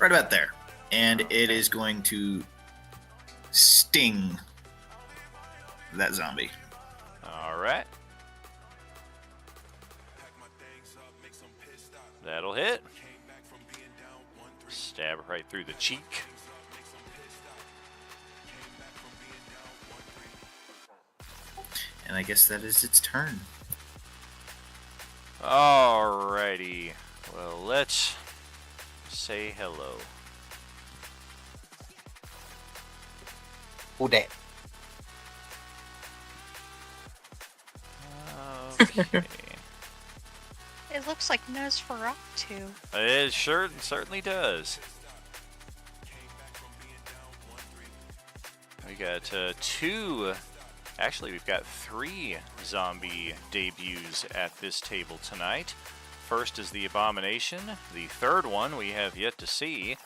Speaker 4: Right about there. And it is going to sting that zombie.
Speaker 3: Alright. That'll hit. Stab right through the cheek.
Speaker 4: And I guess that is its turn.
Speaker 3: Alrighty. Well, let's say hello.
Speaker 13: Who dat?
Speaker 3: Okay.
Speaker 7: It looks like Nosferatu.
Speaker 3: It certainly does. We got we've got 3 zombie debuts at this table tonight. First is the Abomination. The third one we have yet to see.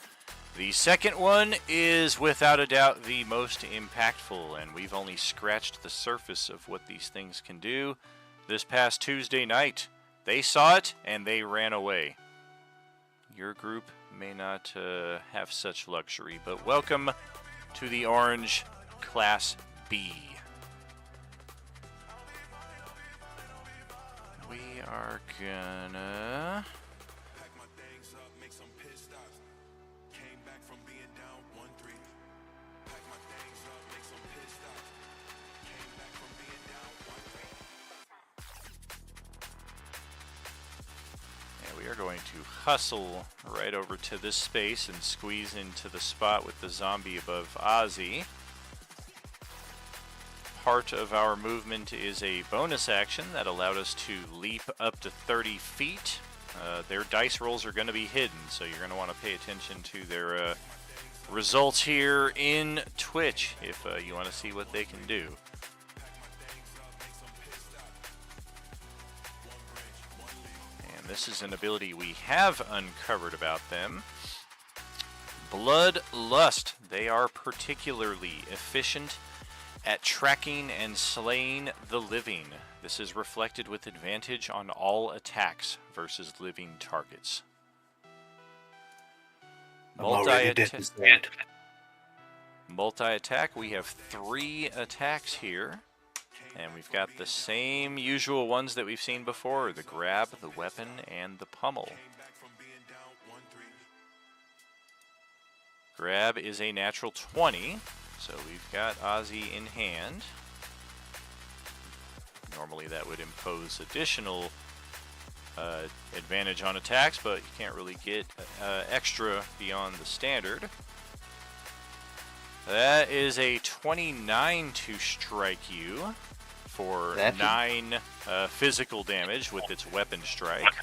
Speaker 3: The second one is without a doubt the most impactful, and we've only scratched the surface of what these things can do. This past Tuesday night, they saw it and they ran away. Your group may not have such luxury, but welcome to the Orange Class B. We are gonna... We are going to hustle right over to this space and squeeze into the spot with the zombie above Ozzy. Part of our movement is a bonus action that allowed us to leap up to 30 feet. Their dice rolls are going to be hidden, so you're going to want to pay attention to their results here in Twitch if you want to see what they can do. This is an ability we have uncovered about them. Bloodlust. They are particularly efficient at tracking and slaying the living. This is reflected with advantage on all attacks versus living targets. Multi-attack. We have 3 attacks here. And we've got the same usual ones that we've seen before, the grab, the weapon, and the pummel. Grab is a natural 20, so we've got Ozzy in hand. Normally that would impose additional advantage on attacks, but you can't really get extra beyond the standard. That is a 29 to strike you for 9 physical damage with its weapon strike.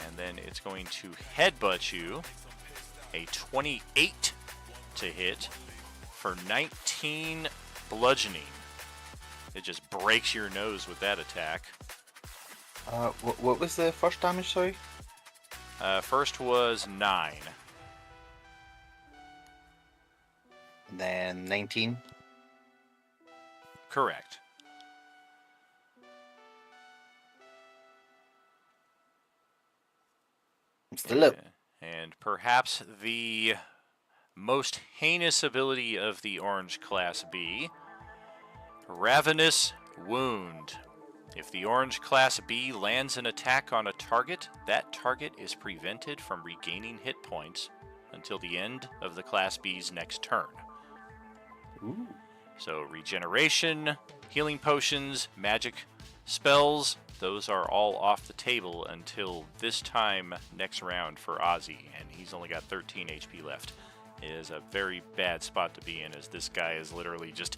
Speaker 3: And then it's going to headbutt you, a 28 to hit for 19 bludgeoning. It just breaks your nose with that attack.
Speaker 13: What was the first damage, sorry?
Speaker 3: First was 9.
Speaker 13: And then 19.
Speaker 3: Correct.
Speaker 13: I'm still up.
Speaker 3: And perhaps the most heinous ability of the Orange Class B, Ravenous Wound. If the Orange Class B lands an attack on a target, that target is prevented from regaining hit points until the end of the Class B's next turn.
Speaker 13: Ooh.
Speaker 3: So regeneration, healing potions, magic spells, those are all off the table until this time next round for Ozzy, and he's only got 13 HP left. It is a very bad spot to be in, as this guy is literally just,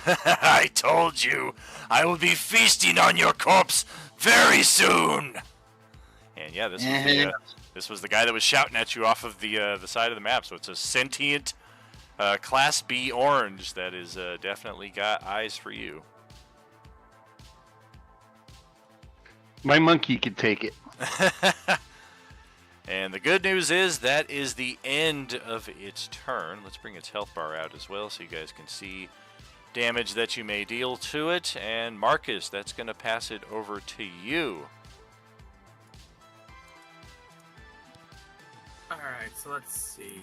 Speaker 3: I told you, I will be feasting on your corpse very soon! And yeah, this was the guy that was shouting at you off of the side of the map, so it's a sentient Class B orange that is definitely got eyes for you.
Speaker 5: My monkey could take it.
Speaker 3: And the good news is that is the end of its turn. Let's bring its health bar out as well so you guys can see damage that you may deal to it. And Marcus, that's going to pass it over to you.
Speaker 6: Alright, so let's see.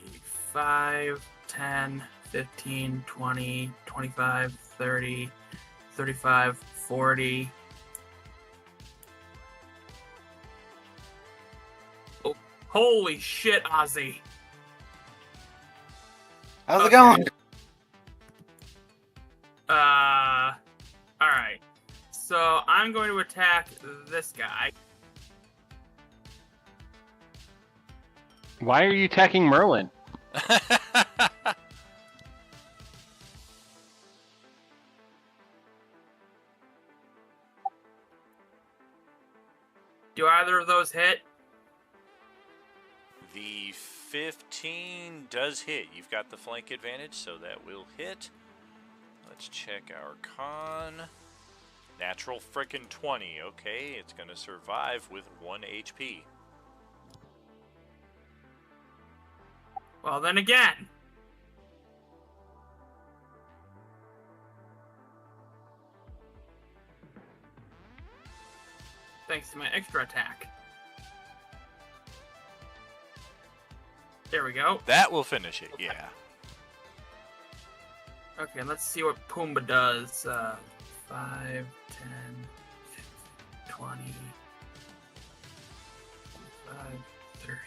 Speaker 6: 5, 10, 15, 20, 25, 30, 35, 40. Oh, holy shit, Ozzy.
Speaker 13: How's it going?
Speaker 6: Alright. So I'm going to attack this guy.
Speaker 5: Why are you attacking Merlin?
Speaker 6: Do either of those hit?
Speaker 3: The 15 does hit. You've got the flank advantage, so that will hit. Let's check our con. Natural frickin' 20. Okay, it's going to survive with 1 HP.
Speaker 6: Well, then again. Thanks to my extra attack. There we go.
Speaker 3: That will finish it, yeah.
Speaker 6: Okay, let's see what Pumbaa does. 5, 10, 20, 25, 30,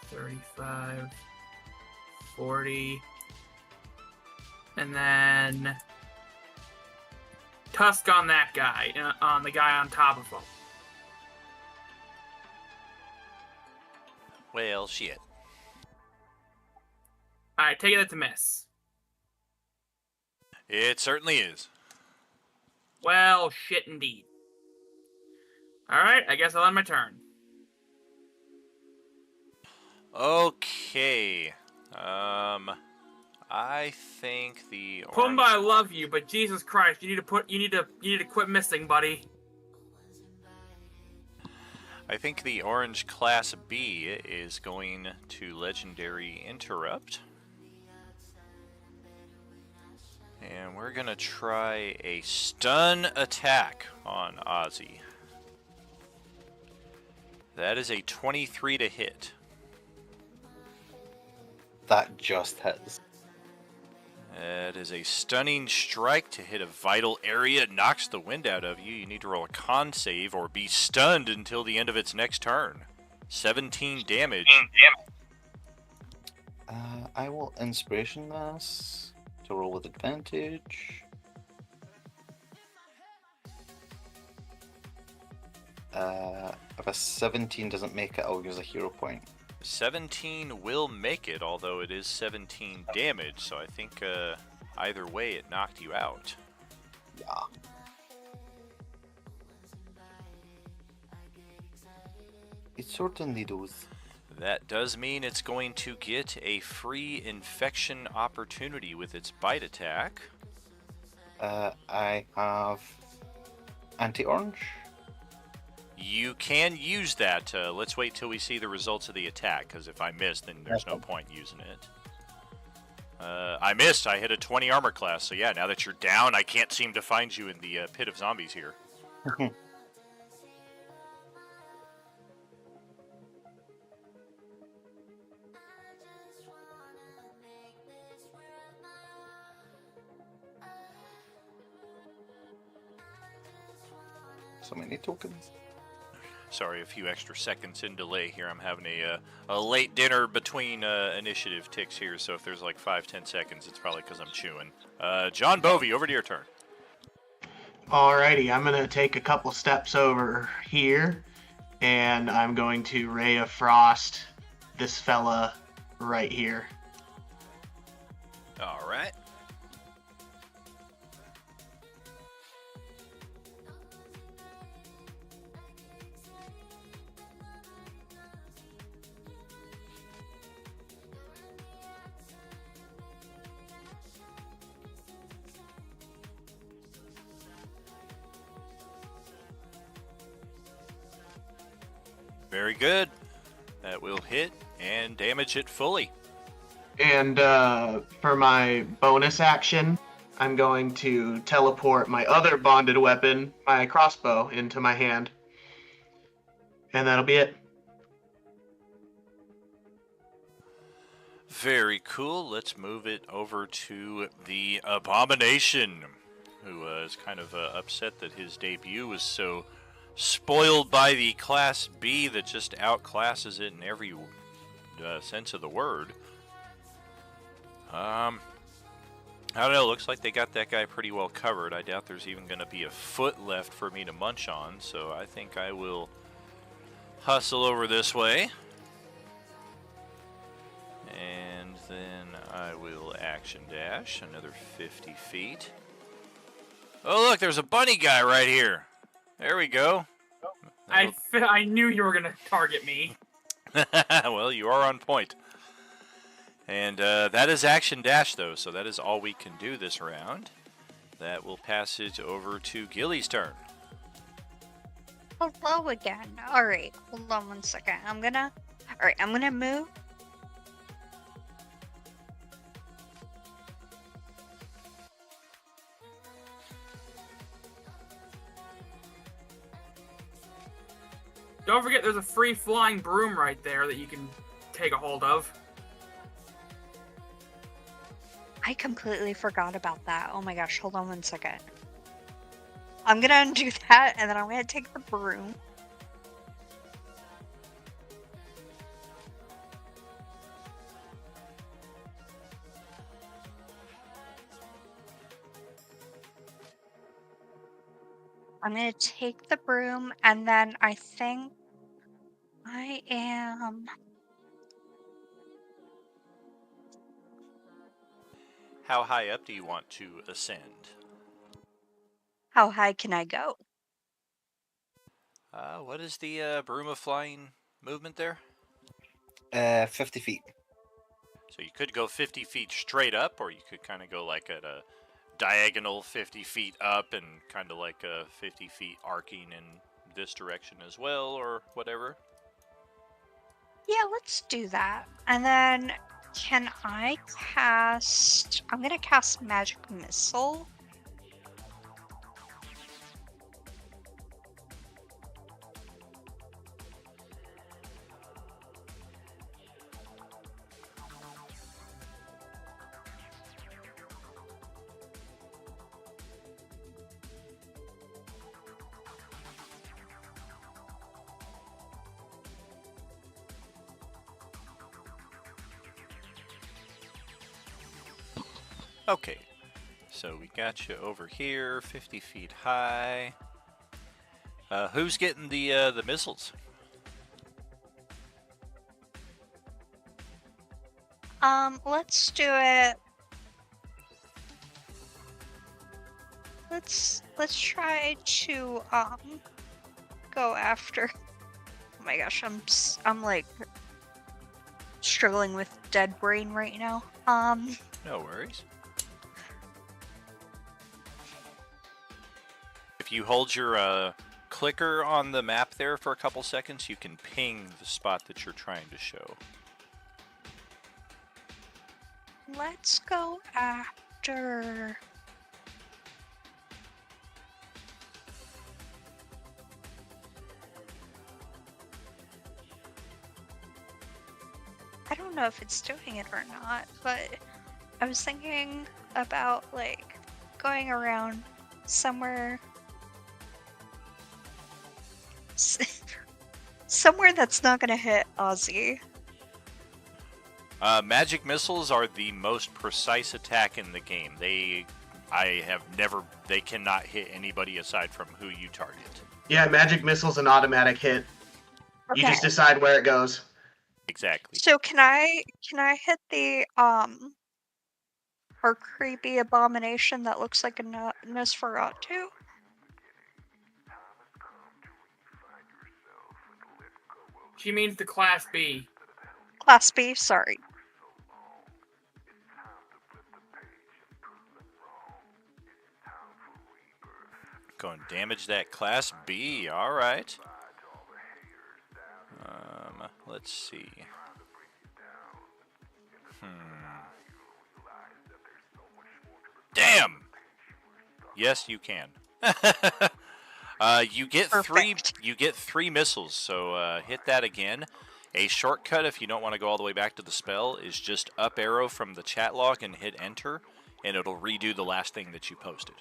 Speaker 6: 35, 40. And then Tusk on that guy, on the guy on top of him.
Speaker 3: Well, shit.
Speaker 6: Alright, take it to miss.
Speaker 3: It certainly is.
Speaker 6: Well, shit indeed. Alright, I guess I'll end my turn.
Speaker 3: Okay. I think the orange...
Speaker 6: Pumbaa, I love you, but Jesus Christ, you need to quit missing, buddy.
Speaker 3: I think the Orange Class B is going to Legendary Interrupt. And we're going to try a stun attack on Ozzy. That is a 23 to hit.
Speaker 13: That just hits.
Speaker 3: That is a stunning strike to hit a vital area. It knocks the wind out of you. You need to roll a con save or be stunned until the end of its next turn. 17 damage.
Speaker 13: I will Inspiration this to roll with advantage. If a 17 doesn't make it, I'll use a hero point.
Speaker 3: 17 will make it, although it is 17 damage, so I think either way it knocked you out.
Speaker 13: Yeah. It certainly does.
Speaker 3: That does mean it's going to get a free infection opportunity with its bite attack.
Speaker 13: I have anti-orange.
Speaker 3: You can use that. Let's wait till we see the results of the attack, because if I miss, then there's no point using it. I missed. I hit a 20 armor class, so yeah, now that you're down, I can't seem to find you in the pit of zombies here.
Speaker 13: So many tokens.
Speaker 3: Sorry, a few extra seconds in delay here. I'm having a late dinner between initiative ticks here, so if there's like 5-10 seconds, it's probably because I'm chewing. John Bovey, over to your turn.
Speaker 9: Alrighty, I'm gonna take a couple steps over here, and I'm going to Ray of Frost this fella right here.
Speaker 3: All right. Very good. That will hit and damage it fully.
Speaker 9: And for my bonus action, I'm going to teleport my other bonded weapon, my crossbow, into my hand. And that'll be it.
Speaker 3: Very cool. Let's move it over to the Abomination, who is kind of upset that his debut was so spoiled by the Class B that just outclasses it in every sense of the word. I don't know. Looks like they got that guy pretty well covered. I doubt there's even going to be a foot left for me to munch on, so I think I will hustle over this way. And then I will action dash another 50 feet. Oh, look, there's a bunny guy right here. There we go.
Speaker 6: I knew you were going to target me.
Speaker 3: Well, you are on point. And that is action dash, though, so that is all we can do this round. That will pass it over to Gilly's turn.
Speaker 7: Hello again. Alright, hold on one second. I'm gonna move.
Speaker 6: Don't forget there's a free flying broom right there that you can take a hold of.
Speaker 7: I completely forgot about that. Oh my gosh, hold on one second. I'm gonna undo that, and then I'm gonna take the broom. I'm gonna take the broom, and then I think I am...
Speaker 3: How high up do you want to ascend?
Speaker 7: How high can I go?
Speaker 3: What is the broom of flying movement there?
Speaker 13: 50 feet.
Speaker 3: So you could go 50 feet straight up, or you could kind of go like at a diagonal 50 feet up and kind of like a 50 feet arcing in this direction as well, or whatever.
Speaker 7: Yeah, let's do that. And then, can I cast... I'm gonna cast Magic Missile.
Speaker 3: Okay, so we got you over here, 50 feet high. Who's getting the missiles?
Speaker 7: Let's do it. Let's try to go after... Oh my gosh, I'm like struggling with dead brain right now.
Speaker 3: No worries. if you hold your clicker on the map there for a couple seconds, you can ping the spot that you're trying to show.
Speaker 7: Let's go after... I don't know if it's doing it or not, but I was thinking about, like, going around somewhere... somewhere that's not gonna hit Ozzy.
Speaker 3: Magic missiles are the most precise attack in the game. They cannot hit anybody aside from who you target.
Speaker 9: Yeah, magic missile's an automatic hit.
Speaker 7: Okay.
Speaker 9: You just decide where it goes.
Speaker 3: Exactly.
Speaker 7: So can I hit the our creepy abomination that looks like a Nosferatu?
Speaker 6: She means the Class B.
Speaker 7: Class B, sorry.
Speaker 3: Go and damage that Class B. All right. Let's see. Damn. Yes, you can. You get
Speaker 7: Perfect.
Speaker 3: three missiles. So hit that again. A shortcut, if you don't want to go all the way back to the spell, is just up arrow from the chat log and hit enter, and it'll redo the last thing that you posted.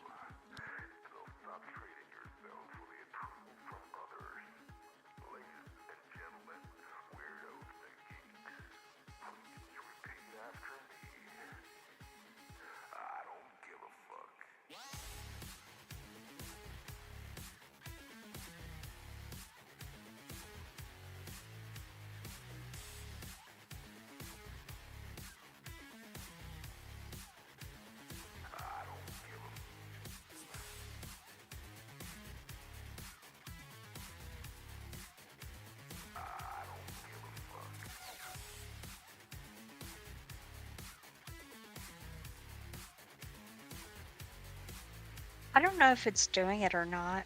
Speaker 7: I don't know if it's doing it or not.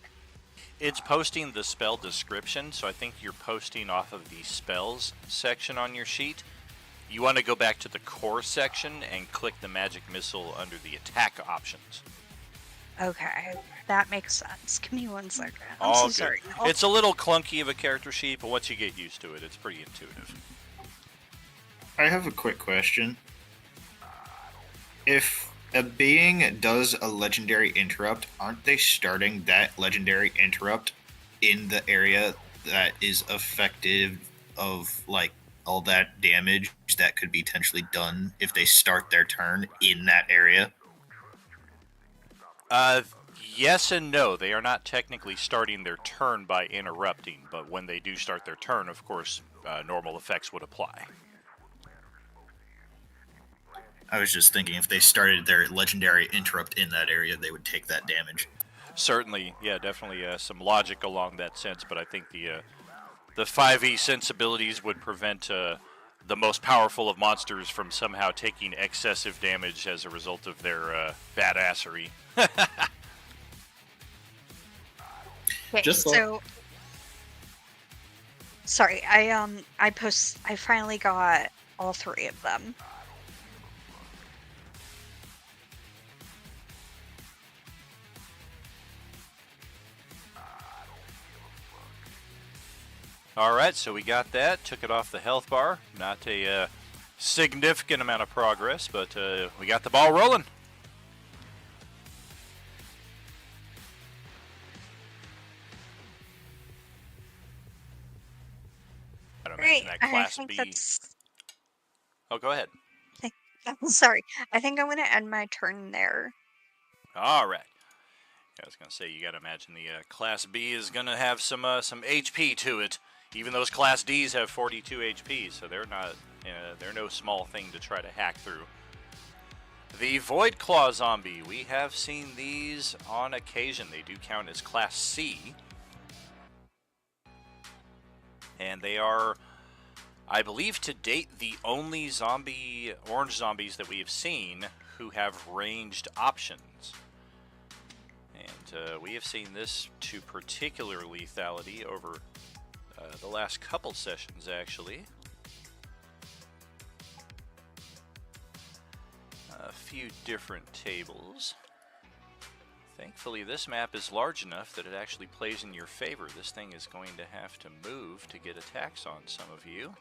Speaker 3: It's posting the spell description, so I think you're posting off of the spells section on your sheet. You want to go back to the core section and click the magic missile under the attack options.
Speaker 7: Okay, that makes sense. Give me 1 second. I'm
Speaker 3: All
Speaker 7: so
Speaker 3: good.
Speaker 7: sorry.
Speaker 3: It's a little clunky of a character sheet, but once you get used to it, it's pretty intuitive.
Speaker 4: I have a quick question. If a being does a legendary interrupt, aren't they starting that legendary interrupt in the area that is effective of, like, all that damage that could be potentially done if they start their turn in that area?
Speaker 3: Yes and no. They are not technically starting their turn by interrupting, but when they do start their turn, of course, normal effects would apply.
Speaker 4: I was just thinking if they started their legendary interrupt in that area, they would take that damage.
Speaker 3: Certainly, yeah, definitely some logic along that sense, but I think the 5e sensibilities would prevent the most powerful of monsters from somehow taking excessive damage as a result of their badassery.
Speaker 7: Okay,
Speaker 4: Just
Speaker 7: so sorry, I finally got all 3 of them.
Speaker 3: Alright, so we got that, took it off the health bar. Not a significant amount of progress, but we got the ball rolling. I don't
Speaker 7: Great,
Speaker 3: imagine that
Speaker 7: I
Speaker 3: Class
Speaker 7: think
Speaker 3: B.
Speaker 7: that's...
Speaker 3: Oh, go ahead.
Speaker 7: I'm sorry. I think I'm going to end my turn there.
Speaker 3: Alright. I was going to say, you got to imagine the Class B is going to have some HP to it. Even those Class Ds have 42 HP, so they're no small thing to try to hack through. The Void Claw Zombie, we have seen these on occasion. They do count as Class C. And they are, I believe to date, the only orange zombies that we have seen who have ranged options. And we have seen this to particular lethality over the last couple sessions, actually. A few different tables. Thankfully, this map is large enough that it actually plays in your favor. This thing is going to have to move to get attacks on some of you.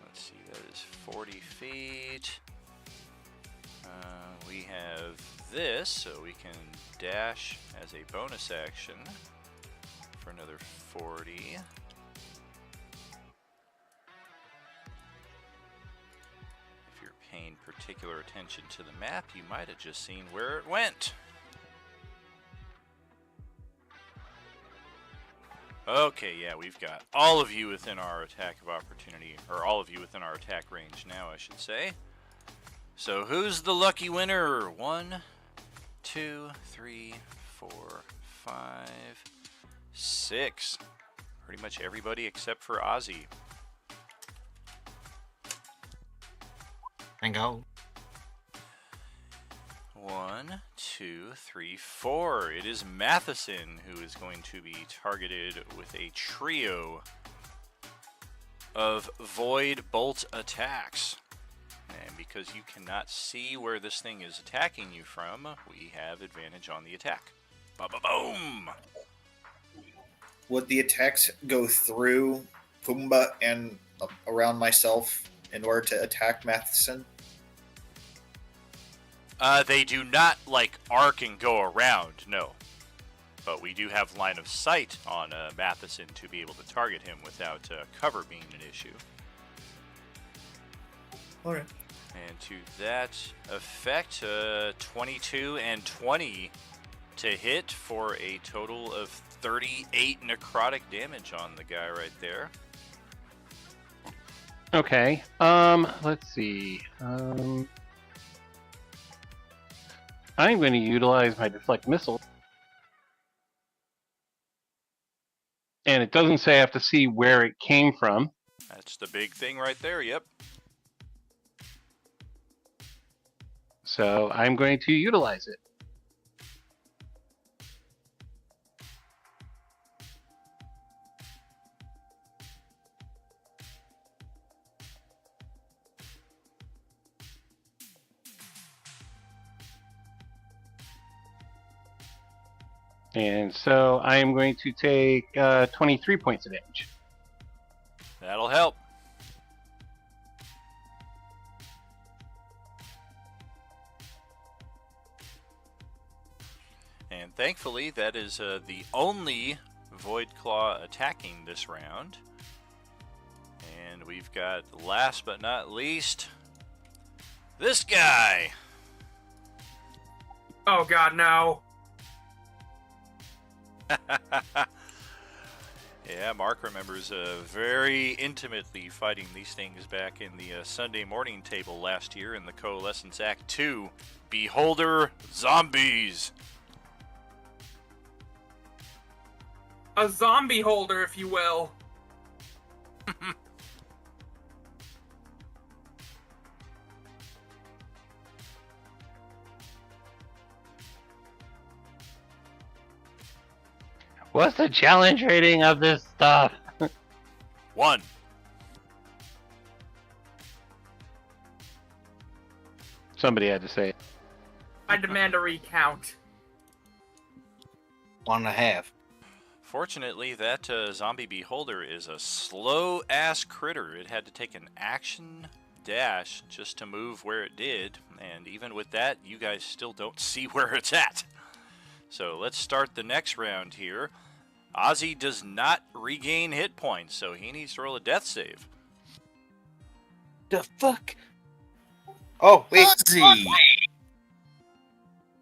Speaker 3: Let's see, that is 40 feet. We have this, so we can dash as a bonus action for another 40. If you're paying particular attention to the map, you might have just seen where it went. Okay, yeah, we've got all of you within our attack of opportunity, or all of you within our attack range now, I should say. So who's the lucky winner? 1, 2, 3, 4, 5, 6. Pretty much everybody except for Ozzy.
Speaker 13: Bingo.
Speaker 3: 1, 2, 3, 4. It is Matheson who is going to be targeted with a trio of Void Bolt attacks. And because you cannot see where this thing is attacking you from, we have advantage on the attack. Ba-ba-boom!
Speaker 4: Would the attacks go through Pumbaa and around myself in order to attack Matheson?
Speaker 3: They do not, like, arc and go around, no. But we do have line of sight on Matheson to be able to target him without cover being an issue.
Speaker 4: Alright.
Speaker 3: And to that effect, 22 and 20 to hit for a total of 38 necrotic damage on the guy right there.
Speaker 5: Okay. Let's see. I'm going to utilize my deflect missile. And it doesn't say I have to see where it came from.
Speaker 3: That's the big thing right there, yep.
Speaker 5: So I'm going to utilize it. And so I am going to take 23 points of damage.
Speaker 3: That'll help. And thankfully, that is the only Void Claw attacking this round. And we've got, last but not least, this guy.
Speaker 6: Oh god, no.
Speaker 3: Yeah, Mark remembers very intimately fighting these things back in the Sunday morning table last year in the Coalescence Act 2. Beholder Zombies.
Speaker 6: A zombie holder, if you will.
Speaker 5: What's the challenge rating of this stuff?
Speaker 3: 1.
Speaker 5: Somebody had to say it.
Speaker 6: I demand a recount.
Speaker 13: 1.5.
Speaker 3: Fortunately, that zombie beholder is a slow-ass critter. It had to take an action dash just to move where it did, and even with that, you guys still don't see where it's at. So let's start the next round here. Ozzy does not regain hit points, so he needs to roll a death save.
Speaker 13: The fuck? Oh, wait.
Speaker 4: Ozzy!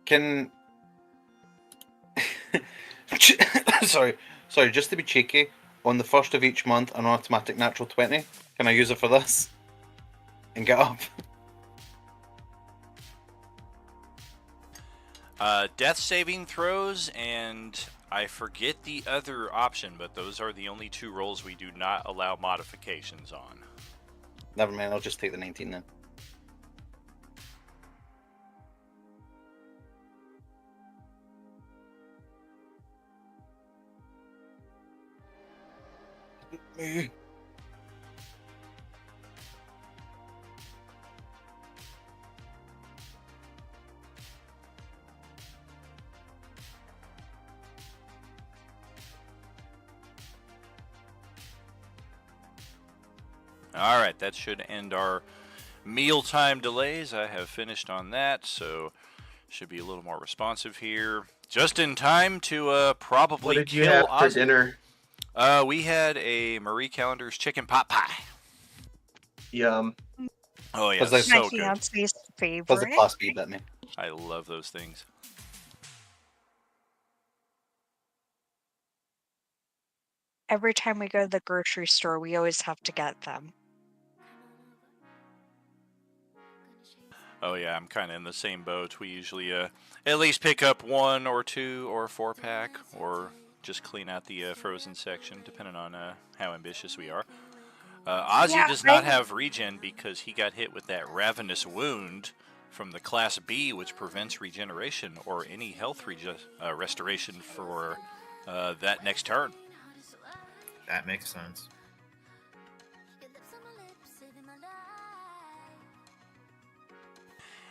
Speaker 13: Can... sorry, just to be cheeky, on the first of each month, an automatic natural 20. Can I use it for this? And get up?
Speaker 3: Death saving throws, and I forget the other option, but those are the only two rolls we do not allow modifications on.
Speaker 13: Never mind, I'll just take the 19 then. Me.
Speaker 3: All right, that should end our mealtime delays. I have finished on that, so should be a little more responsive here. Just in time to probably
Speaker 9: What did you
Speaker 3: kill
Speaker 9: have for
Speaker 3: Ozzy.
Speaker 9: dinner?
Speaker 3: We had a Marie Callender's chicken pot pie.
Speaker 9: Yum.
Speaker 3: Oh yeah,
Speaker 13: Was that
Speaker 3: so
Speaker 7: My
Speaker 3: good.
Speaker 7: fiance's
Speaker 13: Was the
Speaker 7: favorite.
Speaker 13: Class B bit me?
Speaker 3: I love those things.
Speaker 7: Every time we go to the grocery store, we always have to get them.
Speaker 3: Oh yeah, I'm kind of in the same boat. We usually at least pick up 1 or 2 or 4-pack, or just clean out the frozen section, depending on how ambitious we are. Ozzy
Speaker 7: Yeah,
Speaker 3: does not have regen because he got hit with that ravenous wound from the Class B, which prevents regeneration or any health restoration for that next turn.
Speaker 4: That makes sense.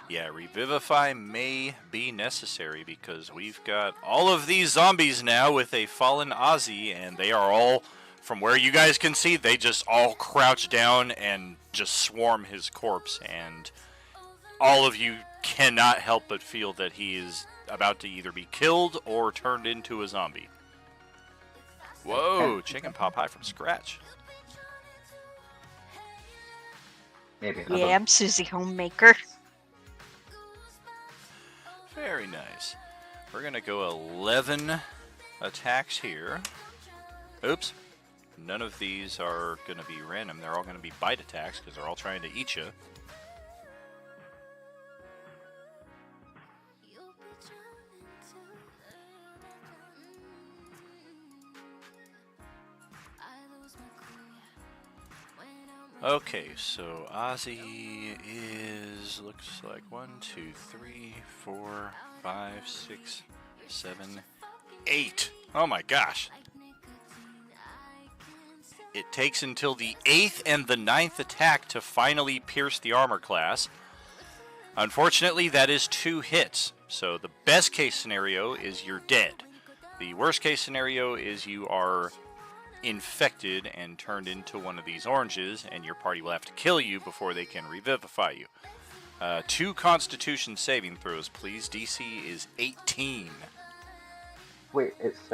Speaker 3: Yeah, Revivify may be necessary because we've got all of these zombies now with a fallen Ozzy, and they are all, from where you guys can see, they just all crouch down and just swarm his corpse, and all of you cannot help but feel that he is about to either be killed or turned into a zombie. Whoa, chicken pot pie from scratch.
Speaker 13: Maybe.
Speaker 7: Yeah, I'm Susie Homemaker.
Speaker 3: Very nice. We're going to go 11 attacks here. Oops. None of these are going to be random. They're all going to be bite attacks because they're all trying to eat you. Okay, so Ozzy is, looks like 1, 2, 3, 4, 5, 6, 7, 8. Oh my gosh. It takes until the 8th and the 9th attack to finally pierce the armor class. Unfortunately, that is 2 hits. So the best case scenario is you're dead. The worst case scenario is you are infected and turned into one of these oranges, and your party will have to kill you before they can revivify you. 2 Constitution saving throws, please. DC is 18.
Speaker 8: Wait, it's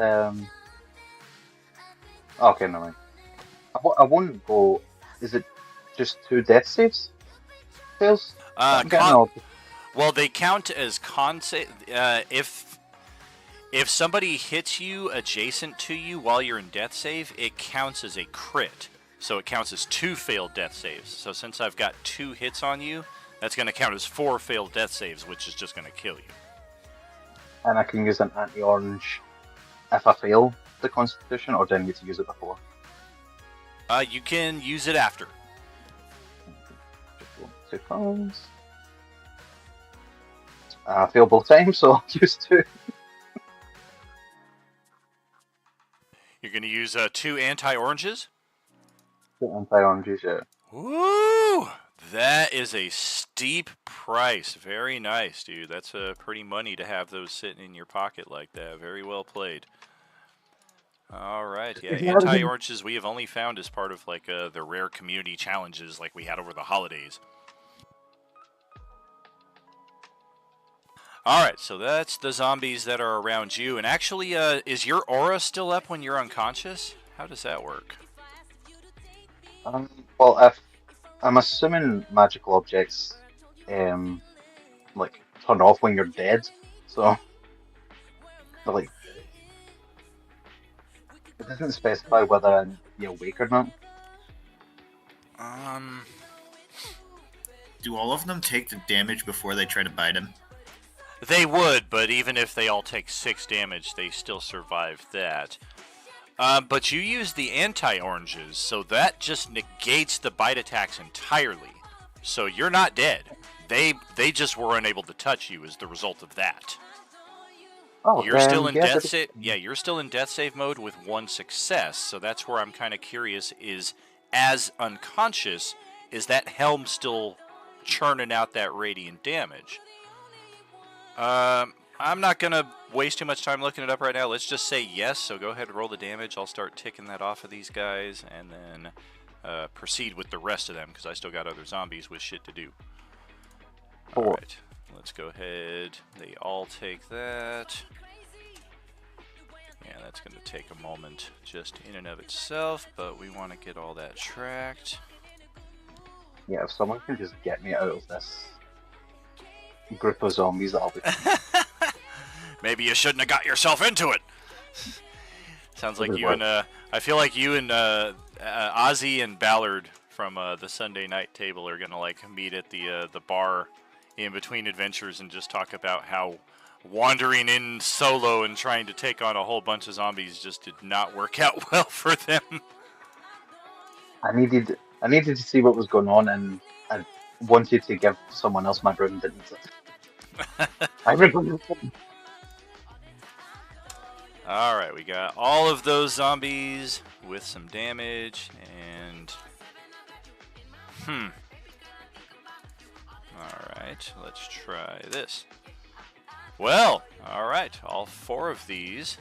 Speaker 8: okay, no mind. I wouldn't go. Is it just 2 death saves? Fails?
Speaker 3: Well, they count as con save. If somebody hits you adjacent to you while you're in death save, it counts as a crit. So it counts as 2 failed death saves. So since I've got 2 hits on you, that's going to count as 4 failed death saves, which is just going to kill you.
Speaker 8: And I can use an anti-orange if I fail the Constitution, or do I need to use it before?
Speaker 3: You can use it after.
Speaker 8: Just 2 pounds. I fail both times, so I'll use 2.
Speaker 3: You're going to use 2 anti-oranges?
Speaker 8: 2 anti-oranges, yeah.
Speaker 3: Woo! That is a steep price. Very nice, dude. That's pretty money to have those sitting in your pocket like that. Very well played. All right, yeah. Anti-oranges we have only found as part of like the rare community challenges like we had over the holidays. Alright, so that's the zombies that are around you. And actually, is your aura still up when you're unconscious? How does that work?
Speaker 8: Well, if I'm assuming magical objects, like turn off when you're dead. So, like, it doesn't specify whether you're awake or not.
Speaker 4: Do all of them take the damage before they try to bite him?
Speaker 3: They would, but even if they all take 6 damage, they still survive that. But you use the anti-oranges, so that just negates the bite attacks entirely. So you're not dead. They just were unable to touch you as the result of that.
Speaker 8: Oh,
Speaker 3: You're still in
Speaker 8: yeah,
Speaker 3: death save. Yeah, you're still in death save mode with one success. So that's where I'm kind of curious: is as unconscious, is that helm still churning out that radiant damage? I'm not gonna waste too much time looking it up right now. Let's just say yes. So go ahead and roll the damage. I'll start ticking that off of these guys, and then proceed with the rest of them because I still got other zombies with shit to do. All right, let's go ahead. They all take that. Yeah, that's going to take a moment just in and of itself, but we want to get all that tracked.
Speaker 8: Yeah, if someone can just get me out of this group of zombies, that'll be
Speaker 3: Maybe you shouldn't have got yourself into it. Sounds like you and I feel like you and Ozzy and Ballard from the Sunday night table are gonna like meet at the bar in between adventures and just talk about how wandering in solo and trying to take on a whole bunch of zombies just did not work out well for them.
Speaker 8: I needed to see what was going on, and I wanted to give someone else my broom, didn't it? I remember.
Speaker 3: Alright, we got all of those zombies with some damage, and... Alright, let's try this. Well, alright, all 4 of these.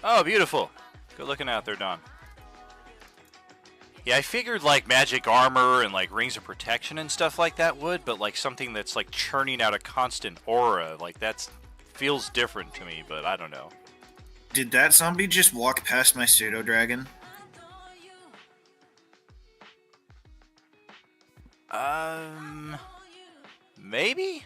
Speaker 3: Oh, beautiful. Good looking out there, Don. Yeah, I figured like magic armor and like rings of protection and stuff like that would, but like something that's like churning out a constant aura, like that's... feels different to me, but I don't know.
Speaker 4: Did that zombie just walk past my pseudo dragon?
Speaker 3: Maybe?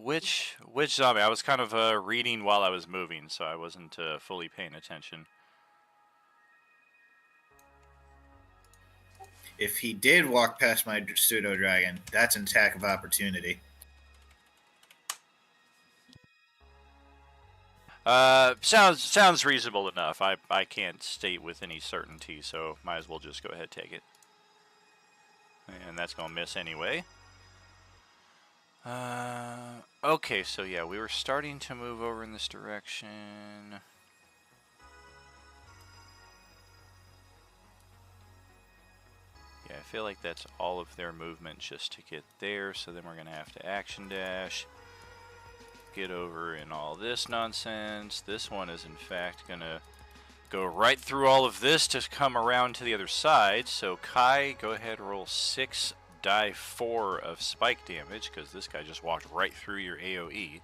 Speaker 3: Which zombie? I was kind of reading while I was moving, so I wasn't fully paying attention.
Speaker 4: If he did walk past my pseudo dragon, that's an attack of opportunity.
Speaker 3: Sounds reasonable enough. I can't state with any certainty, so might as well just go ahead and take it. And that's gonna miss anyway. Okay, so yeah, we were starting to move over in this direction. Yeah, I feel like that's all of their movement just to get there, so then we're gonna have to action dash. Get over in all this nonsense. This one is in fact gonna go right through all of this to come around to the other side. So Kai, go ahead, roll 6 die 4 of spike damage, because this guy just walked right through your AoE.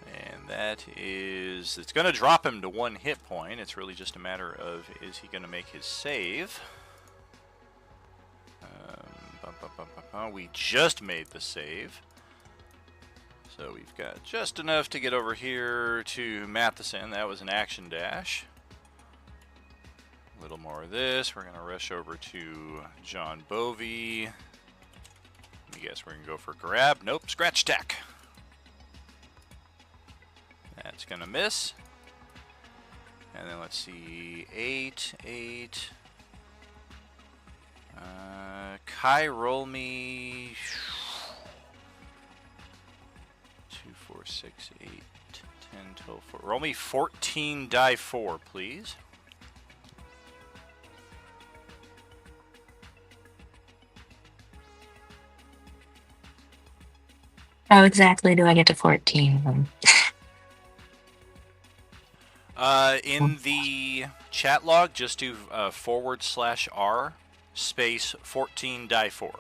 Speaker 3: And that is, it's gonna drop him to 1 hit point. It's really just a matter of, is he gonna make his save? We just made the save. So we've got just enough to get over here to Matheson. That was an action dash. A little more of this. We're going to rush over to John Bovey. I guess we're going to go for grab. Nope, scratch attack. That's going to miss. And then let's see, 8, 8. Kai, roll me 2, 4, 6, 8, 10, 12, 4. Roll me 14 die 4, please.
Speaker 10: How exactly do I get to 14?
Speaker 3: In the chat log, just do /R space 14 die 4.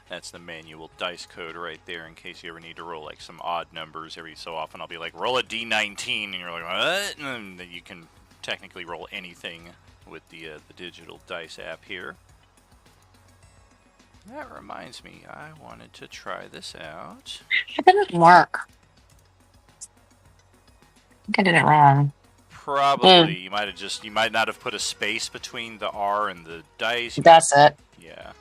Speaker 3: That's the manual dice code right there in case you ever need to roll like some odd numbers every so often. I'll be like, roll a D19, and you're like, what? And then you can technically roll anything with the digital dice app here. That reminds me, I wanted to try this out.
Speaker 10: It didn't work. I think I did it wrong.
Speaker 3: Probably. You might not have put a space between the R and the dice.
Speaker 10: That's it.
Speaker 3: Yeah.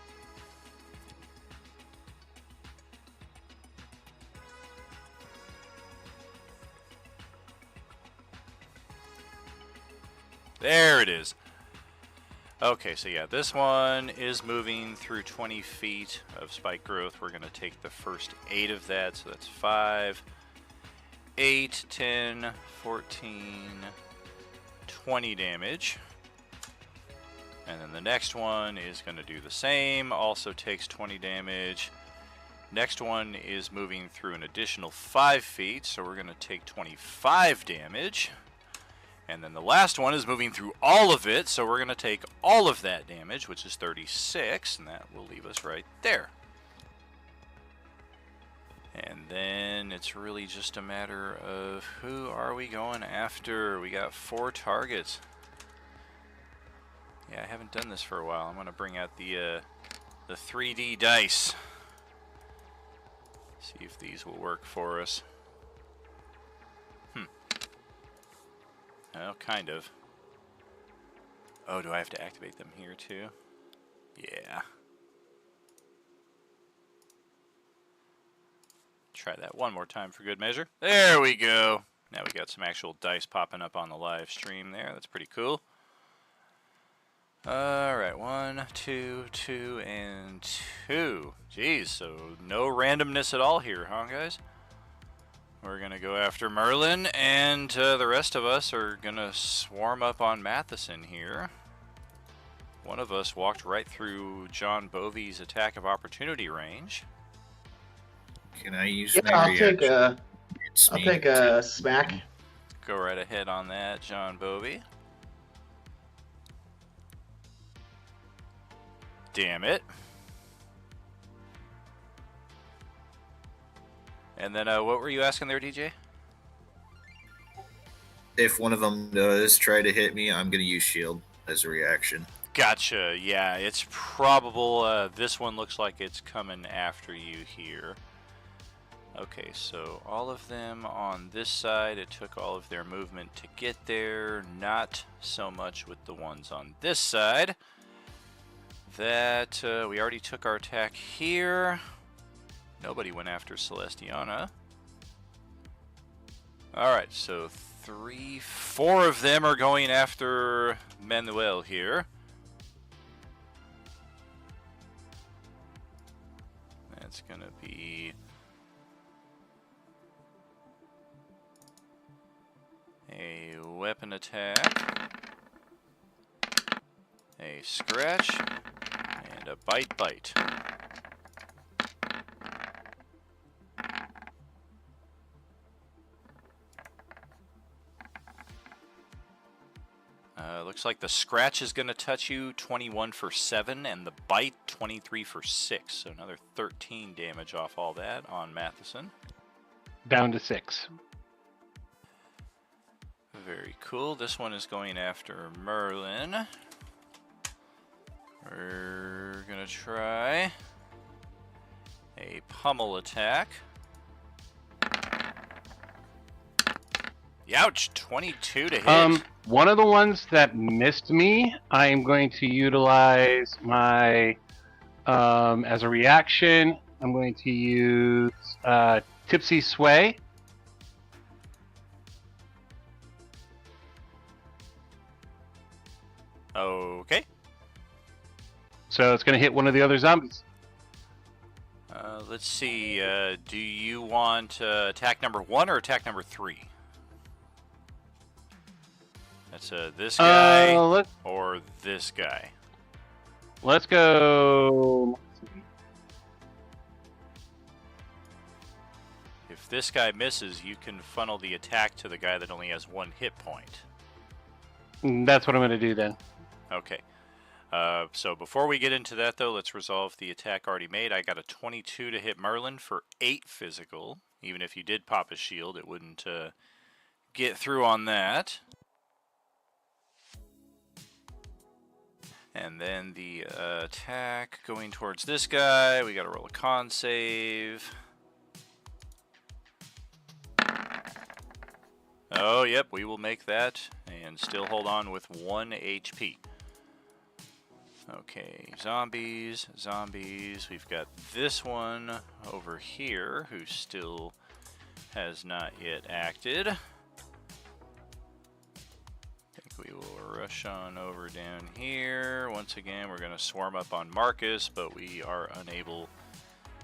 Speaker 3: There it is. Okay, so yeah, this one is moving through 20 feet of spike growth. We're going to take the first 8 of that, so that's 5, 8, 10, 14, 20 damage. And then the next one is going to do the same, also takes 20 damage. Next one is moving through an additional 5 feet, so we're going to take 25 damage. And then the last one is moving through all of it, so we're going to take all of that damage, which is 36, and that will leave us right there. And then it's really just a matter of who are we going after. We got 4 targets. Yeah, I haven't done this for a while. I'm going to bring out the 3D dice. See if these will work for us. Well, kind of. Oh, do I have to activate them here too? Yeah. Try that one more time for good measure. There we go. Now we got some actual dice popping up on the live stream there. That's pretty cool. Alright, 1, 2, 2, and 2. Jeez, so no randomness at all here, huh, guys? We're going to go after Merlin, and the rest of us are going to swarm up on Matheson here. One of us walked right through John Bovey's attack of opportunity range.
Speaker 4: Can I use
Speaker 9: Yeah,
Speaker 4: my
Speaker 9: I'll
Speaker 4: reaction?
Speaker 9: take a smack.
Speaker 3: Go right ahead on that, John Bovey. Damn it. And then what were you asking there, DJ?
Speaker 4: If one of them does try to hit me, I'm going to use shield as a reaction.
Speaker 3: Gotcha. Yeah, it's probable. This one looks like it's coming after you here. Okay, so all of them on this side, it took all of their movement to get there. Not so much with the ones on this side. That, we already took our attack here. Nobody went after Celestiana. Alright, so 3, 4 of them are going after Manuel here. That's gonna be a weapon attack, a scratch, and a bite. Looks like the scratch is going to touch you 21 for 7, and the bite 23 for 6. So another 13 damage off all that on Matheson.
Speaker 5: Down to 6.
Speaker 3: Very cool. This one is going after Merlin. We're going to try a pummel attack. Ouch! 22 to hit.
Speaker 5: One of the ones that missed me, I am going to utilize my, as a reaction, I'm going to use Tipsy Sway.
Speaker 3: Okay.
Speaker 5: So it's going to hit one of the other zombies.
Speaker 3: Let's see. Do you want attack number 1 or attack number 3? That's this guy or this guy.
Speaker 5: Let's go.
Speaker 3: If this guy misses, you can funnel the attack to the guy that only has 1 hit point.
Speaker 5: That's what I'm going to do then.
Speaker 3: Okay. So before we get into that, though, let's resolve the attack already made. I got a 22 to hit Merlin for 8 physical. Even if you did pop a shield, it wouldn't get through on that. And then the attack going towards this guy. We got to roll a con save. Oh, yep, we will make that and still hold on with 1 HP. Okay, zombies. We've got this one over here who still has not yet acted. I think we will rush on over down here. Once again, we're going to swarm up on Marcus, but we are unable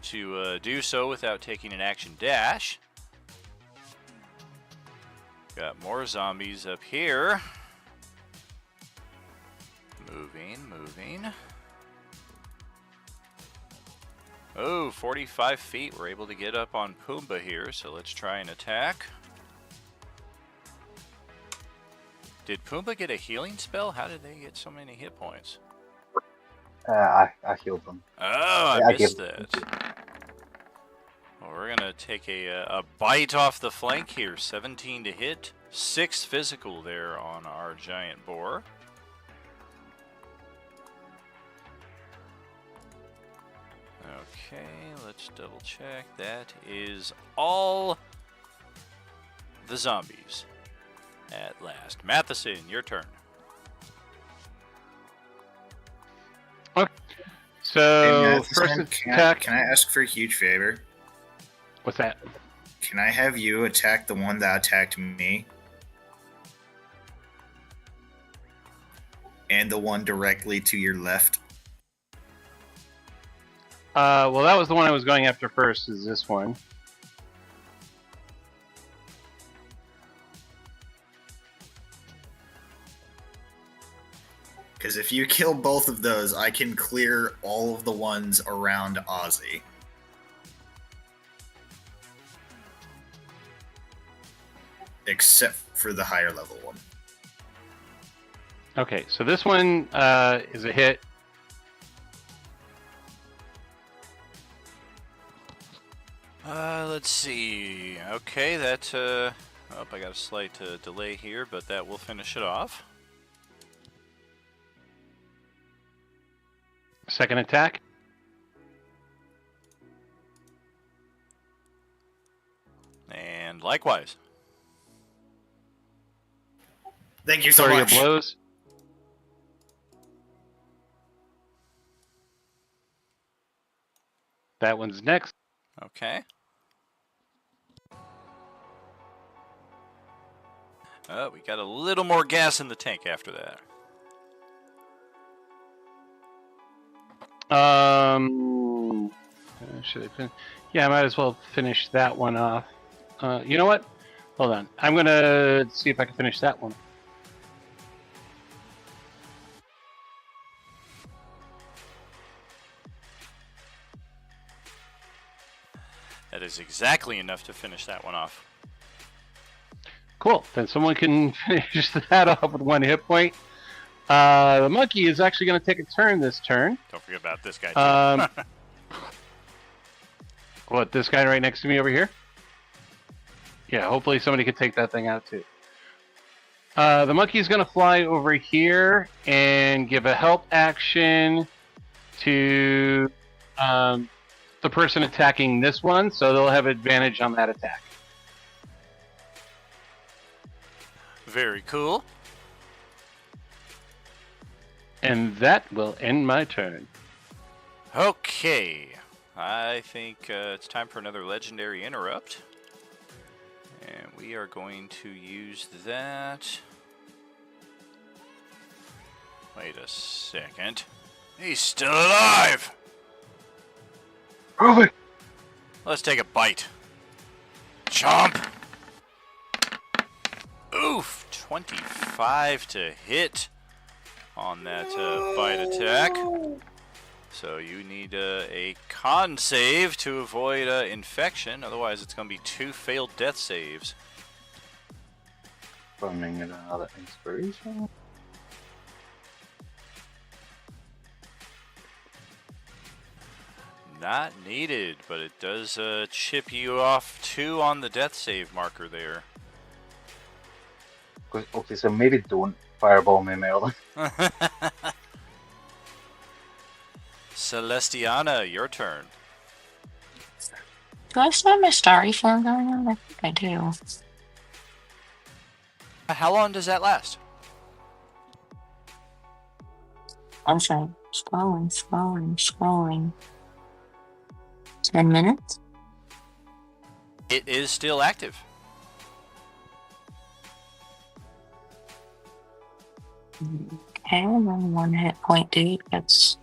Speaker 3: to do so without taking an action dash. Got more zombies up here. Moving. Oh, 45 feet. We're able to get up on Pumbaa here, so let's try and attack. Did Pumbaa get a healing spell? How did they get so many hit points?
Speaker 8: I healed them.
Speaker 3: Oh, I
Speaker 8: I
Speaker 3: missed
Speaker 8: gave-
Speaker 3: that. Well, we're going to take a bite off the flank here. 17 to hit. 6 physical there on our giant boar. Okay, let's double check. That is all the zombies at last. Matheson, your turn.
Speaker 5: Okay.
Speaker 4: Hey,
Speaker 5: So
Speaker 4: Matheson,
Speaker 5: first
Speaker 4: can
Speaker 5: attack.
Speaker 4: I ask for a huge favor?
Speaker 5: What's that?
Speaker 4: Can I have you attack the one that attacked me? And the one directly to your left?
Speaker 5: Well, that was the one I was going after first. Is this one?
Speaker 4: Because if you kill both of those, I can clear all of the ones around Ozzy. Except for the higher level one.
Speaker 5: Okay, so this one is a hit.
Speaker 3: Let's see. Okay, that. Oh, I got a slight delay here, but that will finish it off.
Speaker 5: Second attack.
Speaker 3: And likewise.
Speaker 4: Thank you so
Speaker 5: Flurry
Speaker 4: much.
Speaker 5: of blows. That one's next.
Speaker 3: Okay. Oh, we got a little more gas in the tank after that.
Speaker 5: Should I finish? Yeah, I might as well finish that one off. You know what? Hold on. I'm gonna see if I can finish that one.
Speaker 3: That is exactly enough to finish that one off.
Speaker 5: Cool. Then someone can finish that off with 1 hit point. The monkey is actually going to take a turn this turn.
Speaker 3: Don't forget about this guy, too.
Speaker 5: What, this guy right next to me over here? Yeah, hopefully somebody could take that thing out, too. The monkey's going to fly over here and give a help action to the person attacking this one, so they'll have advantage on that attack.
Speaker 3: Very cool.
Speaker 5: And that will end my turn.
Speaker 3: Okay. I think it's time for another legendary interrupt. And we are going to use that. Wait a second. He's still alive!
Speaker 8: Prove it!
Speaker 3: Let's take a bite. Chomp! Oof! 25 to hit on that bite attack. So you need a con save to avoid infection. Otherwise, it's going to be 2 failed death saves.
Speaker 8: Burning another inspiration.
Speaker 3: Not needed, but it does chip you off 2 on the death save marker there.
Speaker 8: Okay, so maybe don't fireball me, Merlin.
Speaker 3: Celestiana, your turn.
Speaker 10: Do I still have my starry form going on? I think I do.
Speaker 3: How long does that last?
Speaker 10: I'm sorry. Scrolling. 10 minutes?
Speaker 3: It is still active.
Speaker 10: Okay, then 1 hit point, dude. That's.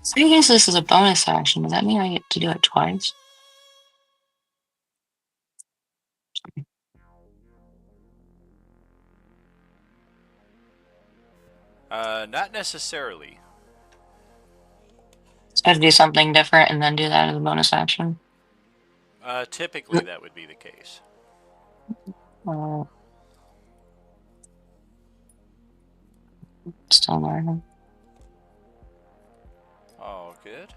Speaker 10: So I guess this is a bonus action. Does that mean I get to do it twice?
Speaker 3: Not necessarily.
Speaker 10: So I have to do something different and then do that as a bonus action?
Speaker 3: Typically that would be the case.
Speaker 10: Still learning.
Speaker 3: Oh, good.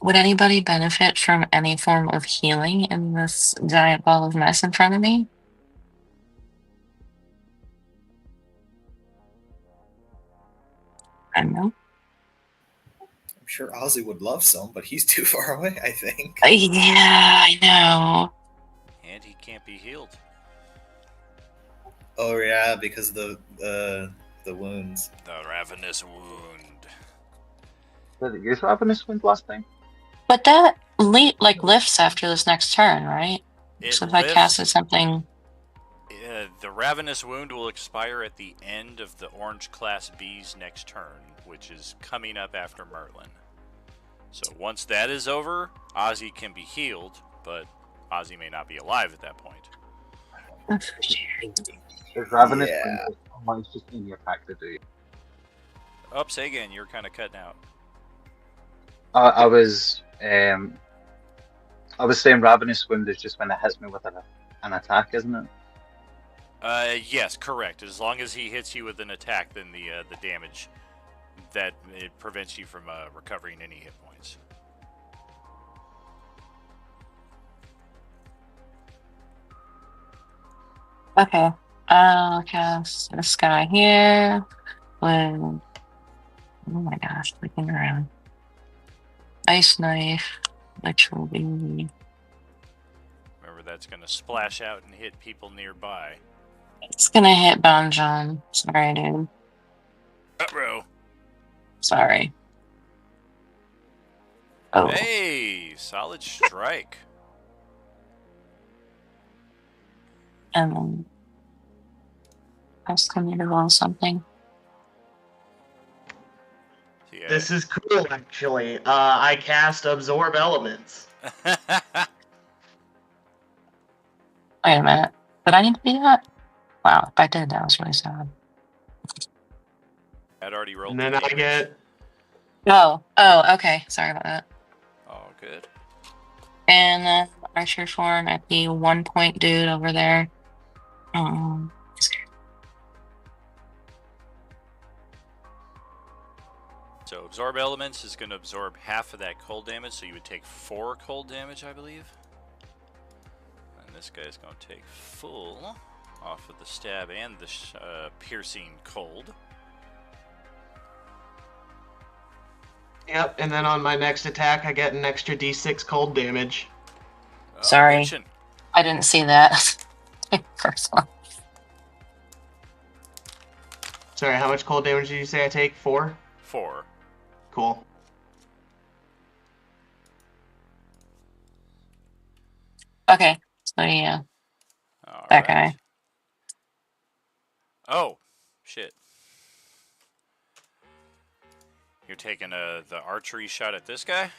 Speaker 10: Would anybody benefit from any form of healing in this giant ball of mess in front of me? I don't know.
Speaker 4: I'm sure Ozzy would love some, but he's too far away, I think.
Speaker 10: Yeah, I know.
Speaker 3: And he can't be healed.
Speaker 4: Oh yeah, because of the wounds.
Speaker 3: The ravenous wound.
Speaker 8: Did it use Ravenous Wind last time?
Speaker 10: But that lifts after this next turn, right? So if I casted something.
Speaker 3: The ravenous wound will expire at the end of the orange class B's next turn, which is coming up after Merlin. So once that is over, Ozzy can be healed, but Ozzy may not be alive at that point.
Speaker 8: Is Ravenous Wind it's just any attack to do?
Speaker 3: Oh, say again, you're kind of cutting out.
Speaker 8: I was saying Ravenous Wind is just when it hits me with an attack, isn't it?
Speaker 3: Yes, correct. As long as he hits you with an attack, then the damage that it prevents you from recovering any hit points.
Speaker 10: Okay. I'll cast this guy here with. Oh my gosh, looking around. Ice Knife, which will be.
Speaker 3: Remember, that's going to splash out and hit people nearby.
Speaker 10: It's gonna hit Bon John. Sorry, dude.
Speaker 3: Uh-oh.
Speaker 10: Sorry. Oh.
Speaker 3: Hey, solid strike.
Speaker 10: And then I still need to roll something.
Speaker 3: Yeah.
Speaker 9: This is cool, actually. I cast Absorb Elements.
Speaker 10: Wait a minute. Did I need to do that? Wow, if I did, that was really sad.
Speaker 3: I'd already rolled.
Speaker 9: And then I get.
Speaker 10: Oh, okay. Sorry about that.
Speaker 3: Oh, good.
Speaker 10: And then Archer form at the 1 point dude over there.
Speaker 3: So absorb elements is going to absorb half of that cold damage, so you would take 4 cold damage, I believe. And this guy's going to take full off of the stab and the piercing cold.
Speaker 9: Yep, and then on my next attack, I get an extra d6 cold damage.
Speaker 10: Sorry. I didn't see that. First one.
Speaker 9: Sorry, how much cold damage did you say I take? 4?
Speaker 3: 4.
Speaker 9: Cool.
Speaker 10: Okay, so yeah. That guy.
Speaker 3: Oh, shit. You're taking the archery shot at this guy?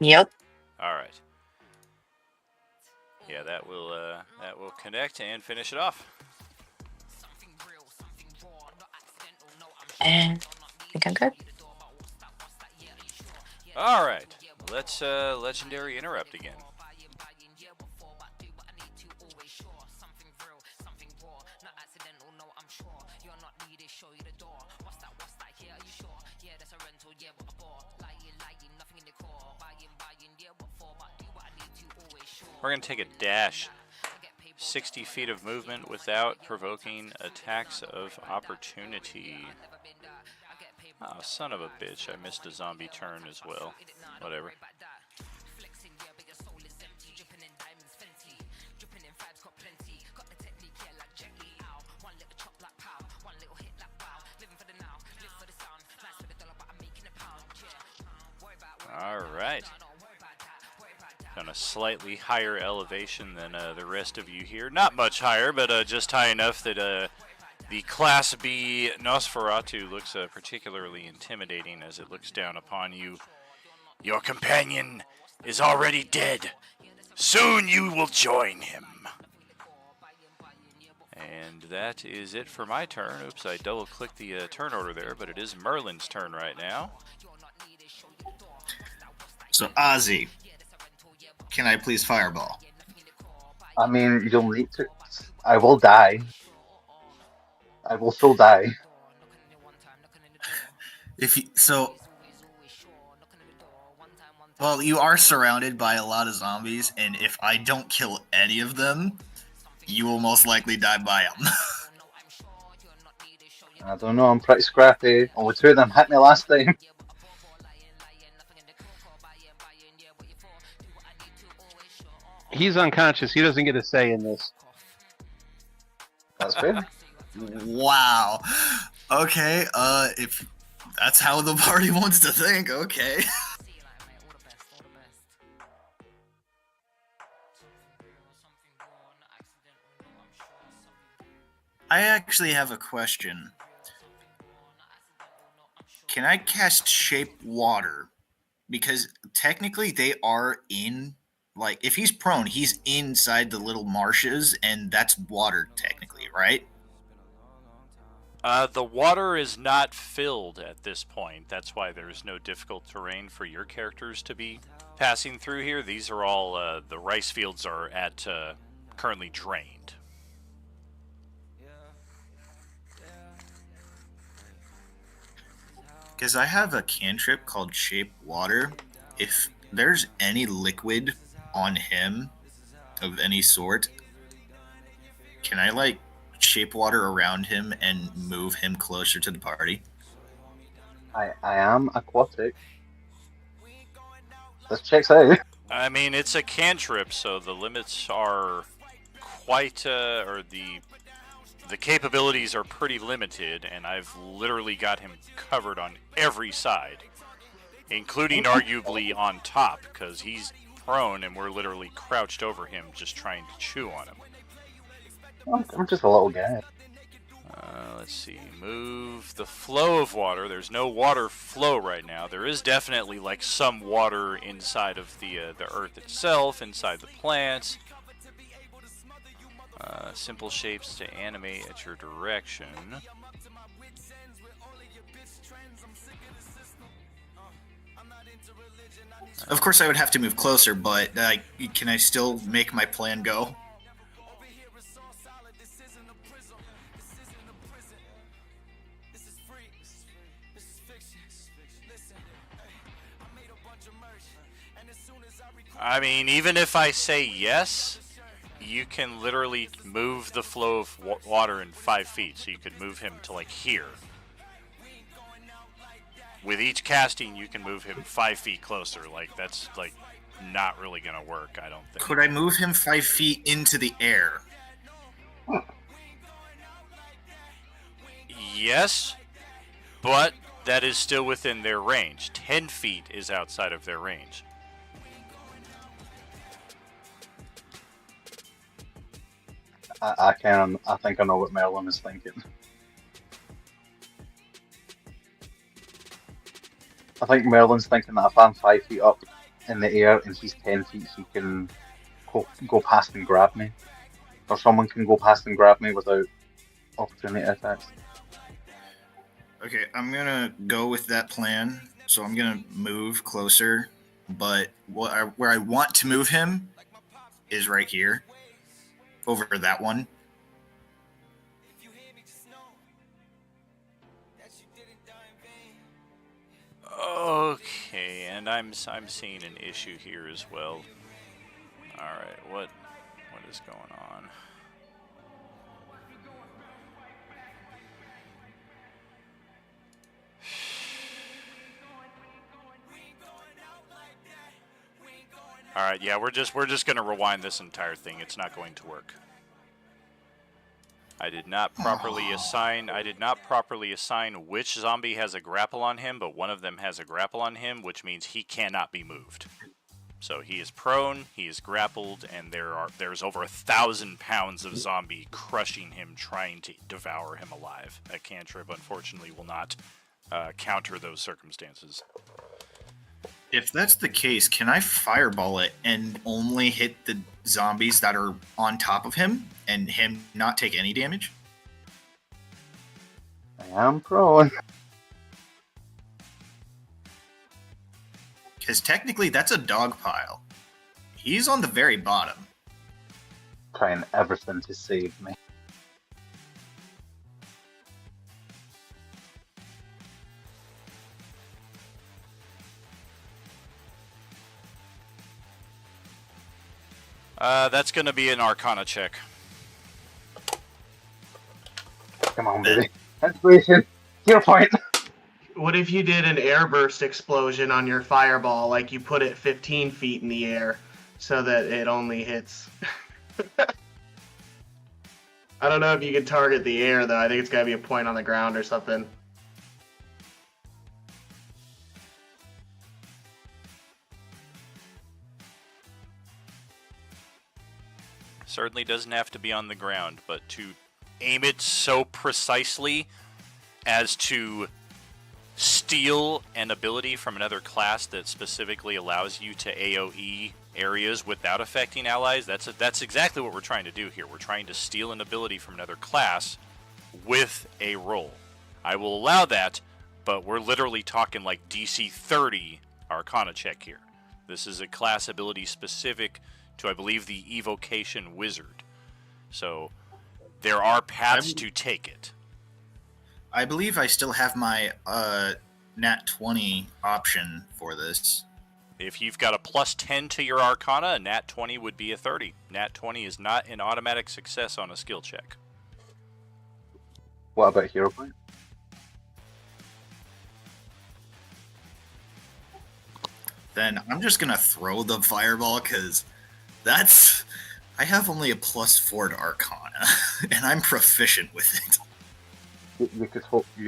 Speaker 10: Yep.
Speaker 3: Alright. Yeah, that will connect and finish it off.
Speaker 10: And I think I'm good.
Speaker 3: Alright. Let's legendary interrupt again. We're going to take a dash. 60 feet of movement without provoking attacks of opportunity. Oh, son of a bitch. I missed a zombie turn as well. Whatever. Alright. On a slightly higher elevation than the rest of you here. Not much higher, but just high enough that the Class B Nosferatu looks particularly intimidating as it looks down upon you. Your companion is already dead. Soon you will join him. And that is it for my turn. Oops, I double-clicked the turn order there, but it is Merlin's turn right now.
Speaker 4: So, Ozzy, can I please fireball?
Speaker 8: I mean, you'll need to. I will die. I will still die.
Speaker 4: Well, you are surrounded by a lot of zombies, and if I don't kill any of them, you will most likely die by them.
Speaker 8: I don't know, I'm pretty scrappy. Only two of them hit me last time.
Speaker 5: He's unconscious. He doesn't get a say in this.
Speaker 8: That's fair.
Speaker 4: Wow. Okay, if that's how the party wants to think, okay. I actually have a question. Can I cast Shape Water? Because technically they are in, like, if he's prone, he's inside the little marshes, and that's water technically, right?
Speaker 3: The water is not filled at this point. That's why there's no difficult terrain for your characters to be passing through here. These are all, the rice fields are at, currently drained.
Speaker 4: Because I have a cantrip called Shape Water. If there's any liquid on him of any sort, can I, like, shape water around him and move him closer to the party?
Speaker 8: I am aquatic. This checks out.
Speaker 3: I mean, it's a cantrip, so the limits are quite, or the capabilities are pretty limited, and I've literally got him covered on every side, including arguably on top, because he's prone and we're literally crouched over him just trying to chew on him.
Speaker 8: I'm just a little guy.
Speaker 3: Let's see. Move the flow of water. There's no water flow right now. There is definitely like some water inside of the earth itself, inside the plants. Simple shapes to animate at your direction.
Speaker 4: Of course, I would have to move closer, but can I still make my plan go?
Speaker 3: I mean, even if I say yes, you can literally move the flow of water in 5 feet, so you could move him to like here. With each casting, you can move him 5 feet closer. Like, that's like not really gonna work, I don't think.
Speaker 4: Could I move him 5 feet into the air?
Speaker 3: Yes, but that is still within their range. 10 feet is outside of their range.
Speaker 8: I think I know what Merlin is thinking. I think Merlin's thinking that if I'm 5 feet up in the air and he's 10 feet, he can go past and grab me. Or someone can go past and grab me without opportunity attacks.
Speaker 4: Okay, I'm gonna go with that plan. So I'm gonna move closer, but where I want to move him is right here, over that one.
Speaker 3: Okay, and I'm seeing an issue here as well. All right, what is going on? All right, yeah, we're just gonna rewind this entire thing. It's not going to work. I did not properly assign which zombie has a grapple on him, but one of them has a grapple on him, which means he cannot be moved. So he is prone, he is grappled, and there's over 1,000 pounds of zombie crushing him, trying to devour him alive. A cantrip, unfortunately, will not counter those circumstances.
Speaker 4: If that's the case, can I fireball it and only hit the zombies that are on top of him and him not take any damage?
Speaker 8: I am prone.
Speaker 4: Because technically that's a dog pile. He's on the very bottom.
Speaker 8: Trying everything to save me.
Speaker 3: That's going to be an Arcana check.
Speaker 8: Come on, baby. Inspiration. Hero point.
Speaker 9: What if you did an airburst explosion on your fireball, like you put it 15 feet in the air, so that it only hits? I don't know if you can target the air, though. I think it's got to be a point on the ground or something.
Speaker 3: Certainly doesn't have to be on the ground, but to aim it so precisely as to steal an ability from another class that specifically allows you to AoE areas without affecting allies, that's exactly what we're trying to do here. We're trying to steal an ability from another class with a roll. I will allow that, but we're literally talking like DC 30 Arcana check here. This is a class ability specific to, I believe, the Evocation Wizard. So there are paths to take it.
Speaker 4: I believe I still have my Nat 20 option for this.
Speaker 3: If you've got a plus 10 to your Arcana, a Nat 20 would be a 30. Nat 20 is not an automatic success on a skill check.
Speaker 8: What about hero point?
Speaker 4: Then I'm just going to throw the fireball because I have only a plus 4 to Arcana, and I'm proficient with it.
Speaker 8: You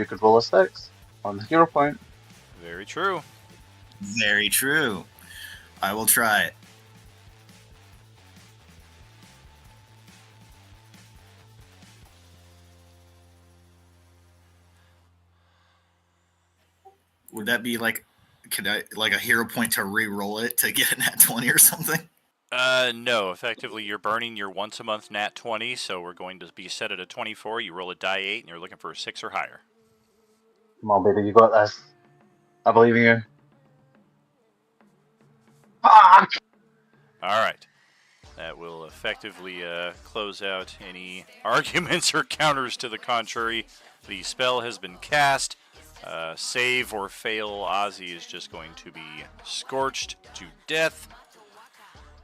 Speaker 8: could roll a 6 on the hero point.
Speaker 3: Very true.
Speaker 4: Very true. I will try it. Would that be like, a hero point to re-roll it to get a nat 20 or something?
Speaker 3: No. Effectively, you're burning your once a month nat 20, so we're going to be set at a 24. You roll a die 8, and you're looking for a 6 or higher.
Speaker 8: Come on, baby, you got this. I believe in you. Fuck!
Speaker 3: All right. That will effectively close out any arguments or counters to the contrary. The spell has been cast. Save or fail, Ozzy is just going to be scorched to death.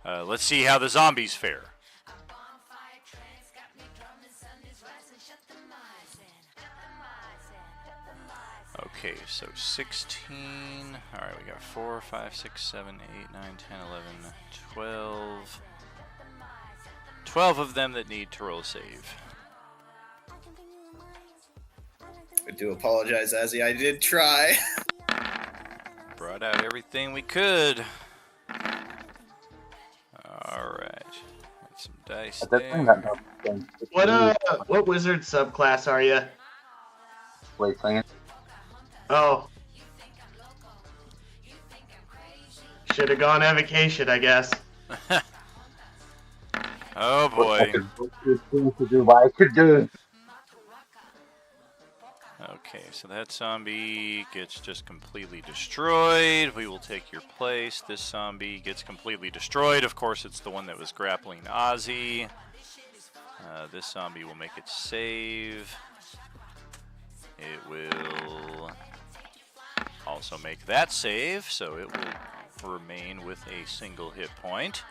Speaker 3: Let's see how the zombies fare. Okay, so 16. Alright, we got 4, 5, 6, 7, 8, 9, 10, 11, 12. 12 of them that need to roll a save.
Speaker 4: I do apologize, Azzy. I did try.
Speaker 3: Brought out everything we could. Alright. Got some dice there.
Speaker 9: What wizard subclass are you?
Speaker 8: Blade Slinger.
Speaker 9: Oh. Should have gone evocation, I guess.
Speaker 3: Oh boy.
Speaker 8: I could do what I could do.
Speaker 3: Okay, so that zombie gets just completely destroyed. We will take your place. This zombie gets completely destroyed. Of course, it's the one that was grappling Ozzy. This zombie will make its save. It will also make that save, so it will remain with a single hit point.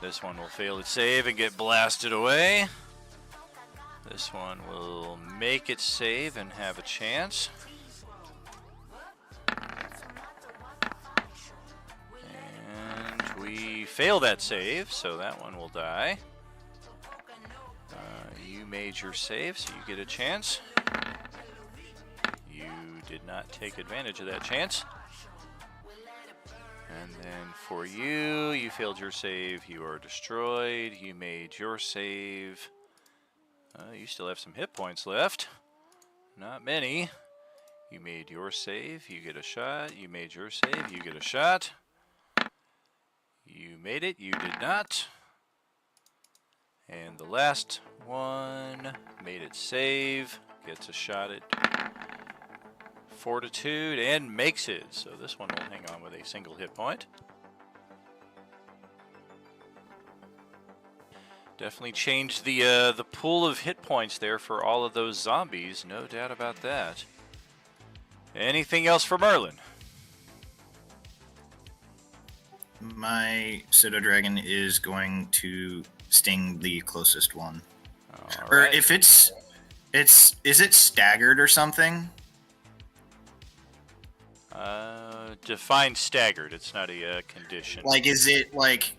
Speaker 3: This one will fail its save and get blasted away. This one will make its save and have a chance. And we fail that save, so that one will die. You made your save, so you get a chance. You did not take advantage of that chance. And then for you, you failed your save. You are destroyed. You made your save. You still have some hit points left. Not many. You made your save. You get a shot. You made your save. You get a shot. You made it. You did not. And the last one made its save. Gets a shot at Fortitude and makes it. So this one will hang on with a single hit point. Definitely changed the pool of hit points there for all of those zombies. No doubt about that. Anything else for Merlin?
Speaker 4: My pseudo dragon is going to sting the closest one.
Speaker 3: All
Speaker 4: Or
Speaker 3: right.
Speaker 4: if is it staggered or something?
Speaker 3: Define staggered. It's not a condition.
Speaker 4: Like, is it like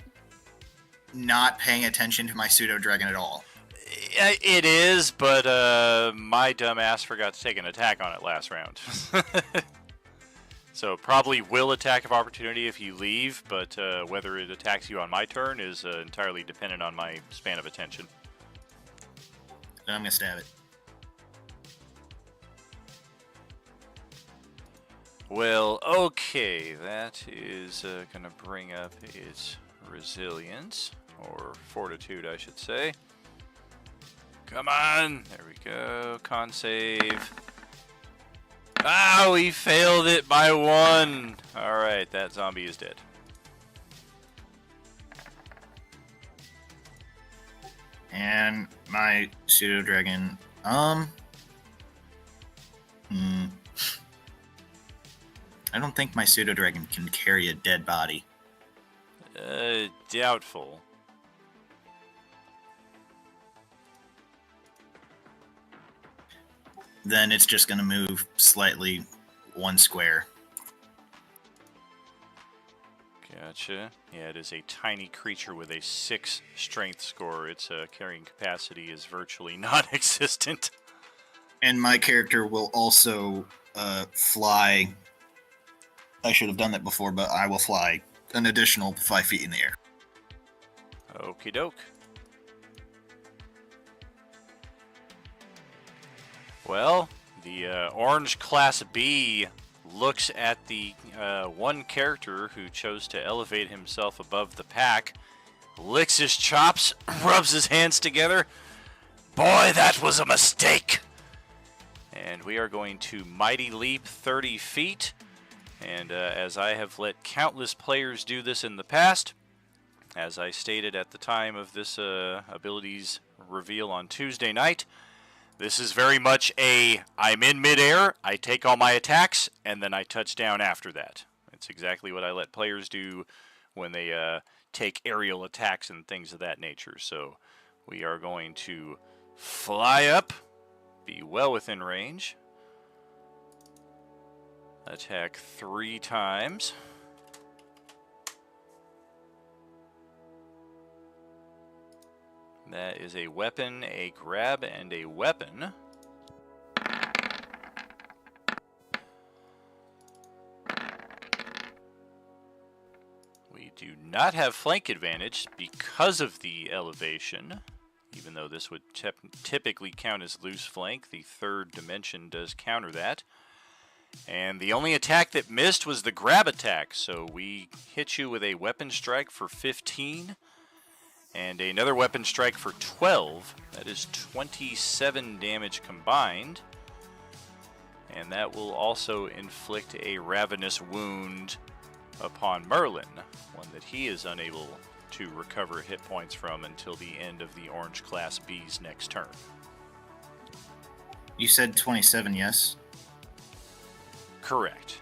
Speaker 4: not paying attention to my pseudo dragon at all?
Speaker 3: It is, but my dumb ass forgot to take an attack on it last round. So probably will attack of opportunity if you leave, but whether it attacks you on my turn is entirely dependent on my span of attention.
Speaker 4: I'm gonna stab it.
Speaker 3: Well, okay, that is going to bring up its resilience, or fortitude, I should say. Come on! There we go. Con save. Oh, he failed it by 1! Alright, that zombie is dead.
Speaker 4: And my pseudo dragon, I don't think my pseudo dragon can carry a dead body.
Speaker 3: Doubtful.
Speaker 4: Then it's just going to move slightly 1 square.
Speaker 3: Gotcha. Yeah, it is a tiny creature with a 6 strength score. Its carrying capacity is virtually non-existent.
Speaker 4: And my character will also fly. I should have done that before, but I will fly an additional 5 feet in the air.
Speaker 3: Okie doke. Well, the Orange Class B looks at the one character who chose to elevate himself above the pack, licks his chops, rubs his hands together. Boy, that was a mistake! And we are going to Mighty Leap 30 feet. And as I have let countless players do this in the past, as I stated at the time of this abilities reveal on Tuesday night, this is very much I'm in midair, I take all my attacks, and then I touch down after that. It's exactly what I let players do when they take aerial attacks and things of that nature. So we are going to fly up, be well within range, attack 3 times. That is a weapon, a grab, and a weapon. We do not have flank advantage because of the elevation. Even though this would typically count as loose flank, the 3rd dimension does counter that. And the only attack that missed was the grab attack, so we hit you with a weapon strike for 15. And another weapon strike for 12. That is 27 damage combined. And that will also inflict a ravenous wound upon Merlin, one that he is unable to recover hit points from until the end of the Orange Class B's next turn.
Speaker 4: You said 27, yes?
Speaker 3: Correct.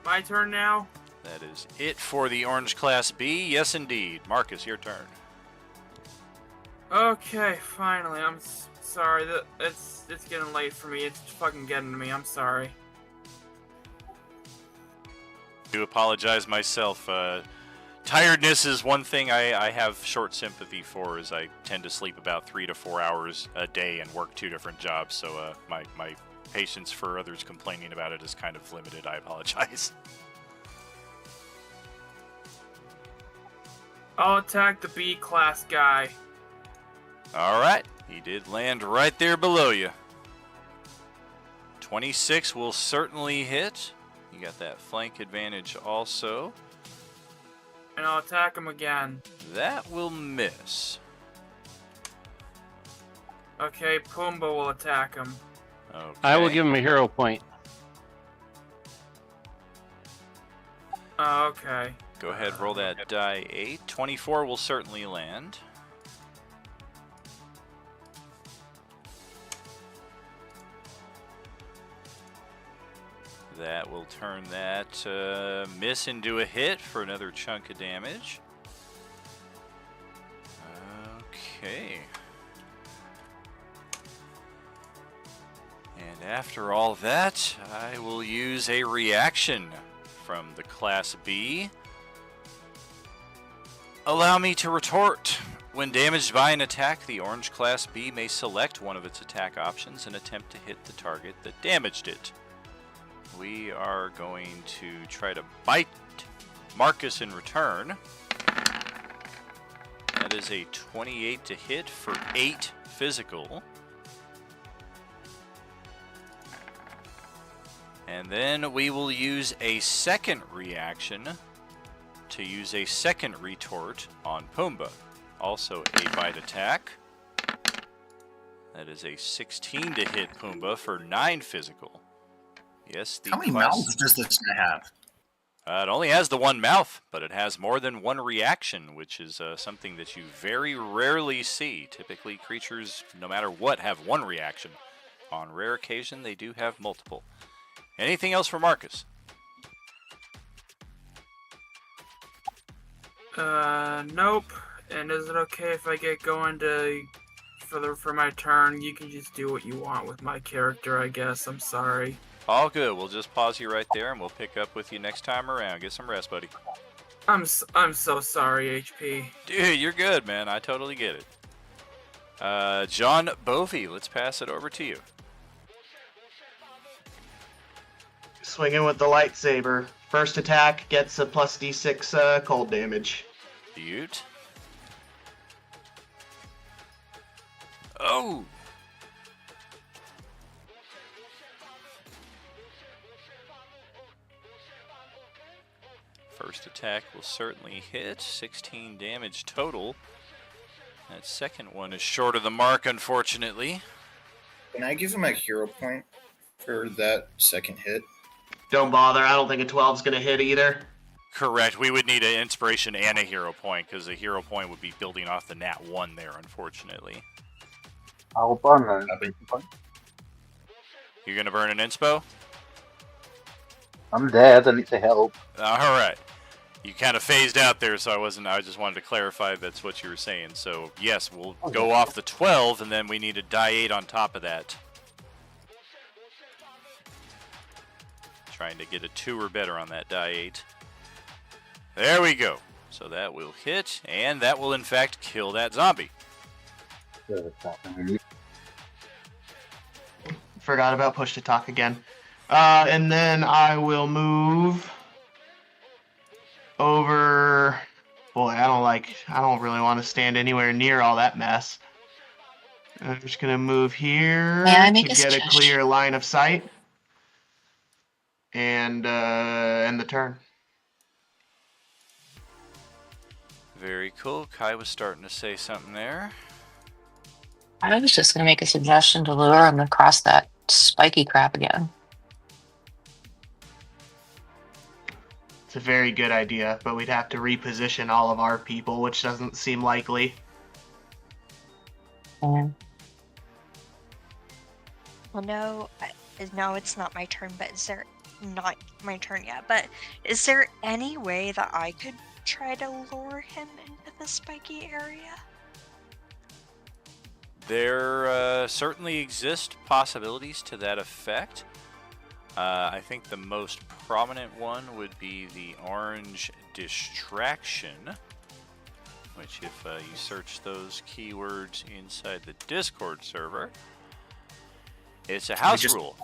Speaker 6: My turn now?
Speaker 3: That is it for the Orange Class B. Yes, indeed. Marcus, your turn.
Speaker 6: Okay, finally. I'm sorry. It's getting late for me. It's fucking getting to me. I'm sorry.
Speaker 3: do apologize myself. Tiredness is one thing I have short sympathy for, as I tend to sleep about 3 to 4 hours a day and work 2 different jobs, so my patience for others complaining about it is kind of limited. I apologize.
Speaker 6: I'll attack the B class guy.
Speaker 3: Alright, he did land right there below you. 26 will certainly hit. You got that flank advantage also.
Speaker 6: And I'll attack him again.
Speaker 3: That will miss.
Speaker 6: Okay, Pumbaa will attack him.
Speaker 3: Okay.
Speaker 5: I will give him a hero point.
Speaker 6: Okay.
Speaker 3: Go ahead, roll that die 8. 24 will certainly land. That will turn that miss into a hit for another chunk of damage. Okay. And after all that, I will use a reaction from the Class B. Allow me to retort. When damaged by an attack, the Orange Class B may select one of its attack options and attempt to hit the target that damaged it. We are going to try to bite Marcus in return. That is a 28 to hit for 8 physical. And then we will use a second reaction to use a second retort on Pumbaa. Also a bite attack. That is a 16 to hit Pumbaa for 9 physical. Yes, the
Speaker 4: How many
Speaker 3: class...
Speaker 4: mouths does this guy have?
Speaker 3: It only has the one mouth, but it has more than one reaction, which is something that you very rarely see. Typically, creatures, no matter what, have one reaction. On rare occasion, they do have multiple. Anything else for Marcus?
Speaker 6: Nope. And is it okay if I get going to for my turn? You can just do what you want with my character, I guess. I'm sorry.
Speaker 3: All good. We'll just pause you right there, and we'll pick up with you next time around. Get some rest, buddy.
Speaker 6: I'm so sorry, HP.
Speaker 3: Dude, you're good, man. I totally get it. John Bovey, let's pass it over to you.
Speaker 9: Swinging with the lightsaber. First attack gets a plus d6 cold damage.
Speaker 3: Beaut. Oh! First attack will certainly hit. 16 damage total. That second one is short of the mark, unfortunately.
Speaker 4: Can I give him a hero point for that second hit?
Speaker 9: Don't bother. I don't think a 12's going to hit either.
Speaker 3: Correct. We would need an inspiration and a hero point, because a hero point would be building off the nat 1 there, unfortunately.
Speaker 8: I'll burn an point.
Speaker 3: You're going to burn an inspo?
Speaker 8: I'm dead. I need to help.
Speaker 3: Alright. You kind of phased out there, so I just wanted to clarify that's what you were saying. So, yes, we'll go off the 12, and then we need a die 8 on top of that. Trying to get a 2 or better on that die 8. There we go. So that will hit, and that will in fact kill that zombie.
Speaker 9: Forgot about push to talk again. And then I will move over. Boy, I don't really want to stand anywhere near all that mess. I'm just gonna move here to get a clear line of sight. And end the turn.
Speaker 3: Very cool. Kai was starting to say something there.
Speaker 10: I was just going to make a suggestion to lure him across that spiky crap again.
Speaker 9: It's a very good idea, but we'd have to reposition all of our people, which doesn't seem likely.
Speaker 10: Yeah.
Speaker 7: Well, no, it's not my turn, but is there not my turn yet? But is there any way that I could try to lure him into the spiky area?
Speaker 3: There certainly exist possibilities to that effect. I think the most prominent one would be the orange distraction, which if you search those keywords inside the Discord server, it's a house rule.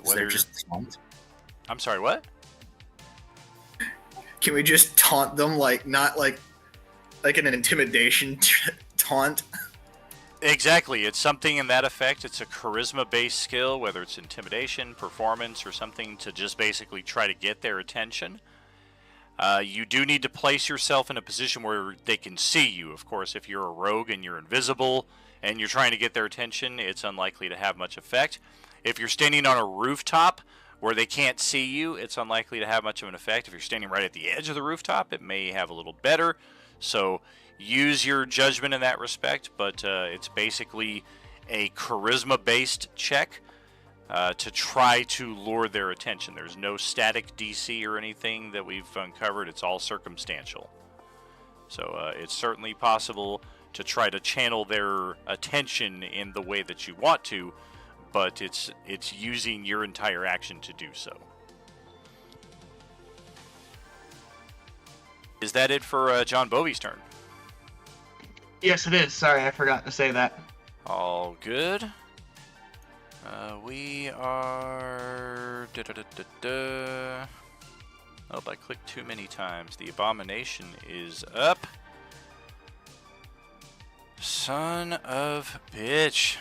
Speaker 4: Is there just taunt?
Speaker 3: I'm sorry, what?
Speaker 4: Can we just taunt them, like, not like an intimidation taunt?
Speaker 3: Exactly. It's something in that effect. It's a charisma-based skill, whether it's intimidation, performance, or something to just basically try to get their attention. You do need to place yourself in a position where they can see you. Of course, if you're a rogue and you're invisible and you're trying to get their attention, it's unlikely to have much effect. If you're standing on a rooftop where they can't see you, it's unlikely to have much of an effect. If you're standing right at the edge of the rooftop, it may have a little better. So use your judgment in that respect, but it's basically a charisma-based check to try to lure their attention. There's no static DC or anything that we've uncovered. It's all circumstantial. So it's certainly possible to try to channel their attention in the way that you want to, but it's using your entire action to do so. Is that it for John Bovey's turn?
Speaker 9: Yes, it is. Sorry, I forgot to say that.
Speaker 3: All good. We are... Oh, I clicked too many times. The abomination is up. Son of bitch.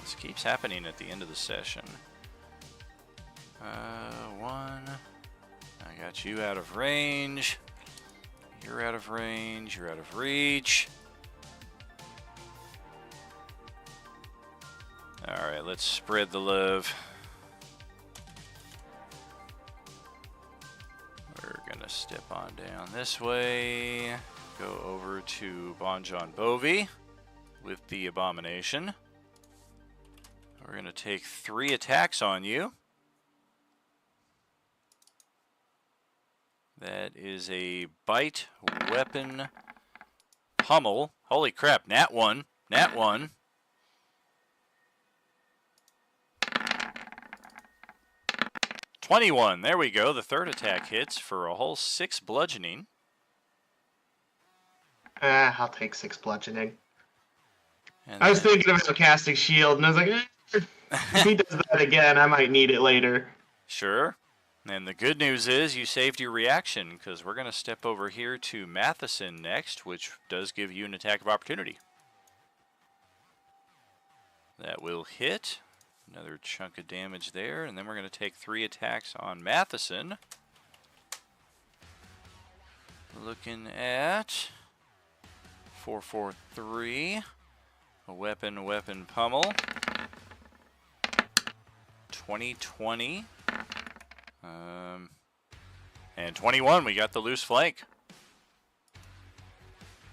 Speaker 3: This keeps happening at the end of the session. One. I got you out of range. You're out of range. You're out of reach. Alright, let's spread the love. We're gonna step on down this way. Go over to Bon John Bovey with the abomination. We're gonna take 3 attacks on you. That is a bite, weapon, pummel. Holy crap, nat 1. Nat 1. $21. There we go. The third attack hits for a whole 6 bludgeoning.
Speaker 9: I'll take 6 bludgeoning.
Speaker 3: And
Speaker 9: I was thinking about casting shield, and I was like, if he does that again, I might need it later.
Speaker 3: Sure. And the good news is you saved your reaction, because we're going to step over here to Matheson next, which does give you an attack of opportunity. That will hit. Another chunk of damage there, and then we're going to take 3 attacks on Matheson. Looking at 443, a weapon pummel, 20, and 21. We got the loose flank.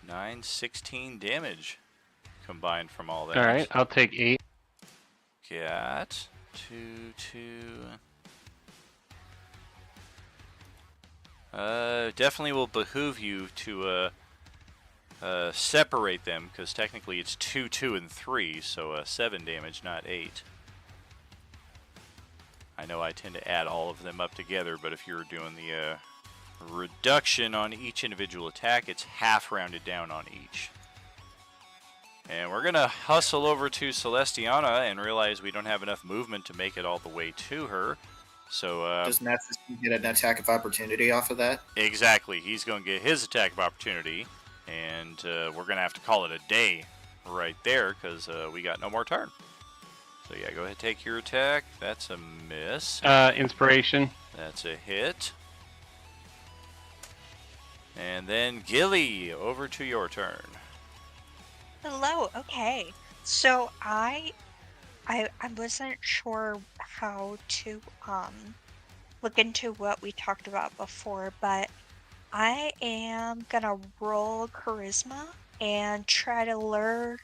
Speaker 3: 916 damage combined from all that.
Speaker 5: All right, I'll take 8.
Speaker 3: Got 2. Definitely will behoove you to separate them, because technically it's 2, 2, and 3, so 7 damage, not 8. I know I tend to add all of them up together, but if you're doing the reduction on each individual attack, it's half rounded down on each. And we're going to hustle over to Celestiana and realize we don't have enough movement to make it all the way to her. So
Speaker 4: does Matheson get an attack of opportunity off of that?
Speaker 3: Exactly. He's going to get his attack of opportunity, and we're going to have to call it a day right there, because we got no more turn. So yeah, go ahead, take your attack. That's a miss.
Speaker 5: Inspiration.
Speaker 3: That's a hit. And then Gilly, over to your turn.
Speaker 7: Hello. Okay. So I wasn't sure how to look into what we talked about before, but I am gonna roll charisma and try to lure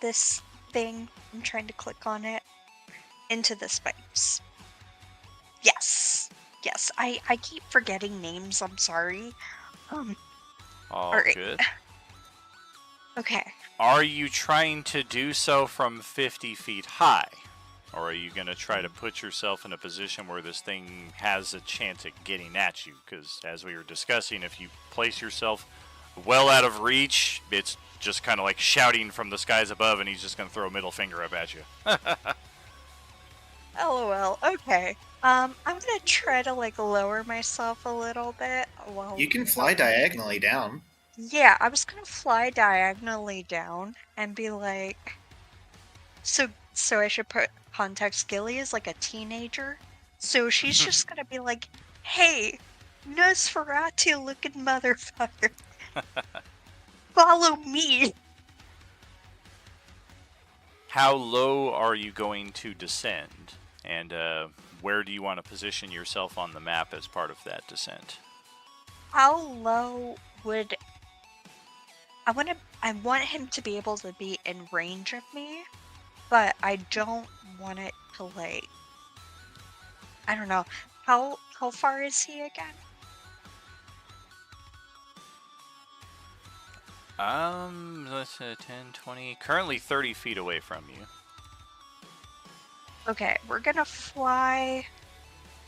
Speaker 7: this thing. I'm trying to click on it into the spikes. Yes. I keep forgetting names. I'm sorry.
Speaker 3: All
Speaker 7: Alright.
Speaker 3: good.
Speaker 7: Okay.
Speaker 3: Are you trying to do so from 50 feet high? Or are you going to try to put yourself in a position where this thing has a chance at getting at you? Because as we were discussing, if you place yourself well out of reach, it's just kind of like shouting from the skies above, and he's just going to throw a middle finger up at you.
Speaker 7: LOL. Okay. I'm gonna try to like lower myself a little bit while
Speaker 4: You can fly diagonally down.
Speaker 7: Yeah, I was gonna fly diagonally down and be like, so I should put context. Gilly is like a teenager, so she's just gonna be like, "Hey, Nosferatu looking motherfucker, follow me."
Speaker 3: How low are you going to descend? And where do you want to position yourself on the map as part of that descent?
Speaker 7: How low would I want him to be able to be in range of me, but I don't want it to like, I don't know. How far is he again?
Speaker 3: Let's say 10, 20, currently 30 feet away from you.
Speaker 7: Okay, we're gonna fly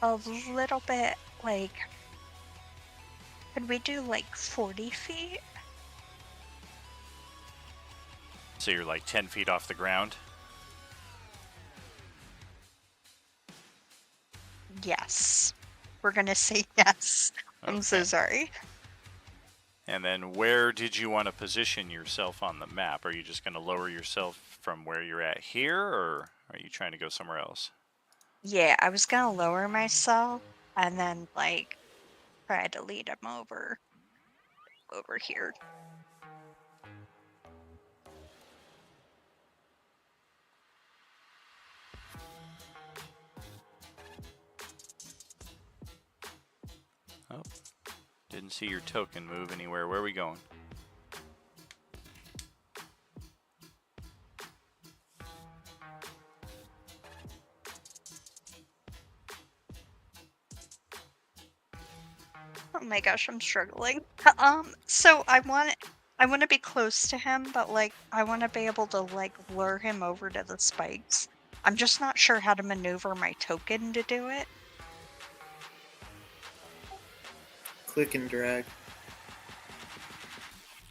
Speaker 7: a little bit, like, could we do like 40 feet?
Speaker 3: So you're like 10 feet off the ground?
Speaker 7: Yes. We're gonna say yes. I'm so
Speaker 3: Okay.
Speaker 7: sorry.
Speaker 3: And then where did you want to position yourself on the map? Are you just going to lower yourself from where you're at here, or are you trying to go somewhere else?
Speaker 7: Yeah, I was gonna lower myself and then like try to lead him over here.
Speaker 3: Oh, didn't see your token move anywhere. Where are we going?
Speaker 7: Oh my gosh, I'm struggling. So I want to be close to him, but like I want to be able to like lure him over to the spikes. I'm just not sure how to maneuver my token to do it.
Speaker 4: Click and drag.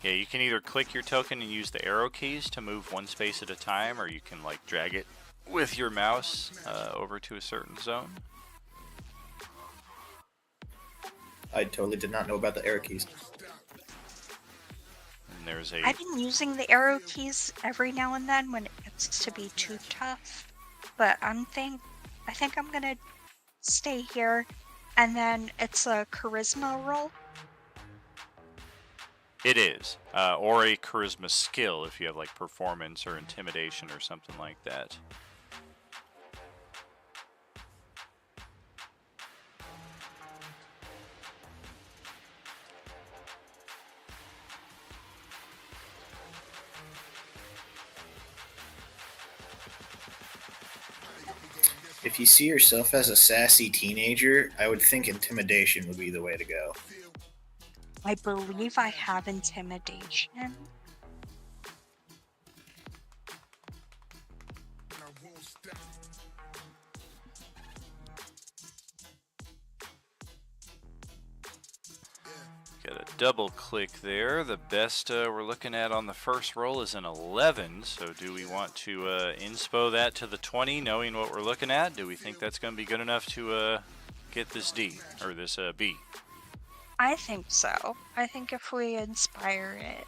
Speaker 3: Yeah, you can either click your token and use the arrow keys to move one space at a time, or you can like drag it with your mouse over to a certain zone.
Speaker 4: I totally did not know about the arrow keys.
Speaker 3: And there's a...
Speaker 7: I've been using the arrow keys every now and then when it gets to be too tough, but I think I'm gonna stay here, and then it's a charisma roll.
Speaker 3: It is, or a charisma skill if you have like performance or intimidation or something like that.
Speaker 4: If you see yourself as a sassy teenager, I would think intimidation would be the way to go.
Speaker 7: I believe I have intimidation.
Speaker 3: Got a double click there. The best we're looking at on the first roll is an 11. So do we want to inspo that to the 20, knowing what we're looking at? Do we think that's going to be good enough to get this D, or this B?
Speaker 7: I think so. I think if we inspire it.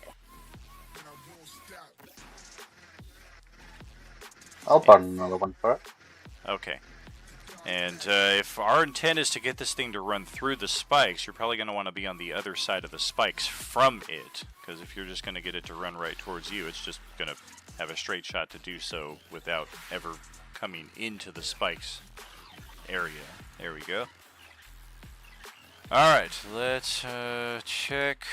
Speaker 8: I'll burn another one for it.
Speaker 3: Okay. And if our intent is to get this thing to run through the spikes, you're probably going to want to be on the other side of the spikes from it. Because if you're just going to get it to run right towards you, it's just going to have a straight shot to do so without ever coming into the spikes area. There we go. Alright, let's check.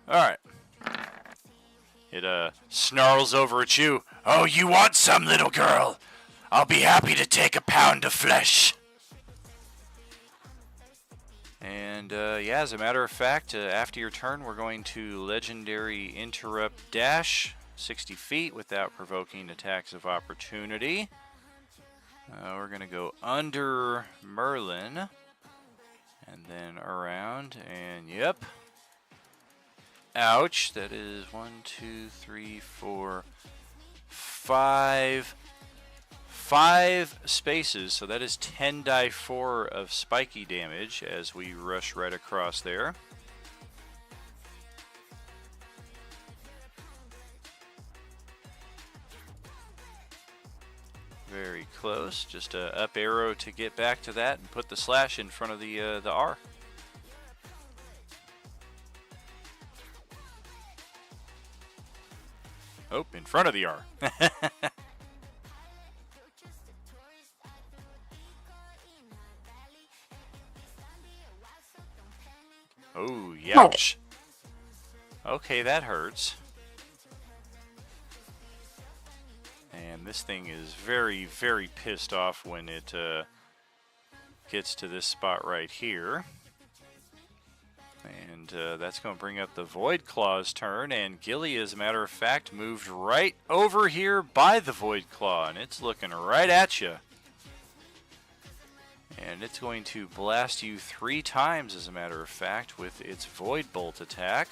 Speaker 3: Alright. It snarls over at you.
Speaker 11: Oh, you want some, little girl? I'll be happy to take a pound of flesh.
Speaker 3: And yeah, as a matter of fact, after your turn, we're going to Legendary Interrupt Dash 60 feet without provoking attacks of opportunity. We're going to go under Merlin and then around, and yep. Ouch, that is 1, 2, 3, 4, 5 spaces, so that is 10 die 4 of spiky damage as we rush right across there. Very close. Just a up arrow to get back to that and put the slash in front of the R. Oh, in front of the R. Oh, youch. Okay, that hurts. And this thing is very, very pissed off when it gets to this spot right here. And that's going to bring up the Void Claw's turn. And Gilly, as a matter of fact, moved right over here by the Void Claw. And it's looking right at you. And it's going to blast you 3 times, as a matter of fact, with its Void Bolt attack.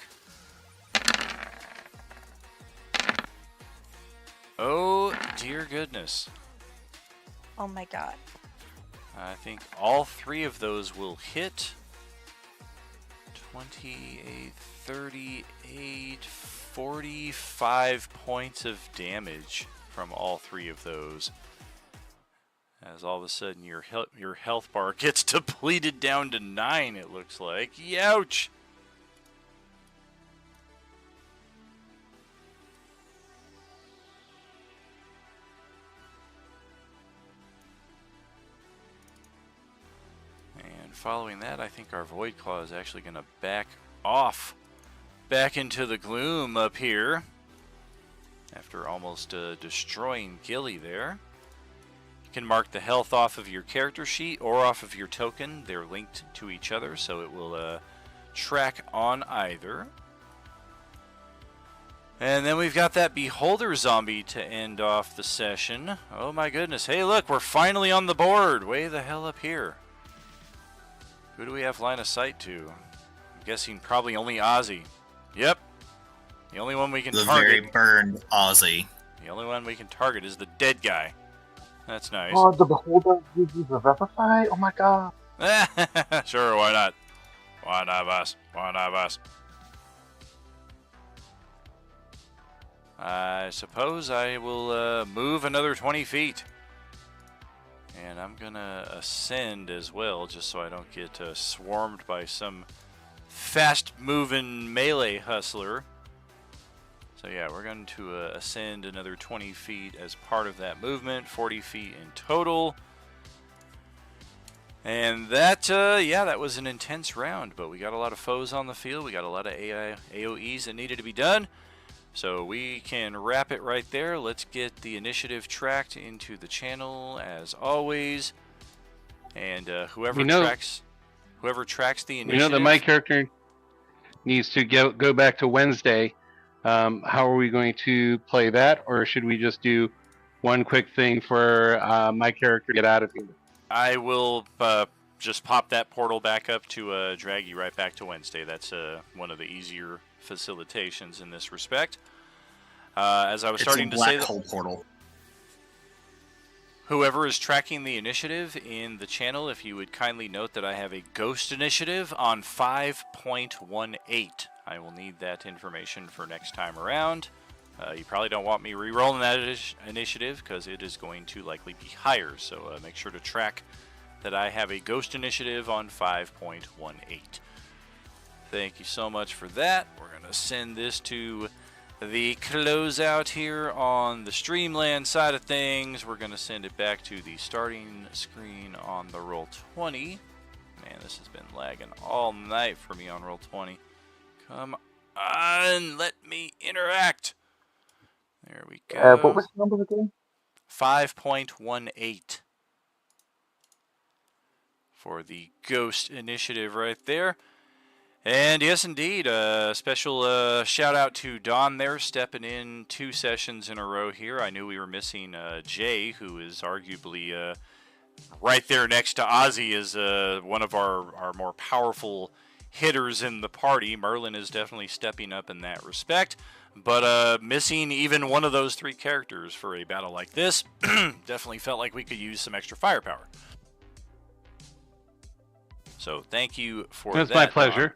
Speaker 3: Oh, dear goodness.
Speaker 7: Oh my god.
Speaker 3: I think all 3 of those will hit. 28, 38, 45 points of damage from all 3 of those. As all of a sudden your health bar gets depleted down to 9, it looks like. Youch! And following that, I think our Void Claw is actually going to back off back into the gloom up here after almost destroying Gilly there. You can mark the health off of your character sheet or off of your token. They're linked to each other, so it will track on either. And then we've got that Beholder zombie to end off the session. Oh my goodness. Hey, look, we're finally on the board. Way the hell up here. Who do we have line of sight to? I'm guessing probably only Ozzy. Yep. The only one we can
Speaker 4: The
Speaker 3: target.
Speaker 4: very burned Ozzy.
Speaker 3: The only one we can target is the dead guy. That's nice.
Speaker 8: Oh, the Beholder uses Revivify? Oh my god.
Speaker 3: Sure, why not? One of us. One of us. I suppose I will move another 20 feet. And I'm going to ascend as well, just so I don't get swarmed by some fast-moving melee hustler. So yeah, we're going to ascend another 20 feet as part of that movement, 40 feet in total. And that, yeah, that was an intense round, but we got a lot of foes on the field. We got a lot of AOEs that needed to be done. So we can wrap it right there. Let's get the initiative tracked into the channel as always. And whoever tracks the initiative.
Speaker 5: We know that my character needs to go back to Wednesday. How are we going to play that, or should we just do one quick thing for my character to get out of here?
Speaker 3: I will just pop that portal back up to drag you right back to Wednesday. That's one of the easier facilitations in this respect. As I was starting to say,
Speaker 4: black hole portal.
Speaker 3: Whoever is tracking the initiative in the channel, if you would kindly note that I have a ghost initiative on 5.18. I will need that information for next time around. You probably don't want me re-rolling that initiative because it is going to likely be higher. So make sure to track that I have a ghost initiative on 5.18. Thank you so much for that. We're going to send this to the closeout here on the Streamland side of things. We're going to send it back to the starting screen on the Roll20. Man, this has been lagging all night for me on Roll20. Come on, let me interact. There we go.
Speaker 8: What was the number again?
Speaker 3: 5.18. for the Ghost Initiative right there. And yes, indeed, special shout out to Don there, stepping in 2 sessions in a row here. I knew we were missing Jay, who is arguably right there next to Ozzy as one of our more powerful hitters in the party. Merlin is definitely stepping up in that respect. But missing even one of those 3 characters for a battle like this definitely felt like we could use some extra firepower. So thank you for that.
Speaker 5: It's my pleasure.
Speaker 3: Don.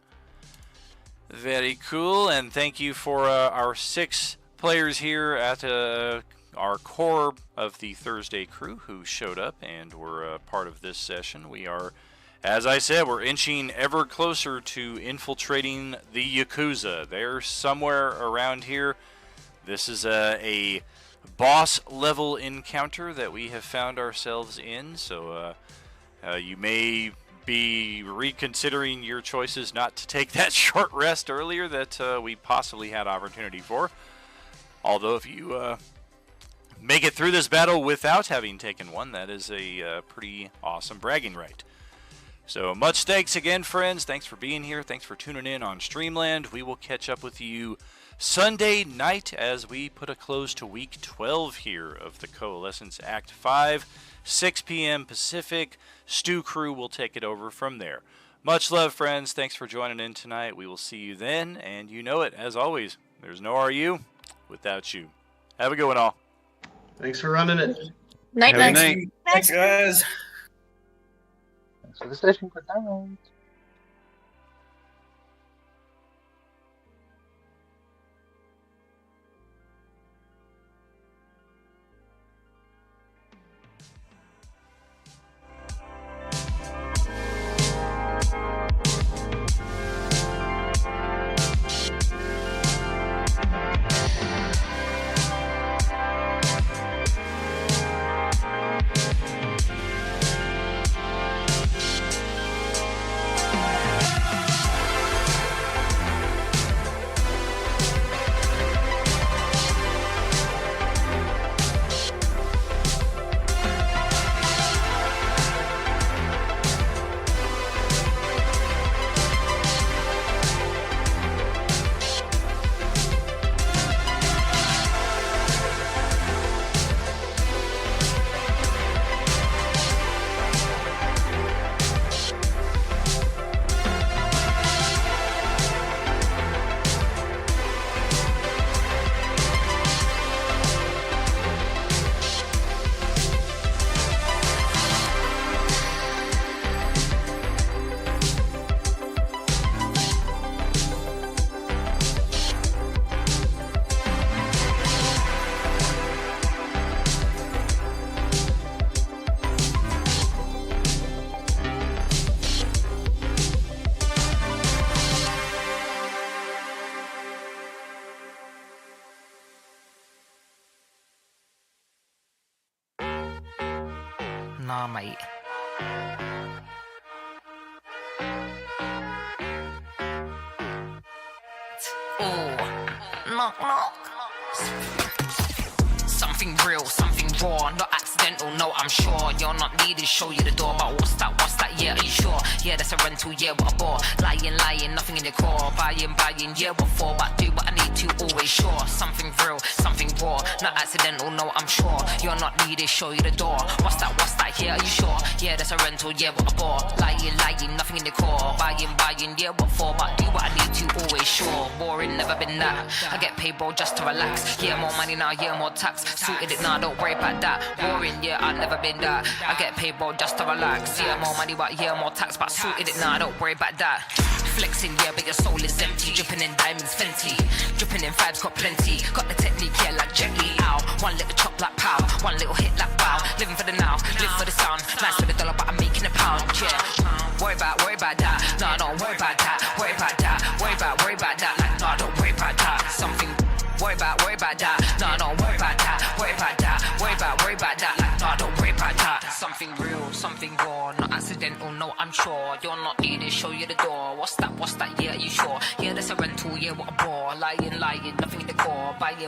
Speaker 3: Very cool, and thank you for our 6 players here at our core of the Thursday crew who showed up and were part of this session. We are, as I said, we're inching ever closer to infiltrating the Yakuza. They're somewhere around here. This is a boss level encounter that we have found ourselves in, so you may be reconsidering your choices not to take that short rest earlier that we possibly had opportunity for. Although if you make it through this battle without having taken one, that is a pretty awesome bragging right. So much thanks again, friends. Thanks for being here. Thanks for tuning in on Streamland. We will catch up with you Sunday night as we put a close to week 12 here of the Coalescence Act 5, 6 p.m. Pacific. Stu Crew will take it over from there. Much love, friends. Thanks for joining in tonight. We will see you then, and you know it, as always, there's no RU without you. Have a good one, all.
Speaker 9: Thanks for running it.
Speaker 10: Night,
Speaker 5: Have a
Speaker 10: night.
Speaker 5: night.
Speaker 4: Thanks, guys.
Speaker 8: Thanks for the session. Good night.
Speaker 2: Nah, mate. Oh, knock, knock. Something real, something raw, not accidental, no, I'm sure. You're not needed, show you the door, but what's that, yeah, are you sure? Yeah, that's a rental, yeah, what a bore. Lying, nothing in your core. Buying, yeah, what for? But do what I need to, always sure. Something real, something raw, not accidental, no, I'm sure. You're not needed, show you the door. What's that, yeah, are you sure? Yeah, that's a rental, yeah, what a bore. Lying, nothing in your core. Buying, yeah, what for? But do what I need to, always sure. Boring, never been that. I get paid, bro, just to relax. Yeah, more money now, yeah, more tax. Suited it now, don't worry about that. Boring, yeah, I've never been that. I get paid, bro, just to relax. Yeah, more money, but yeah, more tax. But suited it now, don't worry about that. Flexing, yeah, but your soul is empty. Dripping in diamonds, Fenty. Dripping in vibes, got plenty. Got the technique, yeah, like Jet Li. Ow. One little chop like pow. One little hit like wow. Living for the now, live for the sound. Nice for the dollar, but I'm making a pound, yeah. Worry about that. No, don't worry about that. Worry about that. Worry about that. Like, no, don't worry about that. Something. Worry about that. No, don't worry about that. Worry about that. Worry about that. Like, no, don't worry about that. Something real, something raw, not accidental, no, I'm sure. You're not needed, show you the door. What's that, yeah, are you sure? Yeah, that's a rental, yeah, what a bore. Lying, nothing in the core. Buying,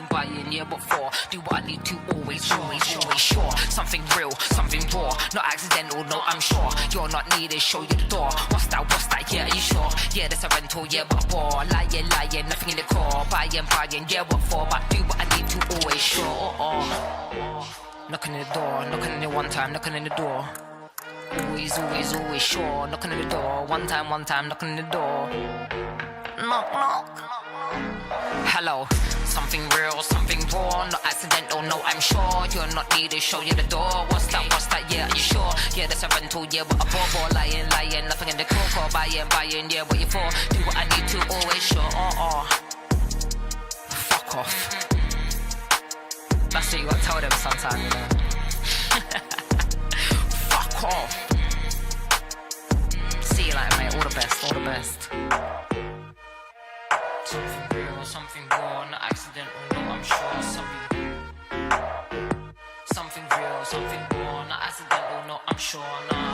Speaker 2: yeah, what for? Do what I need to, always sure. Something real, something raw, not accidental, no, I'm sure. you're not needed, show you the door. What's that, yeah, are you sure? Yeah, that's a rental, yeah, what for? Lying, nothing in the core. Buying, yeah, what for? But do what I need to, always sure. Knocking in the door, knocking in it one time, knocking in the door. Always sure. Knocking in the door, one time, knocking in the door. Knock. Hello, something real, something raw, not accidental, no, I'm sure. You're not needed, show you the door. What's that, yeah, are you sure? Yeah, that's a rental, yeah, what a bore, lying, nothing in the core. Buying, yeah, what you for? Do what I need to, always sure. Fuck off. That's what you gotta tell them sometime, you know. Fuck off. See you later, mate. All the best. Something real, something raw, not accidental, no, I'm sure. Something real, something raw, not accidental, no, I'm sure. No.